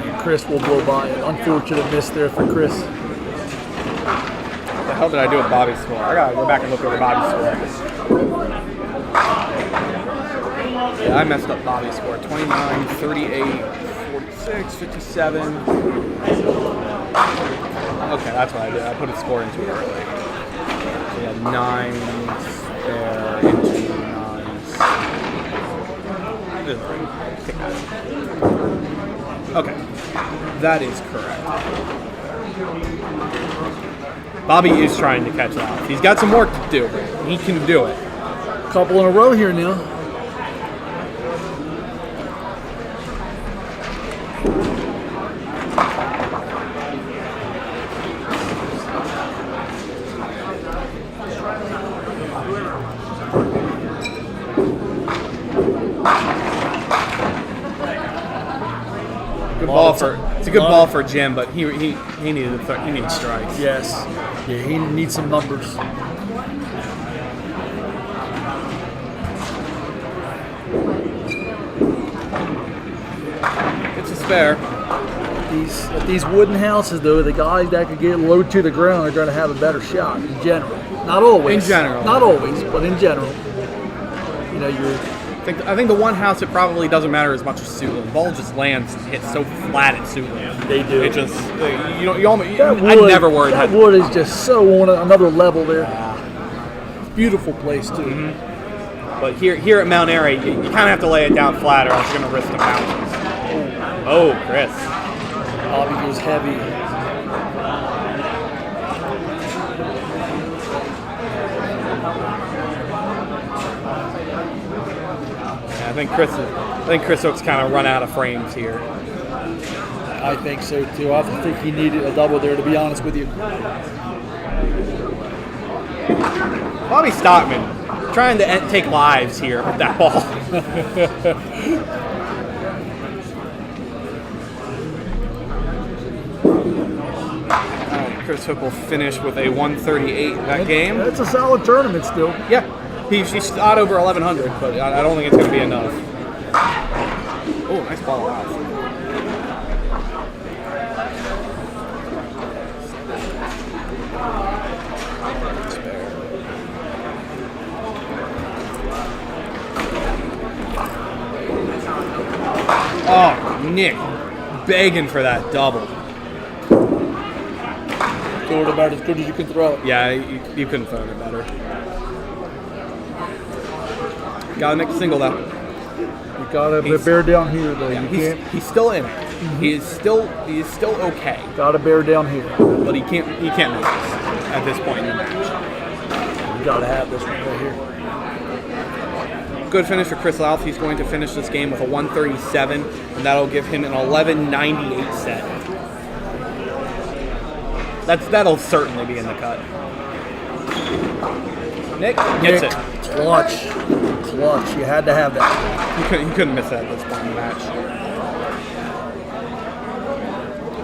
And Chris will blow by it. Unfortunate miss there for Chris. What the hell did I do with Bobby's score? I gotta go back and look over Bobby's score. Yeah, I messed up Bobby's score. 29, 38, 46, 57. Okay, that's what I did. I put a score into it early. So we had 9 there into 9. Okay, that is correct. Bobby is trying to catch up. He's got some work to do, but he can do it. Couple in a row here now. It's a good ball for Jim, but he needed strikes. Yes. Yeah, he needs some numbers. It's a spare. At these wooden houses, though, the guys that could get low to the ground are going to have a better shot in general. Not always. In general. Not always, but in general. You know, I think the one house it probably doesn't matter as much as Suitland. The ball just lands and hits so flat at Suitland. They do. It just I never worried. That wood is just so on another level there. Beautiful place too. Mm-hmm. But here at Mount Airy, you kind of have to lay it down flat, or else you're going to risk the bounces. Oh, Chris. Bobby goes heavy. I think Chris Hook's kind of run out of frames here. I think so too. I think he needed a double there, to be honest with you. Bobby Stockman trying to take lives here with that ball. Chris Hook will finish with a 138 that game. It's a solid tournament still. Yeah. He's shot over 1,100, but I don't think it's going to be enough. Oh, nice ball out. Oh, Nick, begging for that double. Throw it about as good as you can throw it. Yeah, you couldn't throw it better. Gotta make a single though. You gotta bear down here though. Yeah, You can't. he's still in it. He is still okay, Gotta bear down here. but he can't make this at this point in the match. You gotta have this one right here. Good finish for Chris Louth. He's going to finish this game with a 137, and that'll give him an 1198 set. That'll certainly be in the cut. Nick gets it. Clutch. You had to have that. You couldn't miss that at this point in the match.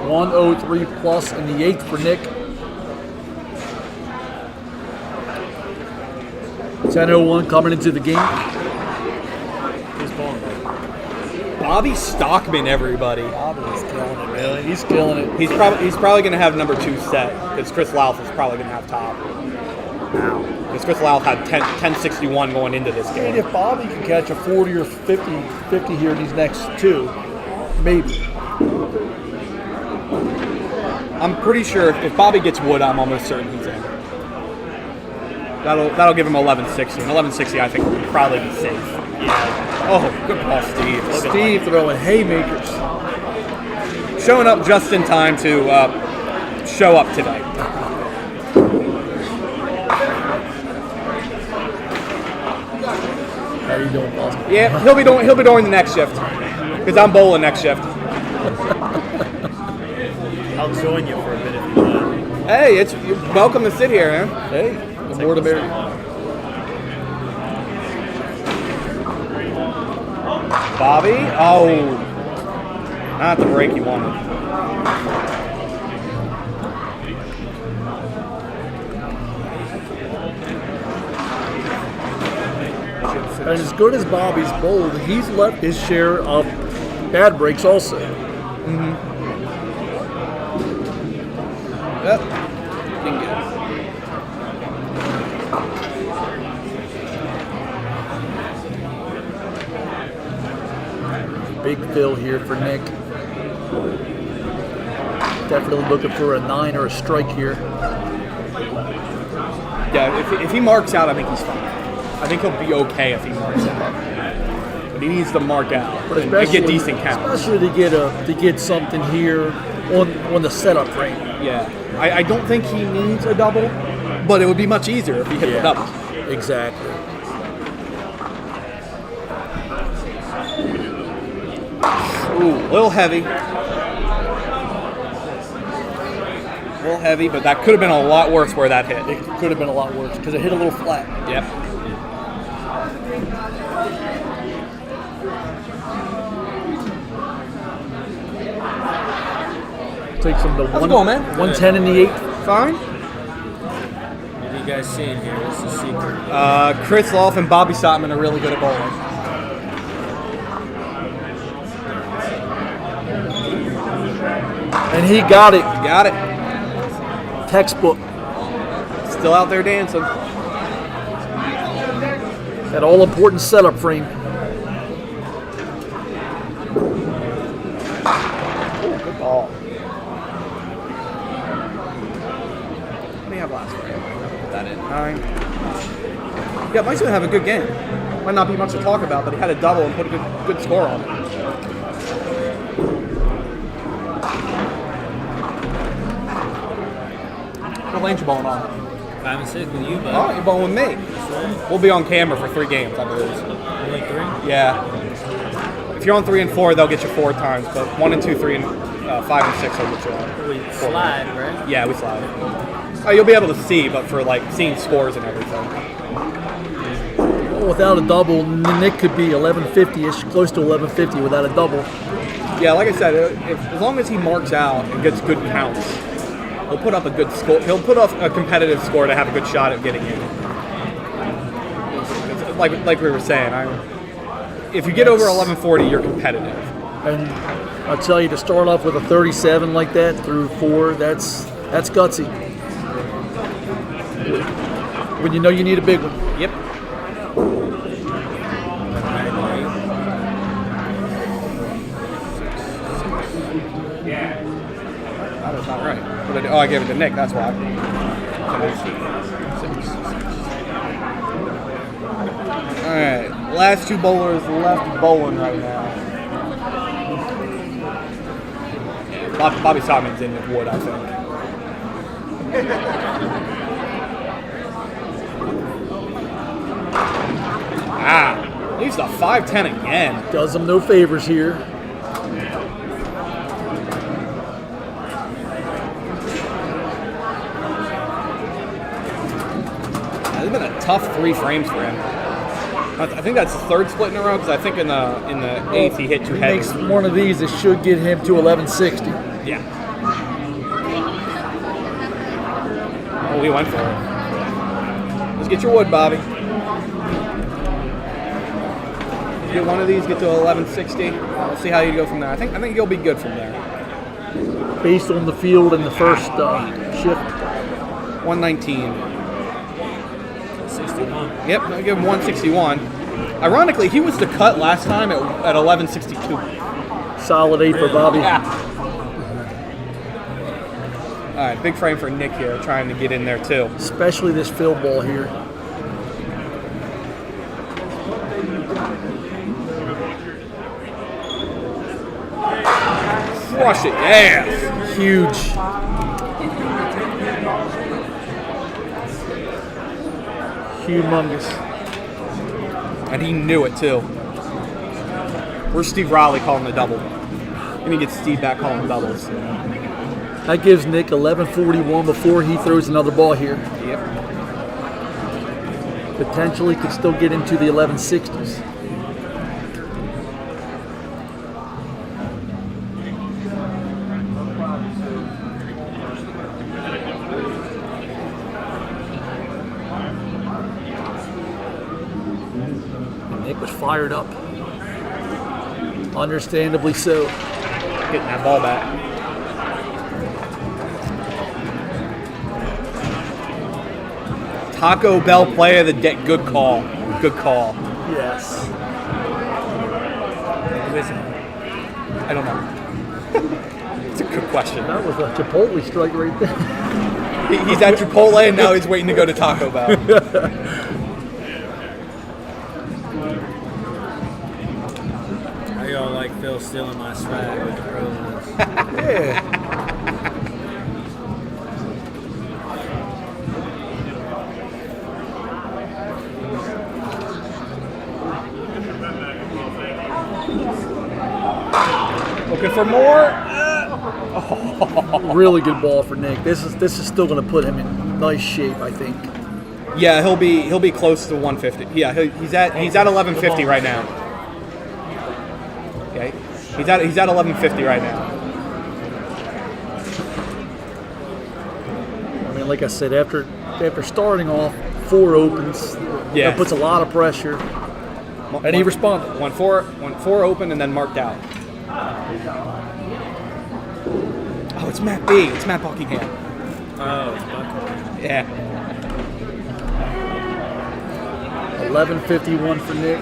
103 plus in the 8th for Nick. 10:01 coming into the game. Bobby Stockman, everybody. Bobby's killing it, really. He's killing it. He's probably going to have number 2 set because Chris Louth is probably going to have top. Because Chris Louth had 1061 going into this And game. if Bobby can catch a 40 or 50 here in these next 2, maybe. I'm pretty sure if Bobby gets wood, I'm almost certain he's in. That'll give him 1160. And 1160, I think, would probably be safe. Yeah. Oh, good ball, Steve. Steve throwing haymakers. Showing up just in time to show up tonight. How you doing, boss? Yeah, he'll be doing the next shift because I'm bowling next shift. I'll join you for a bit if you want. Hey, you're welcome to sit here, man. Hey, the more the merrier. Bobby, oh, not the break you wanted. And as good as Bobby's bowled, he's left his share of bad breaks also. Yep. Didn't get it. Big fill here for Nick. Definitely looking for a 9 or a strike here. Yeah, if he marks out, I think he's fine. I think he'll be okay if he marks out. But he needs to mark out and get decent counts. Especially to get something here on the setup frame. Yeah. I don't think he needs a double, but it would be much easier if he hit the double. Exactly. Ooh, a little heavy. A little heavy, but that could have been a lot worse where that hit. It could have been a lot worse because it hit a little flat. Yep. Takes him to How's it going, man? 110 in the 8th. Fine. What are you guys seeing here? What's the secret? Chris Loff and Bobby Stockman are really good at bowling. And he got it. Got it. Textbook. Still out there dancing. That all-important setup frame. Good ball. What do you have last frame? Put that in. 9. Yeah, Mike's gonna have a good game. Might not be much to talk about, but he had a double and put a good score on it. What lane's you bowling on? 5 and 6 with you, bud. Oh, you're bowling with me. We'll be on camera for 3 games, I believe. Only 3? Yeah. If you're on 3 and 4, they'll get you 4 times, but 1 and 2, 3, and 5 and 6 will get you on. We slide, right? Yeah, we slide. Oh, you'll be able to see, but for like seeing scores and everything. Well, without a double, Nick could be 1150-ish, close to 1150 without a double. Yeah, like I said, as long as he marks out and gets good counts, he'll put up a good score. He'll put up a competitive score to have a good shot at getting in. It's like we were saying, if you get over 1140, you're competitive. And I'll tell you, to start off with a 37 like that through 4, that's gutsy. When you know you need a big one. Yep. not right. What did I do? Oh, I gave it to Nick. That's why. All right, last two bowlers left bowling right now. Bobby Simon's in with Wood, I think. At least a 5-10 again. Does him no favors here. It's been a tough 3 frames for him. I think that's the 3rd split in a row because I think in the 8th he hit too heavy. Makes one of these, it should get him to 1160. Yeah. Oh, we went for it. Let's get your wood, Bobby. Get one of these, get to 1160. We'll see how you go from there. I think you'll be good from there. Based on the field and the first shift. 119. 61. Yep, I'll give him 161. Ironically, he was the cut last time at 1162. Solid 8 for Bobby. Yeah. All right, big frame for Nick here, trying to get in there too. Especially this field ball here. Crush it, yeah. Huge. Humongous. And he knew it too. Where's Steve Raleigh calling the double? Gonna get Steve back calling doubles. That gives Nick 1141 before he throws another ball here. Yep. Potentially could still get into the 1160s. Nick was fired up. Understandably so. Getting that ball back. Taco Bell play of the day. Good call. Good call. Yes. I don't know. It's a good question. That was a Chipotle strike right there. He's at Chipotle and now he's waiting to go to Taco Bell. I don't like Phil stealing my swag with the pros. Yeah. Looking for more? Really good ball for Nick. This is still going to put him in nice shape, I think. Yeah, he'll be close to 150. Yeah, he's at 1150 right now. Okay, he's at 1150 right now. I mean, like I said, after starting off 4 opens, Yeah. that puts a lot of pressure. And he responded. Went four open and then marked out. Oh, it's Matt B. It's Matt Buckingham. Oh, Yeah. 1151 for Nick.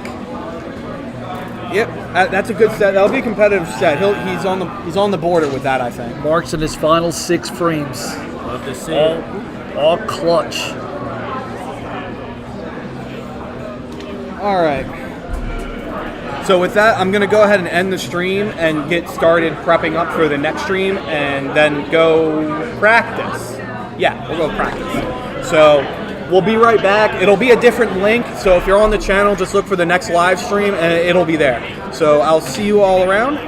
Yep, that's a good set. That'll be a competitive set. He's on the border with that, I think. Marks in his final 6 frames. love to see it. All clutch. All right. So with that, I'm going to go ahead and end the stream and get started prepping up for the next stream and then go practice. Yeah, we'll go practice. So we'll be right back. It'll be a different link. So if you're on the channel, just look for the next live stream and it'll be there. So I'll see you all around.